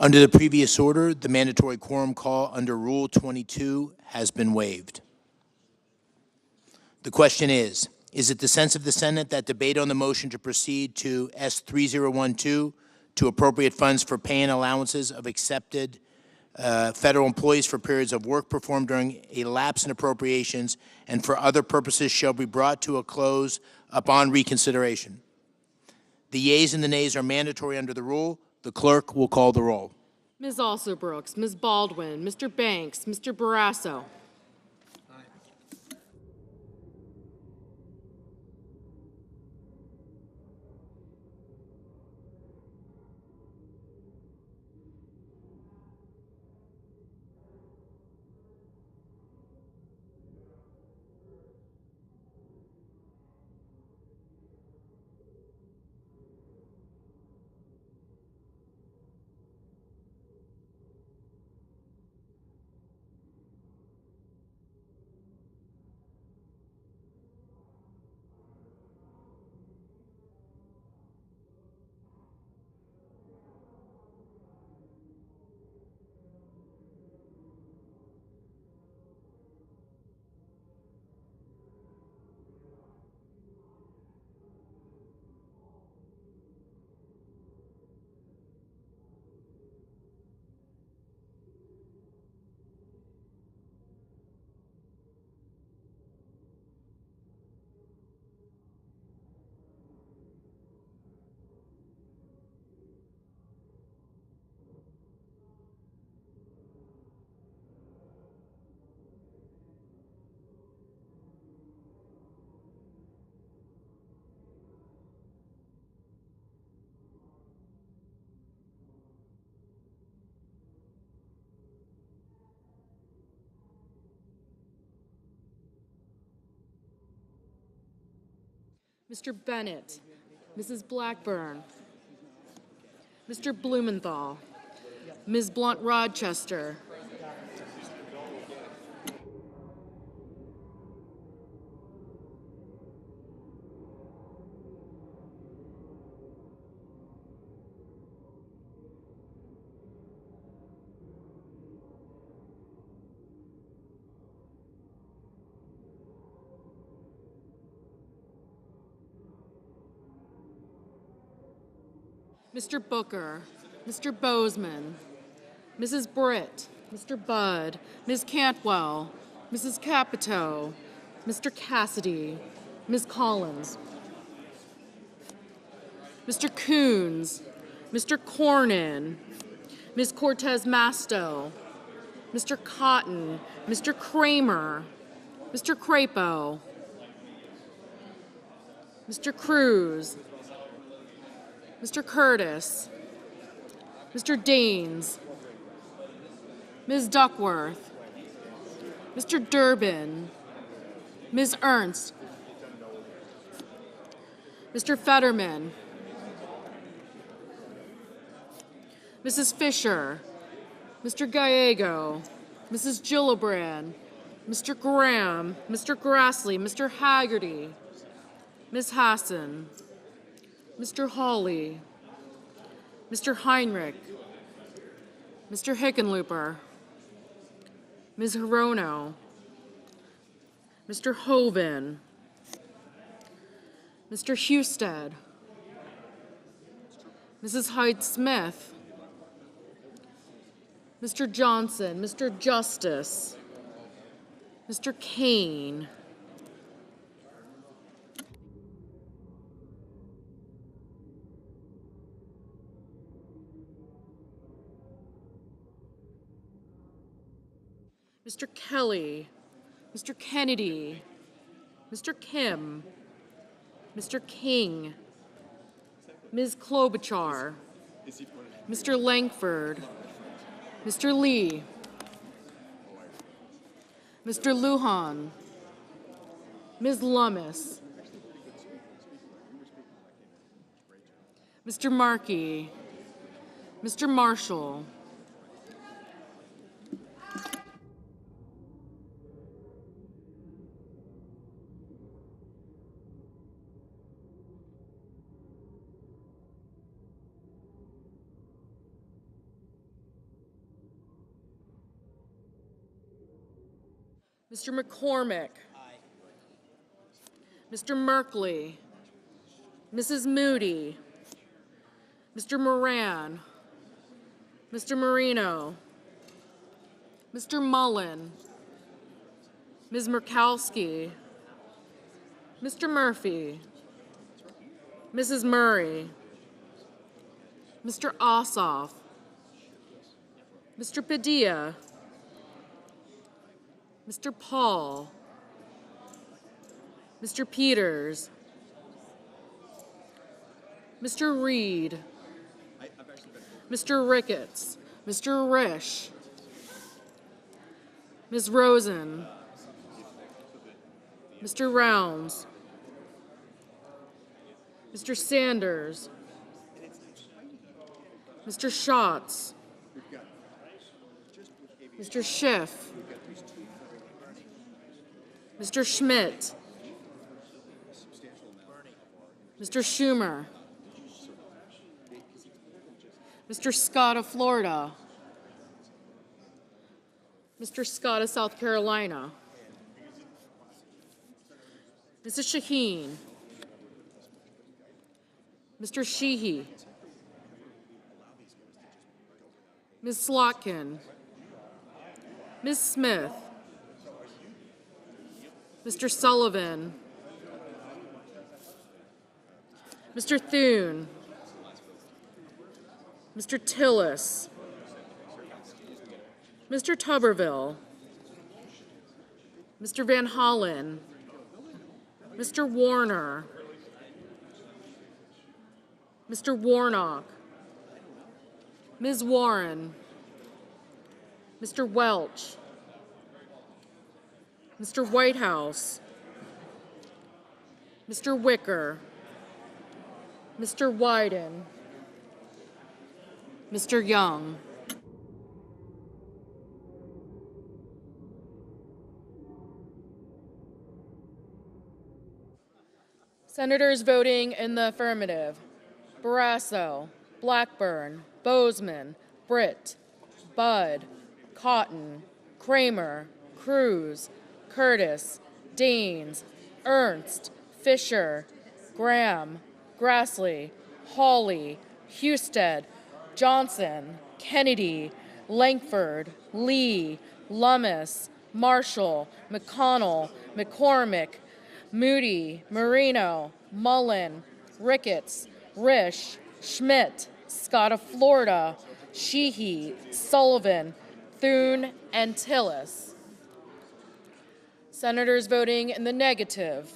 B: Under the previous order, the mandatory quorum call under Rule 22 has been waived. The question is it the sense of the Senate that debate on the motion to proceed to S3012 to appropriate funds for pay and allowances of accepted federal employees for periods of work performed during a lapse in appropriations and for other purposes shall be brought to a close upon reconsideration? The yeas and the nays are mandatory under the rule. The clerk will call the roll.
T: Ms. Alsobrooks, Ms. Baldwin, Mr. Banks, Mr. Barrasso. Mr. Bennett, Mrs. Blackburn, Mr. Blumenthal, Ms. Blunt-Rochester, Mr. Booker, Mr. Bozeman, Mrs. Britt, Mr. Budd, Ms. Cantwell, Mrs. Capito, Mr. Cassidy, Ms. Collins, Mr. Coons, Mr. Cornyn, Ms. Cortez Masto, Mr. Cotton, Mr. Kramer, Mr. Crapo, Mr. Cruz, Mr. Curtis, Mr. Daines, Ms. Duckworth, Mr. Durbin, Ms. Ernst, Mr. Fetterman, Mrs. Fisher, Mr. Gallego, Mrs. Gillibrand, Mr. Graham, Mr. Grassley, Mr. Haggerty, Ms. Hassan, Mr. Hawley, Mr. Heinrich, Mr. Hickenlooper, Ms. Hirono, Mr. Hoven, Mr. Husted, Mrs. Hyde-Smith, Mr. Johnson, Mr. Justice, Mr. Kane, Mr. Kelly, Mr. Kennedy, Mr. Kim, Mr. King, Ms. Klobuchar, Mr. Langford, Mr. Lee, Mr. Lujan, Ms. Lummis, Mr. Markey, Mr. Marshall, Mr. McCormick, Mr. Merkley, Mrs. Moody, Mr. Moran, Mr. Marino, Mr. Mullen, Ms. Murkowski, Mr. Murphy, Mrs. Murray, Mr. Ossoff, Mr. Padilla, Mr. Paul, Mr. Peters, Mr. Reed, Mr. Ricketts, Mr. Risch, Ms. Rosen, Mr. Rounds, Mr. Sanders, Mr. Schatz, Mr. Schiff, Mr. Schmidt, Mr. Schumer, Mr. Scott of Florida, Mr. Scott of South Carolina, Mrs. Shaheen, Mr. Sheehy, Ms. Slotkin, Ms. Smith, Mr. Sullivan, Mr. Thune, Mr. Tillis, Mr. Tuberville, Mr. Van Hollen, Mr. Warner, Mr. Warnock, Ms. Warren, Mr. Welch, Mr. Whitehouse, Mr. Wicker, Mr. Wyden, Mr. Young. Senators voting in the affirmative: Barrasso, Blackburn, Bozeman, Britt, Budd, Cotton, Kramer, Cruz, Curtis, Daines, Ernst, Fisher, Graham, Grassley, Hawley, Husted, Johnson, Kennedy, Langford, Lee, Lummis, Marshall, McConnell, McCormick, Moody, Marino, Mullen, Ricketts, Risch, Schmidt, Scott of Florida, Sheehy, Sullivan, Thune, and Tillis. Senators voting in the negative: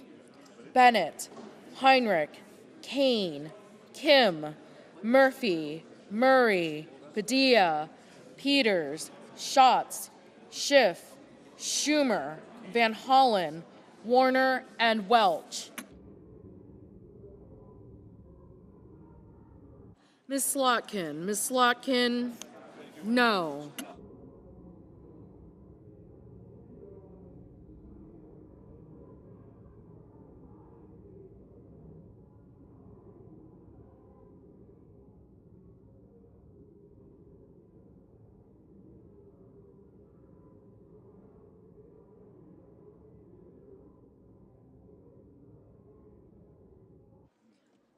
T: Bennett, Heinrich, Kane, Kim, Murphy, Murray, Padilla, Peters, Schatz, Schiff, Schumer, Van Hollen, Warner, and Welch. Ms. Slotkin, no.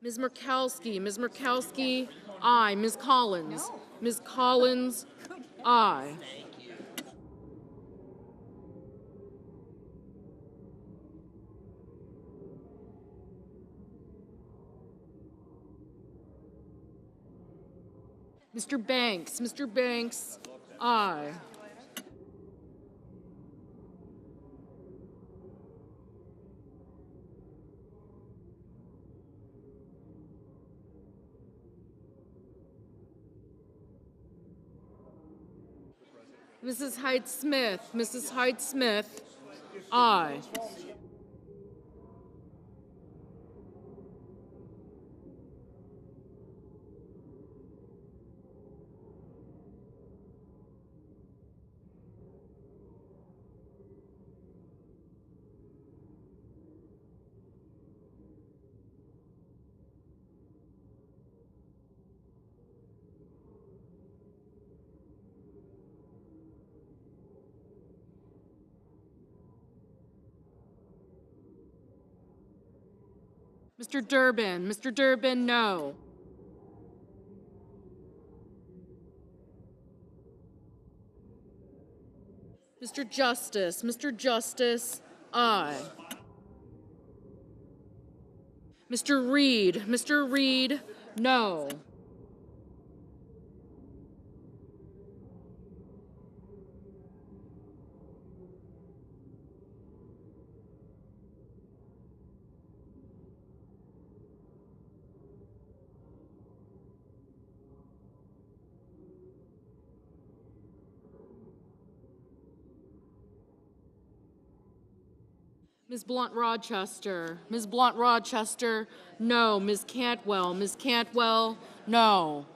T: Ms. Murkowski, aye. Ms. Collins, Ms. Collins, aye. Mr. Banks, aye. Mrs. Hyde-Smith, aye. Mr. Durbin, no. Mr. Justice, aye. Mr. Reed, no. Ms. Blunt-Rochester. Ms. Blunt-Rochester, no. Ms. Cantwell. Ms. Cantwell, no.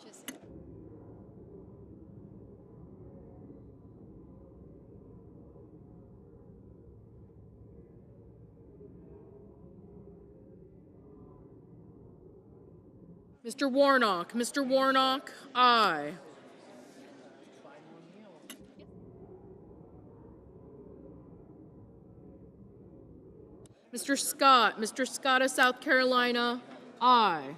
T: Mr. Warnock. Mr. Warnock, aye. Mr. Scott. Mr. Scott of South Carolina, aye.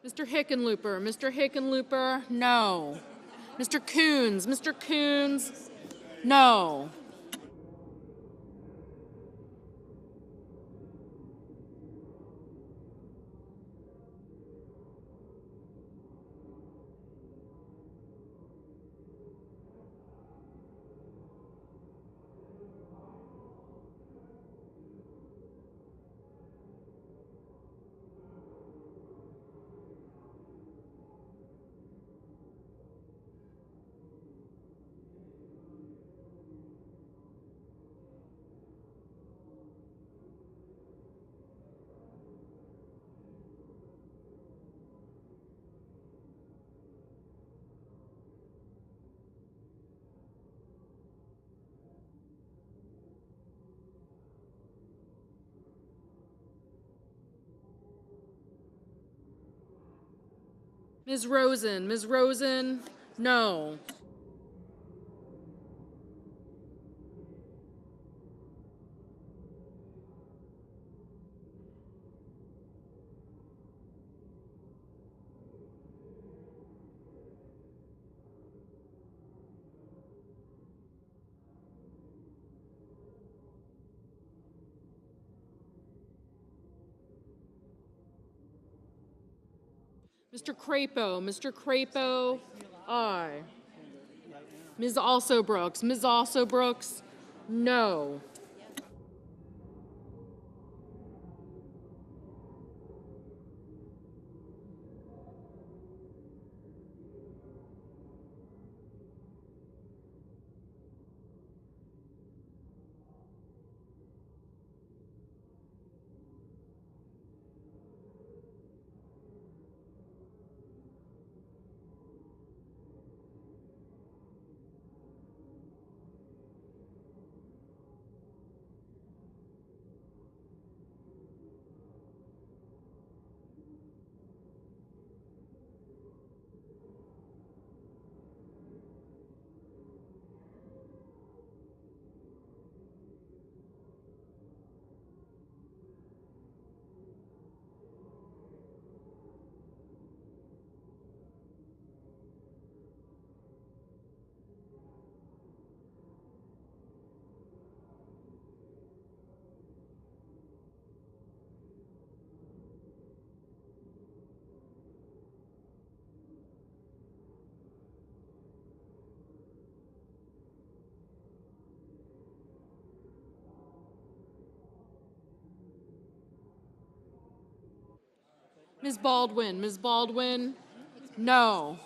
T: Mr. Hickenlooper. Mr. Hickenlooper, no. Mr. Coons. Mr. Coons, no. Ms. Rosen. Ms. Rosen, no. Mr. Crapo. Mr. Crapo, aye. Ms. Also Brooks. Ms. Also Brooks, no. Ms. Baldwin. Ms. Baldwin, no.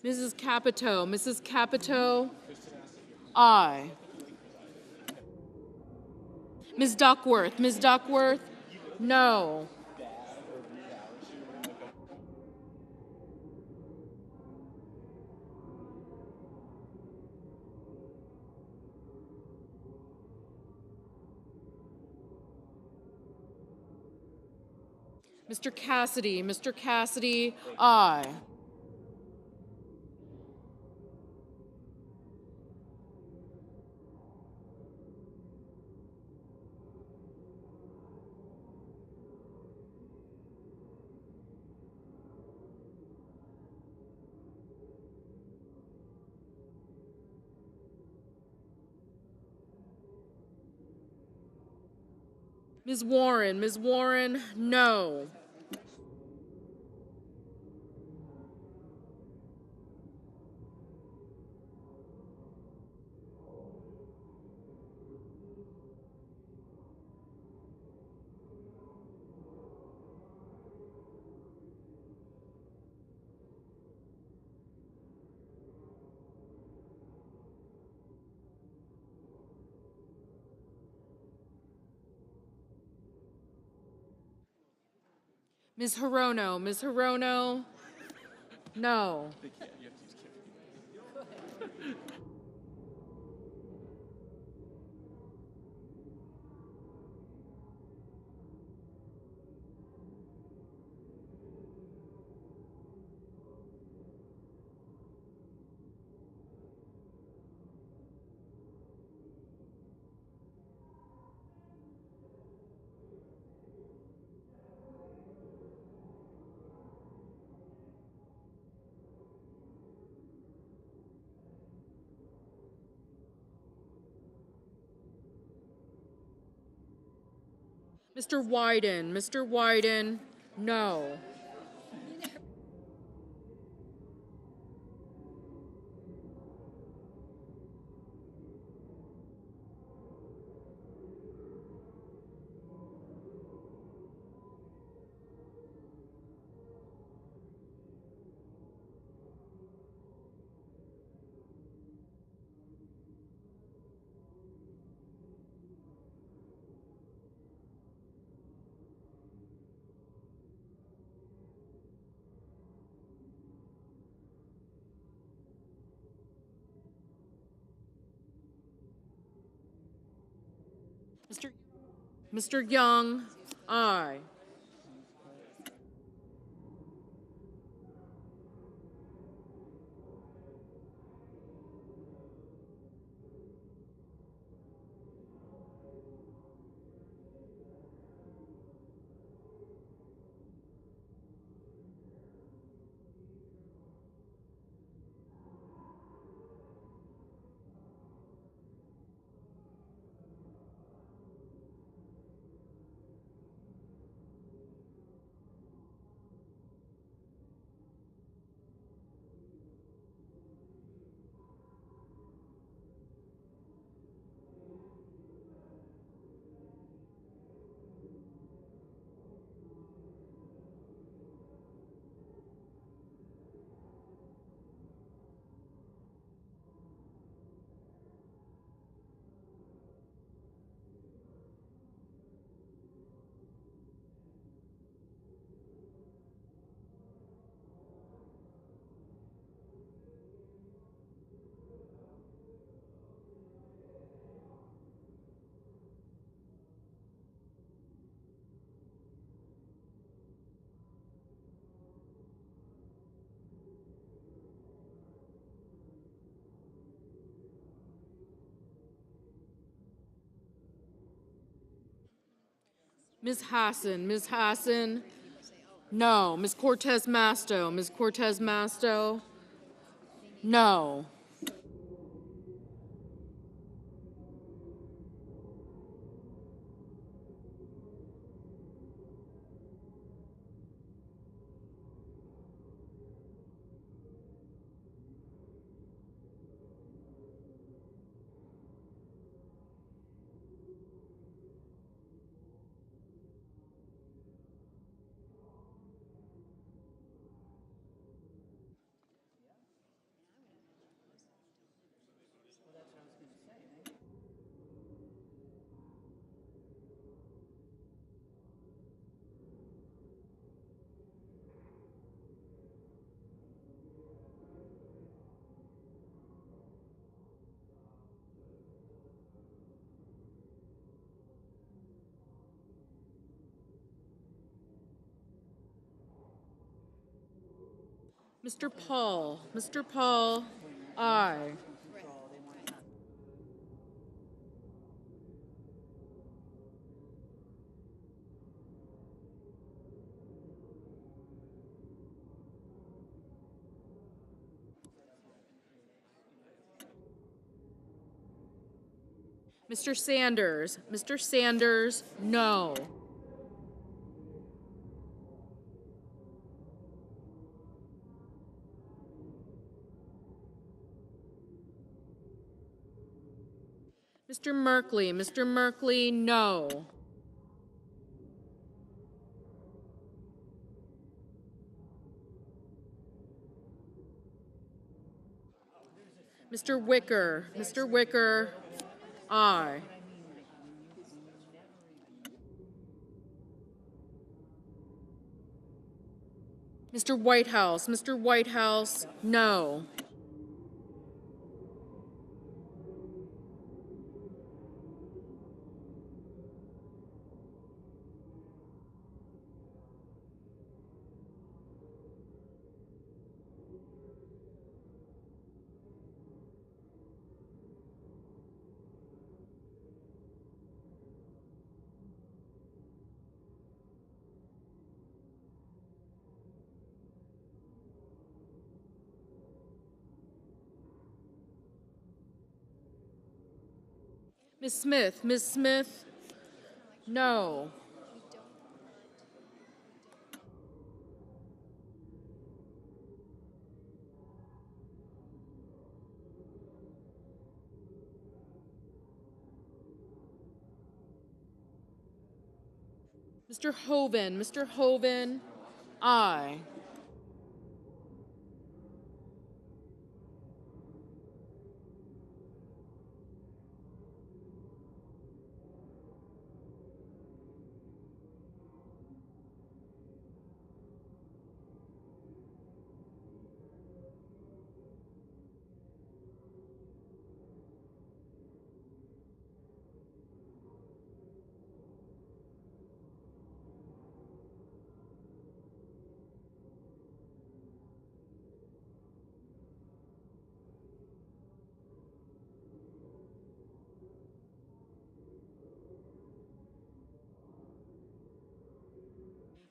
T: Mrs. Capito. Mrs. Capito, aye. Ms. Duckworth. Ms. Duckworth, no. Mr. Cassidy. Mr. Cassidy, aye. Ms. Warren, no. Ms. Hirono, no. Mr. Wyden, no. Mr. Young, aye. Ms. Hassan, no. Ms. Cortez Masto, no. Mr. Paul, aye. Mr. Sanders. Mr. Sanders, no. Mr. Merkley. Mr. Merkley, no. Mr. Wicker. Mr. Wicker, aye. Mr. Whitehouse. Mr. Whitehouse, no. Ms. Smith. Ms. Smith, no. Mr. Hoven. Mr. Hoven, aye.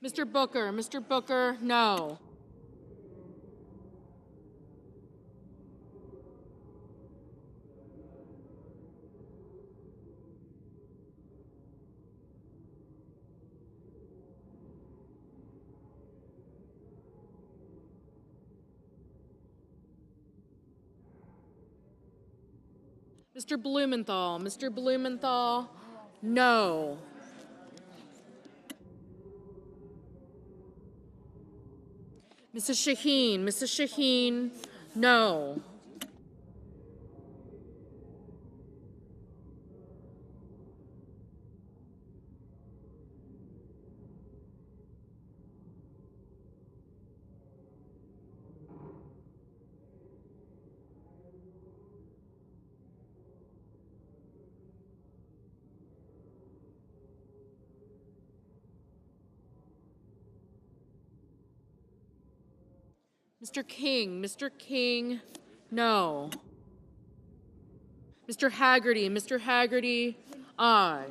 T: Mr. Booker. Mr. Booker, no. Mr. Blumenthal. Mr. Blumenthal, no. Mrs. Shaheen. Mrs. Shaheen, no. Mr. King. Mr. King, no. Mr. Haggerty. Mr. Haggerty, aye.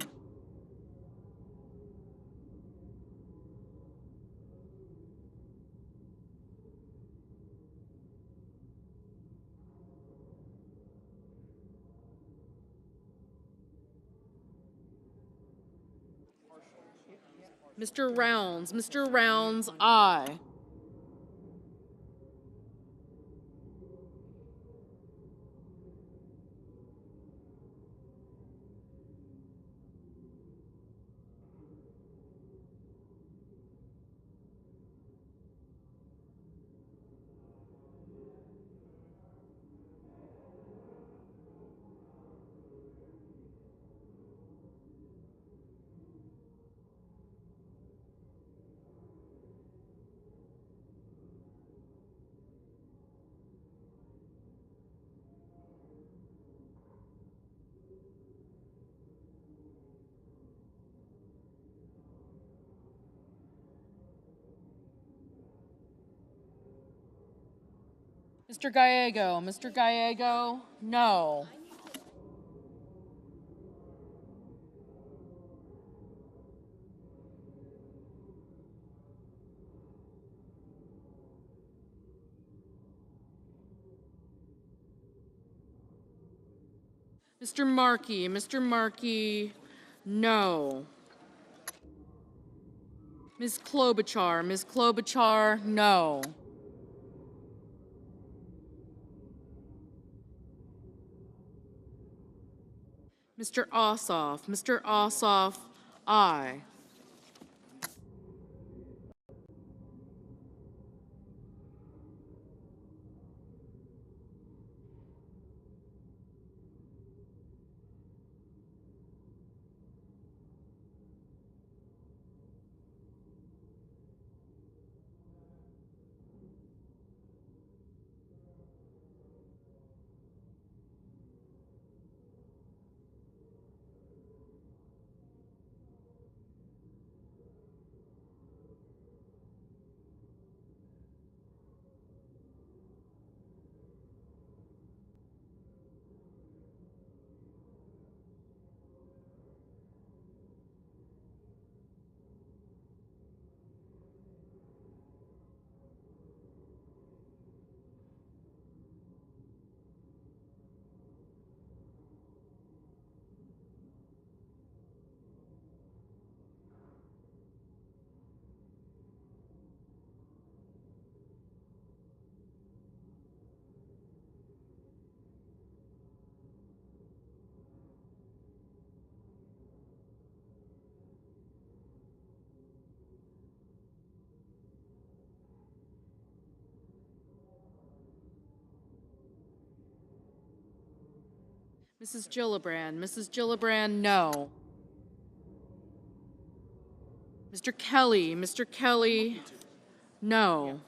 T: Mr. Rounds. Mr. Rounds, aye. Mr. Gallego. Mr. Gallego, no. Mr. Markey, no. Ms. Klobuchar, no. Mr. Ossoff, aye. Mrs. Gillibrand, no. Mr. Kelly, no.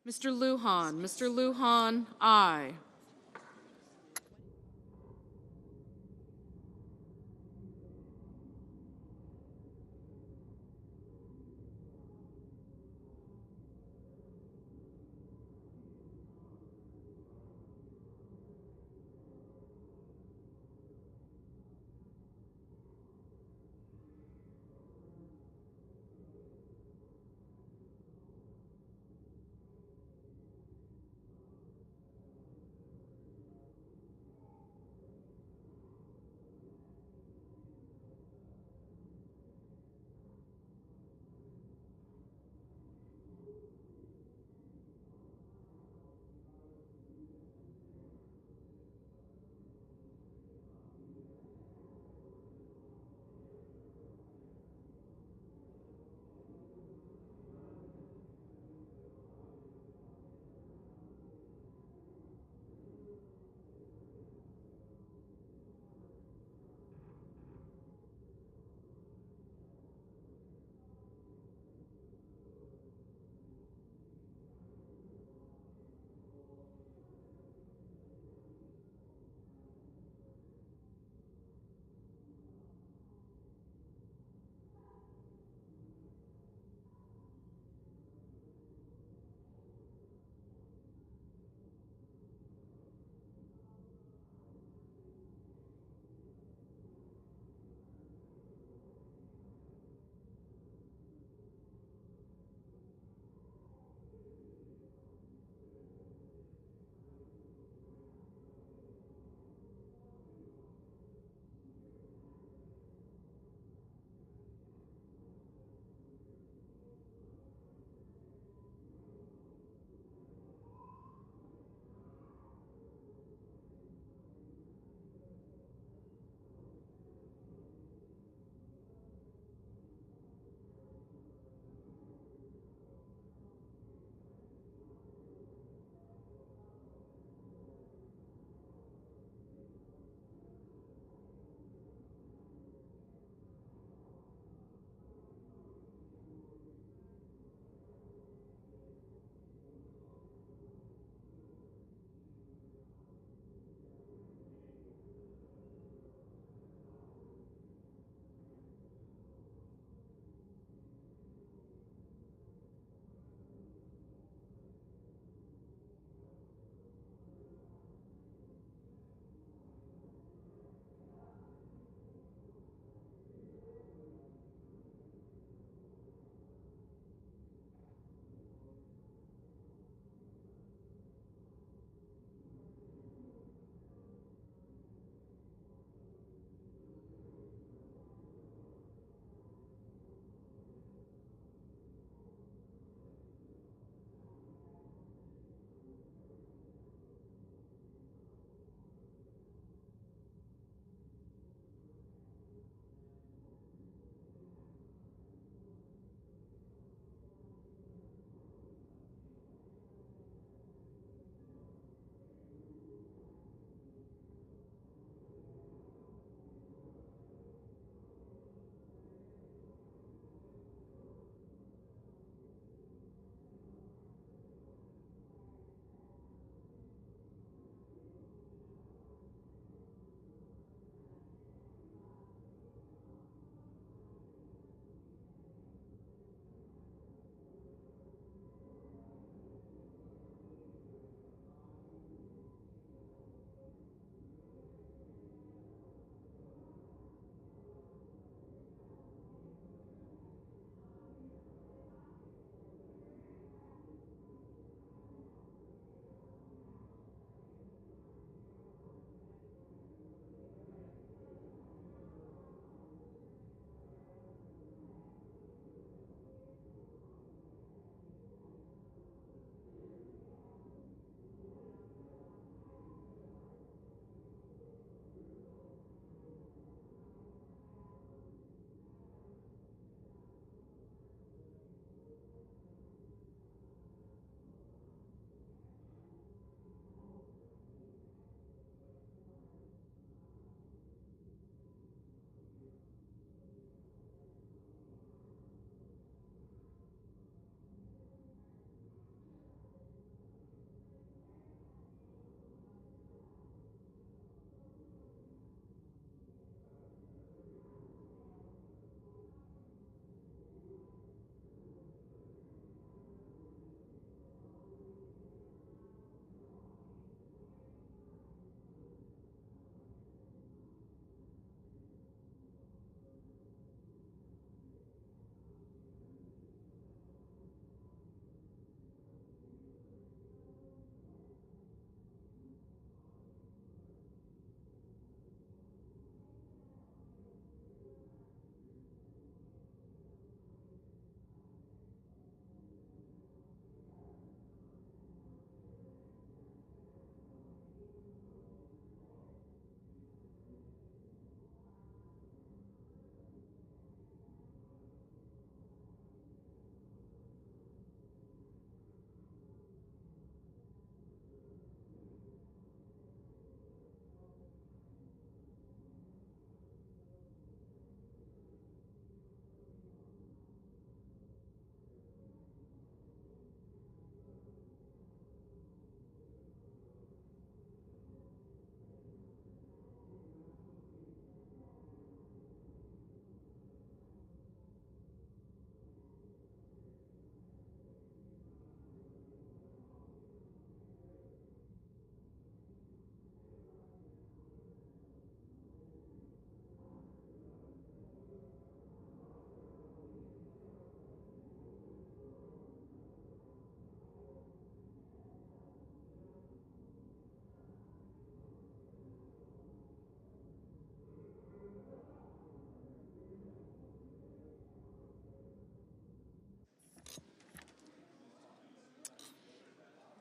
T: Mr. Lujan, aye.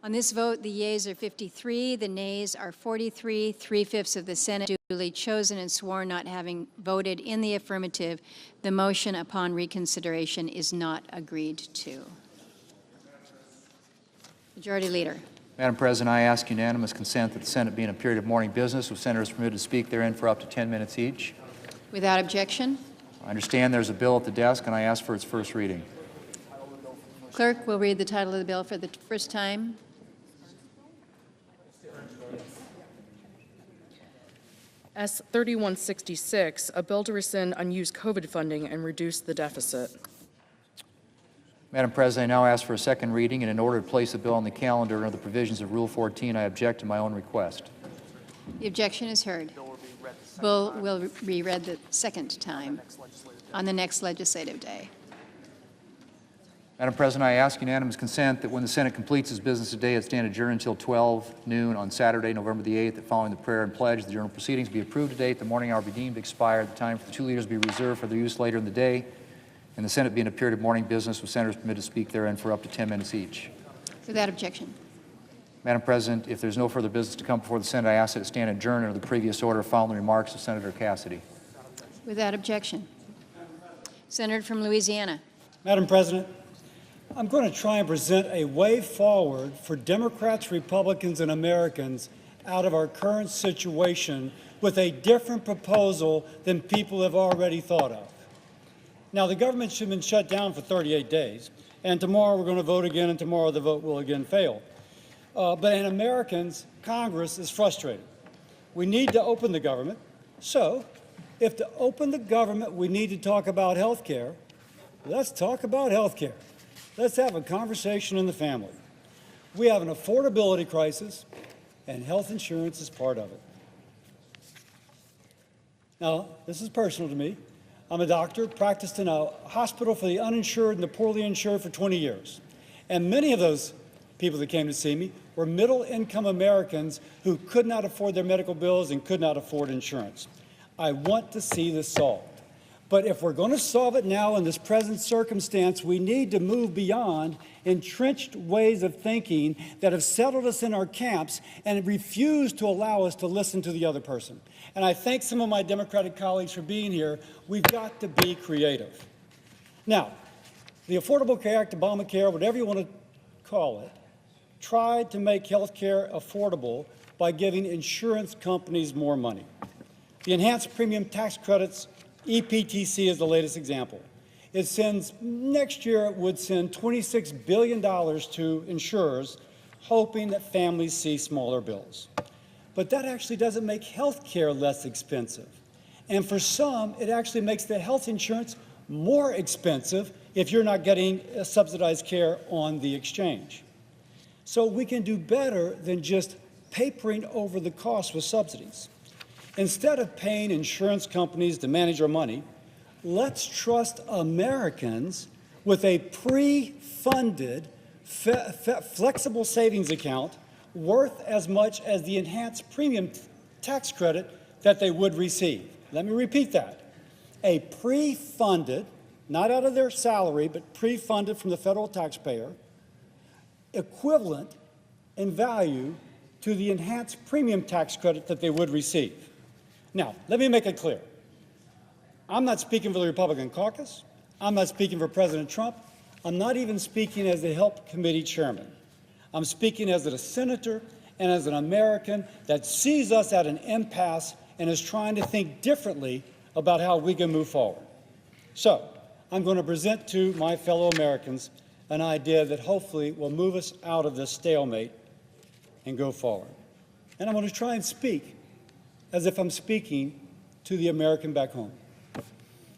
U: On this vote, the yeas are 53, the nays are 43, 3/5 of the Senate duly chosen and sworn not having voted in the affirmative. The motion upon reconsideration is not agreed to. Majority Leader.
R: Madam President, I ask unanimous consent that the Senate be in a period of morning business with senators permitted to speak therein for up to 10 minutes each.
U: Without objection,
R: I understand there's a bill at the desk, and I ask for its first reading.
U: Clerk will read the title of the bill for the first time.
T: S 3166, a bill to rescind unused COVID funding and reduce the deficit.
R: Madam President, I now ask for a second reading, and in order to place the bill on the calendar under the provisions of Rule 14, I object to my own request.
U: The objection is heard. Bill will be read the second time on the next legislative day.
R: Madam President, I ask unanimous consent that when the Senate completes its business today, it stand adjourned until 12 noon on Saturday, November the 8th, that following the prayer and pledge, the journal proceedings be approved today at the morning hour be deemed expired. The time for the two leaders be reserved for their use later in the day, and the Senate be in a period of morning business with senators permitted to speak therein for up to 10 minutes each.
U: Without objection.
R: Madam President, if there's no further business to come before the Senate, I ask that it stand adjourned under the previous order following the remarks of Senator Cassidy.
U: Without objection. Senator from Louisiana.
V: Madam President, I'm going to try and present a way forward for Democrats, Republicans, and Americans out of our current situation with a different proposal than people have already thought of. Now, the government should have been shut down for 38 days, and tomorrow we're going to vote again, and tomorrow the vote will again fail. But in Americans, Congress is frustrated. We need to open the government. So, if to open the government we need to talk about health care, let's talk about health care. Let's have a conversation in the family. We have an affordability crisis, and health insurance is part of it. Now, this is personal to me. I'm a doctor, practiced in a hospital for the uninsured and the poorly insured for 20 years. And many of those people that came to see me were middle-income Americans who could not afford their medical bills and could not afford insurance. I want to see this solved. But if we're going to solve it now in this present circumstance, we need to move beyond entrenched ways of thinking that have settled us in our camps and refuse to allow us to listen to the other person. And I thank some of my Democratic colleagues for being here. We've got to be creative. Now, the Affordable Care Act, Obamacare, whatever you want to call it, tried to make health care affordable by giving insurance companies more money. The enhanced premium tax credits, EPTC, is the latest example. It sends, next year it would send $26 billion to insurers, hoping that families see smaller bills. But that actually doesn't make health care less expensive. And for some, it actually makes the health insurance more expensive if you're not getting subsidized care on the exchange. So we can do better than just papering over the cost with subsidies. Instead of paying insurance companies to manage our money, let's trust Americans with a pre-funded, flexible savings account worth as much as the enhanced premium tax credit that they would receive. Let me repeat that. A pre-funded, not out of their salary, but pre-funded from the federal taxpayer, equivalent in value to the enhanced premium tax credit that they would receive. Now, let me make it clear. I'm not speaking for the Republican caucus. I'm not speaking for President Trump. I'm not even speaking as the Help Committee chairman. I'm speaking as a senator and as an American that sees us at an impasse and is trying to think differently about how we can move forward. So, I'm going to present to my fellow Americans an idea that hopefully will move us out of this stalemate and go forward. And I'm going to try and speak as if I'm speaking to the American back home.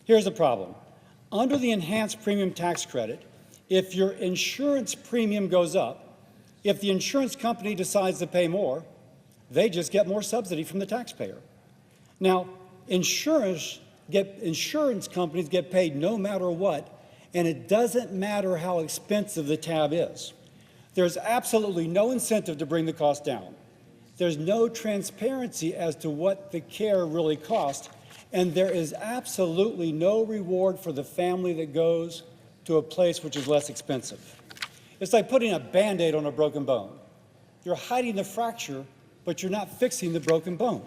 V: Here's the problem. Under the enhanced premium tax credit, if your insurance premium goes up, if the insurance company decides to pay more, they just get more subsidy from the taxpayer. Now, insurance companies get paid no matter what, and it doesn't matter how expensive the tab is. There's absolutely no incentive to bring the cost down. There's no transparency as to what the care really costs, and there is absolutely no reward for the family that goes to a place which is less expensive. It's like putting a Band-Aid on a broken bone. you're hiding the fracture, but you're not fixing the broken bone.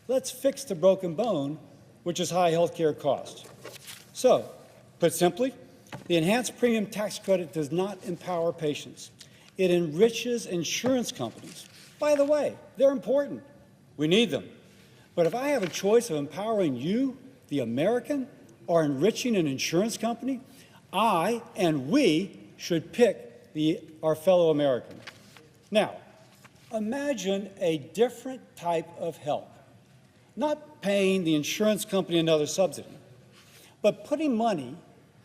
V: Let's fix the broken bone, which is high health care costs. So, put simply, the enhanced premium tax credit does not empower patients. It enriches insurance companies. By the way, they're important. We need them. But if I have a choice of empowering you, the American, or enriching an insurance company, I and we should pick our fellow American. Now, imagine a different type of help. Not paying the insurance company another subsidy, but putting money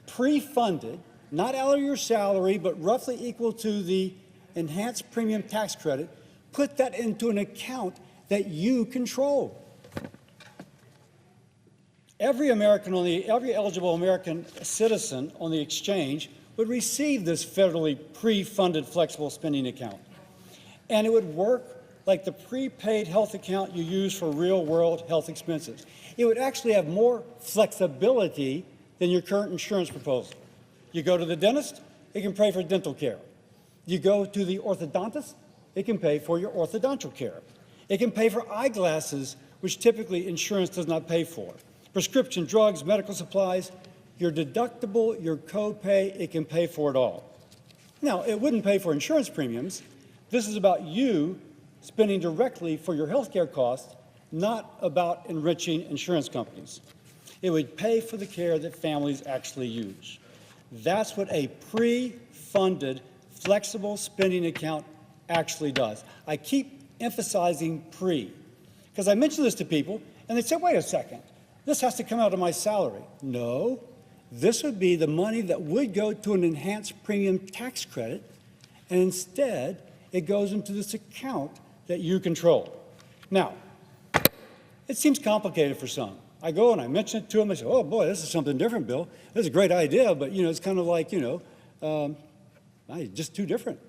V: pre-funded, not out of your salary, but roughly equal to the enhanced premium tax credit, put that into an account that you control. Every eligible American citizen on the exchange would receive this federally pre-funded flexible spending account. And it would work like the prepaid health account you use for real-world health expenses. It would actually have more flexibility than your current insurance proposal. You go to the dentist, it can pay for dental care. You go to the orthodontist, it can pay for your orthodontal care. It can pay for eyeglasses, which typically insurance does not pay for. Prescription drugs, medical supplies, your deductible, your copay, it can pay for it all. Now, it wouldn't pay for insurance premiums. This is about you spending directly for your health care costs, not about enriching insurance companies. It would pay for the care that families actually use. That's what a pre-funded flexible spending account actually does. I keep emphasizing pre, because I mention this to people, and they say, wait a second, this has to come out of my salary. No, this would be the money that would go to an enhanced premium tax credit, and instead it goes into this account that you control. Now, it seems complicated for some. I go and I mention it to them. I say, oh boy, this is something different, Bill. This is a great idea, but it's kind of like, just too different.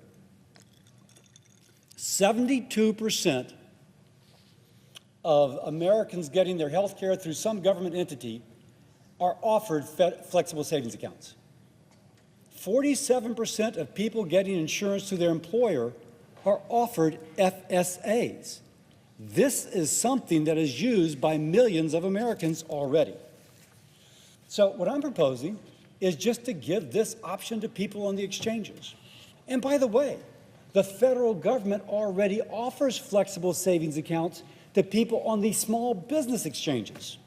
V: 72% of Americans getting their health care through some government entity are offered flexible savings accounts. 47% of people getting insurance through their employer are offered FSAs. This is something that is used by millions of Americans already. So what I'm proposing is just to give this option to people on the exchanges. And by the way, the federal government already offers flexible savings accounts to people on the small business exchanges.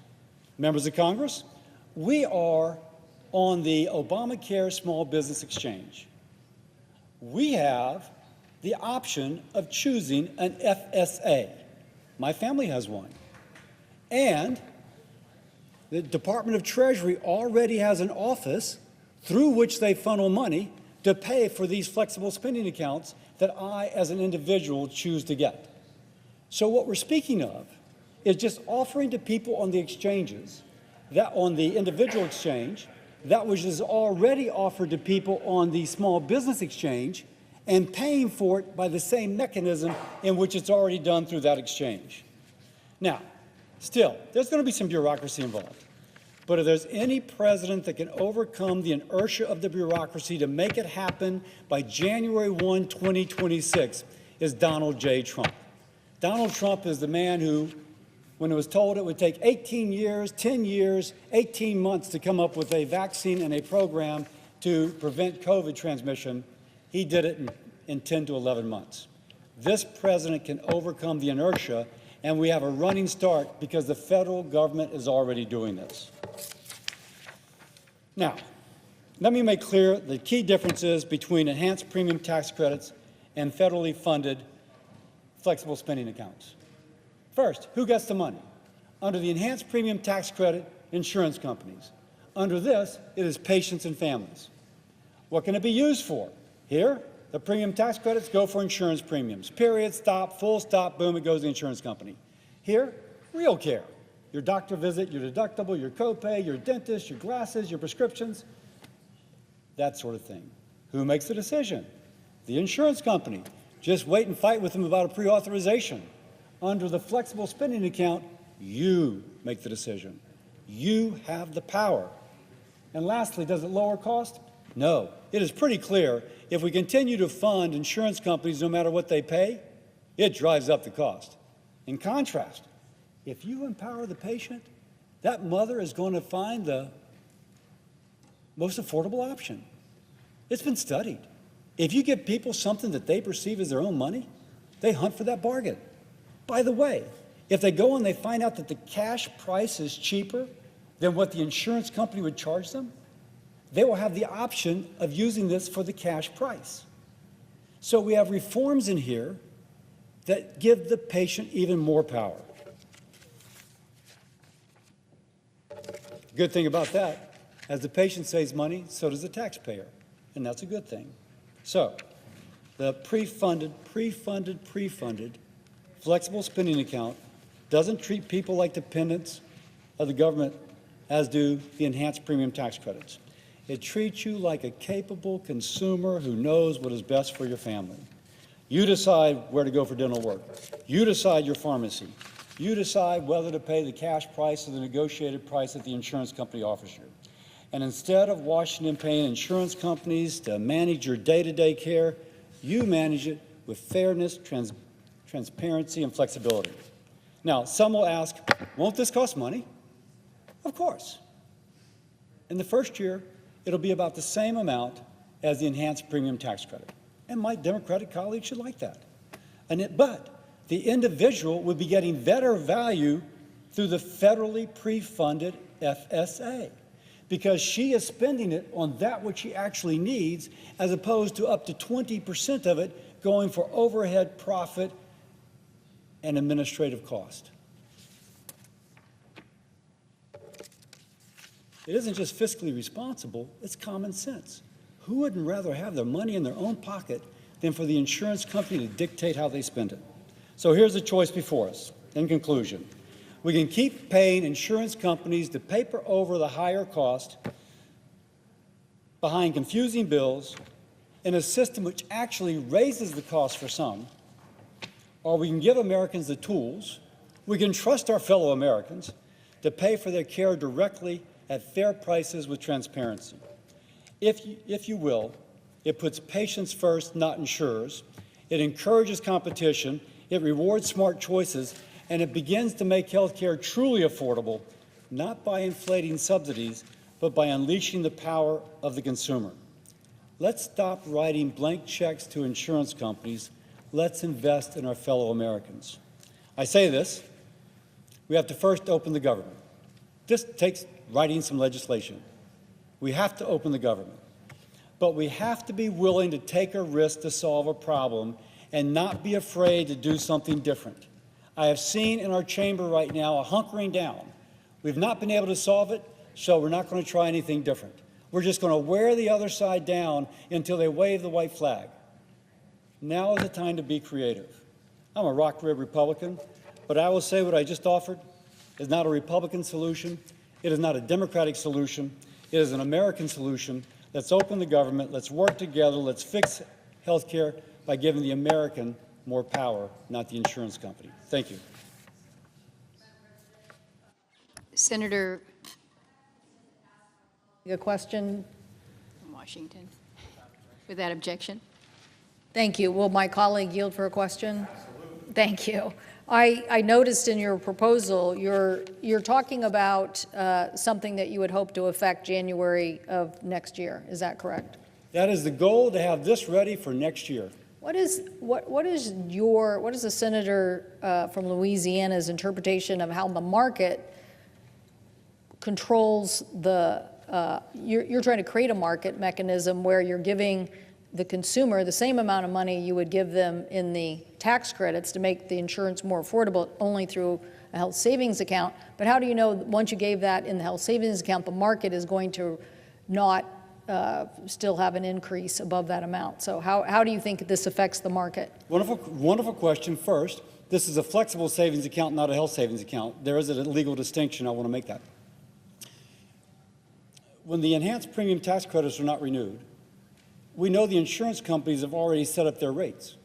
V: Members of Congress, we are on the Obamacare Small Business Exchange. We have the option of choosing an FSA. My family has one. And the Department of Treasury already has an office through which they funnel money to pay for these flexible spending accounts that I, as an individual, choose to get. So what we're speaking of is just offering to people on the exchanges, that on the individual exchange, that which is already offered to people on the small business exchange, and paying for it by the same mechanism in which it's already done through that exchange. Now, still, there's going to be some bureaucracy involved. But if there's any president that can overcome the inertia of the bureaucracy to make it happen by January 1, 2026, is Donald J. Trump. Donald Trump is the man who, when it was told it would take 18 years, 10 years, 18 months to come up with a vaccine and a program to prevent COVID transmission, he did it in 10 to 11 months. This president can overcome the inertia, and we have a running start because the federal government is already doing this. Now, let me make clear the key differences between enhanced premium tax credits and federally funded flexible spending accounts. First, who gets the money? Under the enhanced premium tax credit, insurance companies. Under this, it is patients and families. What can it be used for? Here, the premium tax credits go for insurance premiums. Period, stop, full stop, boom, it goes to the insurance company. Here, real care. Your doctor visit, your deductible, your copay, your dentist, your glasses, your prescriptions, that sort of thing. Who makes the decision? The insurance company. Just wait and fight with them about a pre-authorization. Under the flexible spending account, you make the decision. You have the power. And lastly, does it lower cost? No. It is pretty clear if we continue to fund insurance companies no matter what they pay, it drives up the cost. In contrast, if you empower the patient, that mother is going to find the most affordable option. It's been studied. If you give people something that they perceive as their own money, they hunt for that bargain. By the way, if they go and they find out that the cash price is cheaper than what the insurance company would charge them, they will have the option of using this for the cash price. So we have reforms in here that give the patient even more power. The good thing about that, as the patient saves money, so does the taxpayer, and that's a good thing. So the pre-funded, flexible spending account doesn't treat people like dependents of the government, as do the enhanced premium tax credits. It treats you like a capable consumer who knows what is best for your family. You decide where to go for dental work. You decide your pharmacy. You decide whether to pay the cash price or the negotiated price that the insurance company offers you. And instead of Washington paying insurance companies to manage your day-to-day care, you manage it with fairness, transparency, and flexibility. Now, some will ask, won't this cost money? Of course. In the first year, it'll be about the same amount as the enhanced premium tax credit. And my Democratic colleagues should like that. But the individual would be getting better value through the federally pre-funded FSA, because she is spending it on that which she actually needs, as opposed to up to 20% of it going for overhead, profit, and administrative cost. It isn't just fiscally responsible, it's common sense. Who wouldn't rather have their money in their own pocket than for the insurance company to dictate how they spend it? So here's the choice before us. In conclusion, we can keep paying insurance companies to paper over the higher cost behind confusing bills in a system which actually raises the cost for some, or we can give Americans the tools, we can trust our fellow Americans to pay for their care directly at fair prices with transparency. If you will, it puts patients first, not insurers. It encourages competition, it rewards smart choices, and it begins to make health care truly affordable, not by inflating subsidies, but by unleashing the power of the consumer. Let's stop writing blank checks to insurance companies. Let's invest in our fellow Americans. I say this, we have to first open the government. This takes writing some legislation. We have to open the government. But we have to be willing to take a risk to solve a problem and not be afraid to do something different. I have seen in our chamber right now a hunkering down. We've not been able to solve it, so we're not going to try anything different. We're just going to wear the other side down until they wave the white flag. Now is the time to be creative. I'm a rock-rib Republican, but I will say what I just offered is not a Republican solution. It is not a Democratic solution. It is an American solution. Let's open the government. Let's work together. Let's fix health care by giving the American more power, not the insurance company. Thank you.
U: Senator
A: A question.
U: from Washington. Without objection.
A: Thank you. Will my colleague yield for a question? Absolutely. Thank you. I noticed in your proposal, you're talking about something that you would hope to affect January of next year. Is that correct?
V: That is the goal, to have this ready for next year.
A: What is the senator from Louisiana's interpretation of how the market controls the, you're trying to create a market mechanism where you're giving the consumer the same amount of money you would give them in the tax credits to make the insurance more affordable only through a health savings account. But how do you know once you gave that in the health savings account, the market is going to not still have an increase above that amount? So how do you think this affects the market?
V: Wonderful question. First, this is a flexible savings account, not a health savings account. There is a legal distinction. I want to make that. When the enhanced premium tax credits are not renewed, we know the insurance companies have already set up their rates.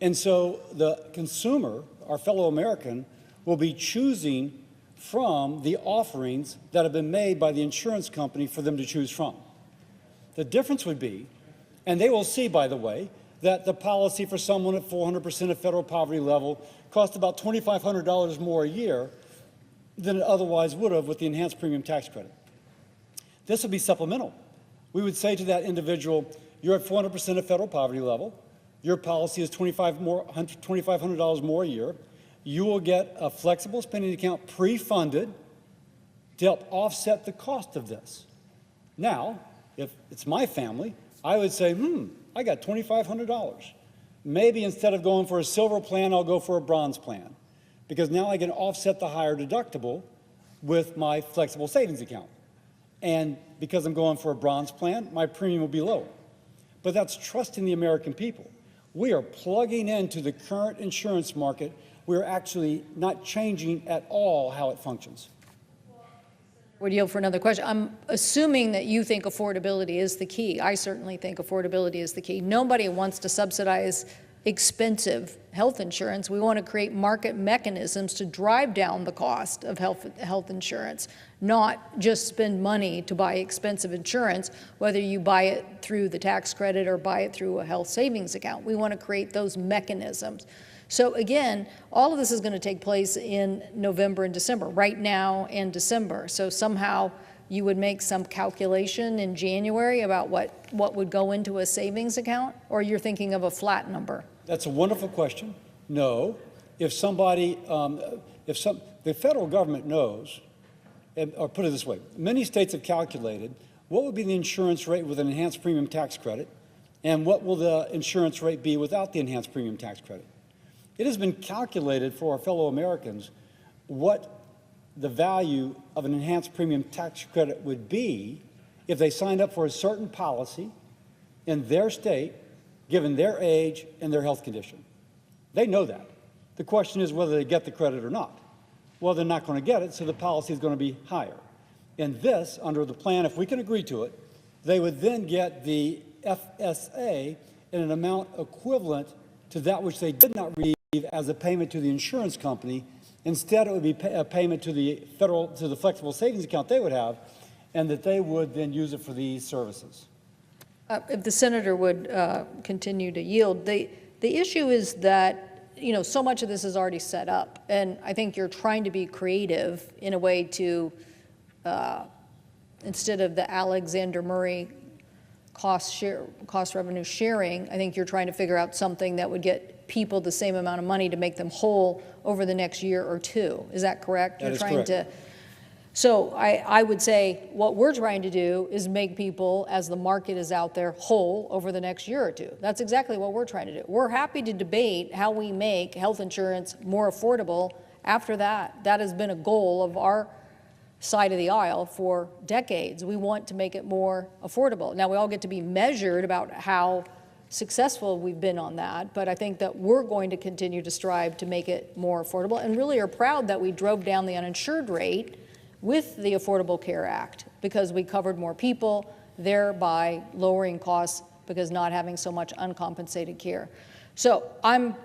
V: And so the consumer, our fellow American, will be choosing from the offerings that have been made by the insurance company for them to choose from. The difference would be, and they will see, by the way, that the policy for someone at 400% of federal poverty level costs about $2,500 more a year than it otherwise would have with the enhanced premium tax credit. This would be supplemental. We would say to that individual, you're at 400% of federal poverty level, your policy is $2,500 more a year, you will get a flexible spending account pre-funded to help offset the cost of this. Now, if it's my family, I would say, I got $2,500. Maybe instead of going for a silver plan, I'll go for a bronze plan, because now I can offset the higher deductible with my flexible savings account. And because I'm going for a bronze plan, my premium will be lower. But that's trusting the American people. We are plugging into the current insurance market. We're actually not changing at all how it functions.
A: Would yield for another question. I'm assuming that you think affordability is the key. I certainly think affordability is the key. Nobody wants to subsidize expensive health insurance. We want to create market mechanisms to drive down the cost of health insurance, not just spend money to buy expensive insurance, whether you buy it through the tax credit or buy it through a health savings account. We want to create those mechanisms. So again, all of this is going to take place in November and December, right now and December. So somehow you would make some calculation in January about what would go into a savings account, or you're thinking of a flat number?
V: That's a wonderful question. No. If somebody, the federal government knows, or put it this way, many states have calculated what would be the insurance rate with an enhanced premium tax credit, and what will the insurance rate be without the enhanced premium tax credit. It has been calculated for our fellow Americans what the value of an enhanced premium tax credit would be if they signed up for a certain policy in their state, given their age and their health condition. They know that. The question is whether they get the credit or not. Well, they're not going to get it, so the policy is going to be higher. And this, under the plan, if we can agree to it, they would then get the FSA in an amount equivalent to that which they did not receive as a payment to the insurance company. Instead, it would be a payment to the flexible savings account they would have, and that they would then use it for these services.
A: If the senator would continue to yield, the issue is that, so much of this is already set up, and I think you're trying to be creative in a way to, instead of the Alexander Murray cost revenue sharing, I think you're trying to figure out something that would get people the same amount of money to make them whole over the next year or two. Is that correct?
V: That is correct.
A: So I would say what we're trying to do is make people, as the market is out there, whole over the next year or two. That's exactly what we're trying to do. We're happy to debate how we make health insurance more affordable after that. That has been a goal of our side of the aisle for decades. We want to make it more affordable. Now, we all get to be measured about how successful we've been on that, but I think that we're going to continue to strive to make it more affordable, and really are proud that we drove down the uninsured rate with the Affordable Care Act, because we covered more people, thereby lowering costs because not having so much uncompensated care. So I'm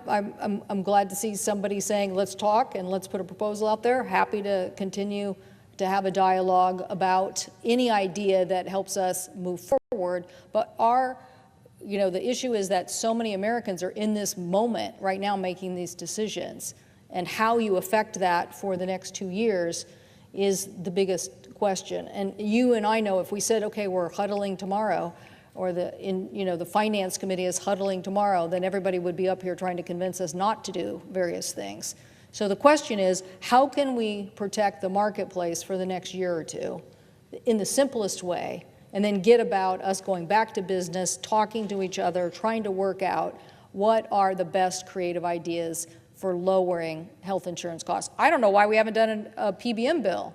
A: glad to see somebody saying, let's talk and let's put a proposal out there. Happy to continue to have a dialogue about any idea that helps us move forward. But the issue is that so many Americans are in this moment right now making these decisions, and how you affect that for the next 2 years is the biggest question. And you and I know, if we said, okay, we're huddling tomorrow, or the finance committee is huddling tomorrow, then everybody would be up here trying to convince us not to do various things. So the question is, how can we protect the marketplace for the next year or two in the simplest way, and then get about us going back to business, talking to each other, trying to work out what are the best creative ideas for lowering health insurance costs. I don't know why we haven't done a PBM bill.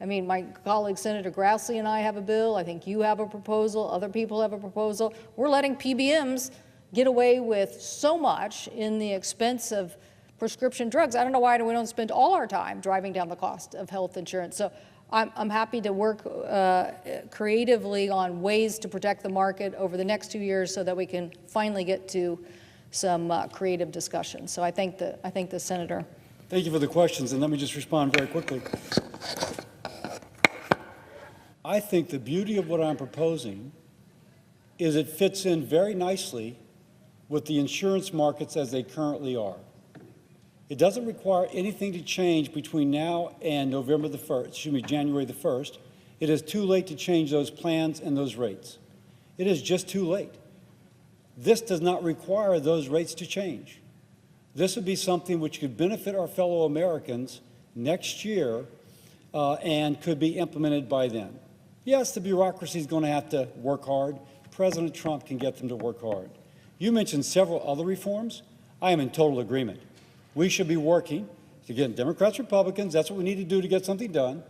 A: I mean, my colleague Senator Grassley and I have a bill. I think you have a proposal. Other people have a proposal. We're letting PBMs get away with so much in the expense of prescription drugs. I don't know why we don't spend all our time driving down the cost of health insurance. So I'm happy to work creatively on ways to protect the market over the next 2 years so that we can finally get to some creative discussion. So I thank the senator.
V: Thank you for the questions, and let me just respond very quickly. I think the beauty of what I'm proposing is it fits in very nicely with the insurance markets as they currently are. It doesn't require anything to change between now and January the 1st. It is too late to change those plans and those rates. It is just too late. This does not require those rates to change. This would be something which could benefit our fellow Americans next year and could be implemented by then. Yes, the bureaucracy is going to have to work hard. President Trump can get them to work hard. You mentioned several other reforms. I am in total agreement. We should be working, again, Democrats, Republicans, that's what we need to do to get something done,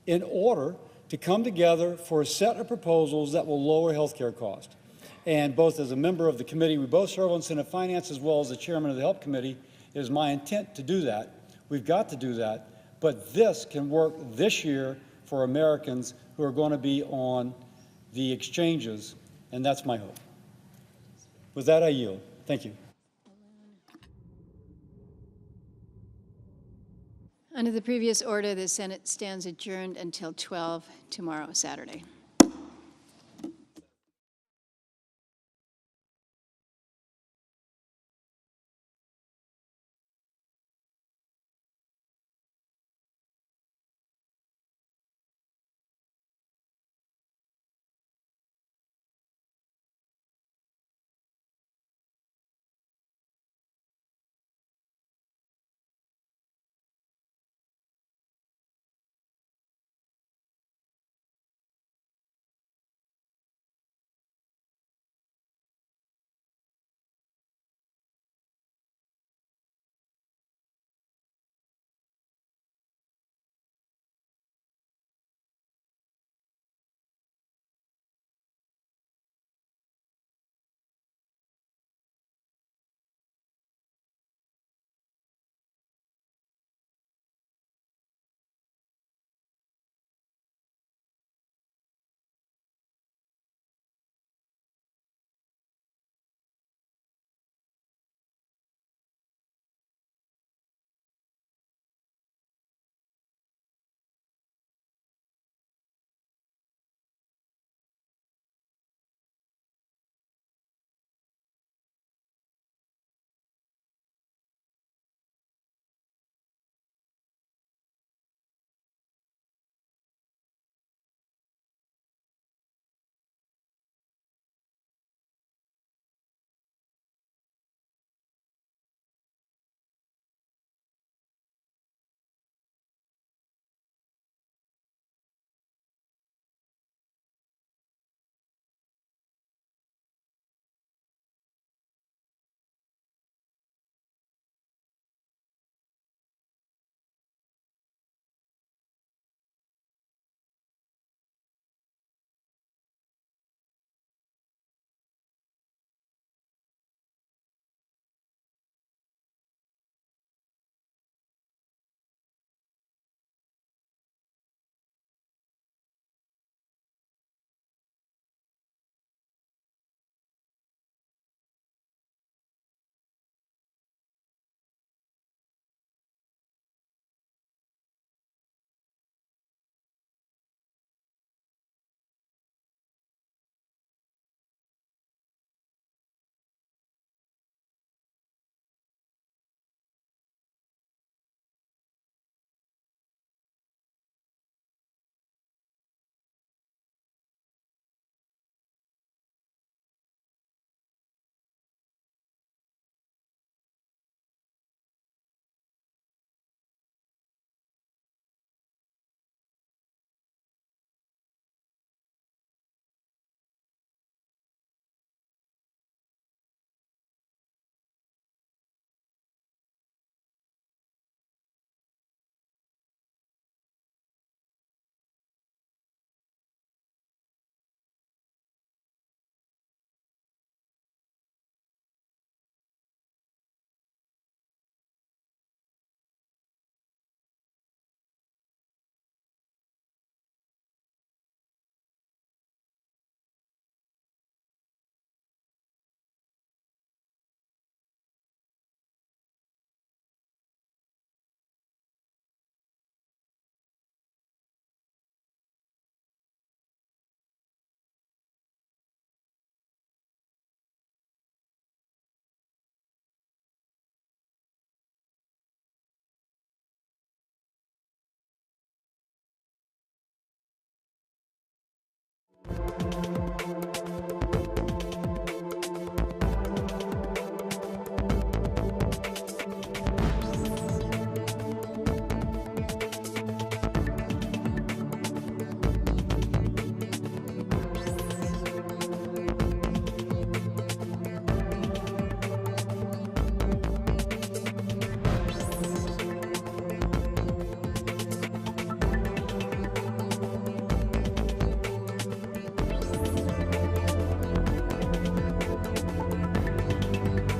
V: in order to come together for a set of proposals that will lower health care costs. And both as a member of the committee, we both serve on Senate Finance, as well as the chairman of the Health Committee, it is my intent to do that. We've got to do that. But this can work this year for Americans who are going to be on the exchanges, and that's my hope. With that, I yield. Thank you.
U: Under the previous order, the Senate stands adjourned until 12 tomorrow, Saturday.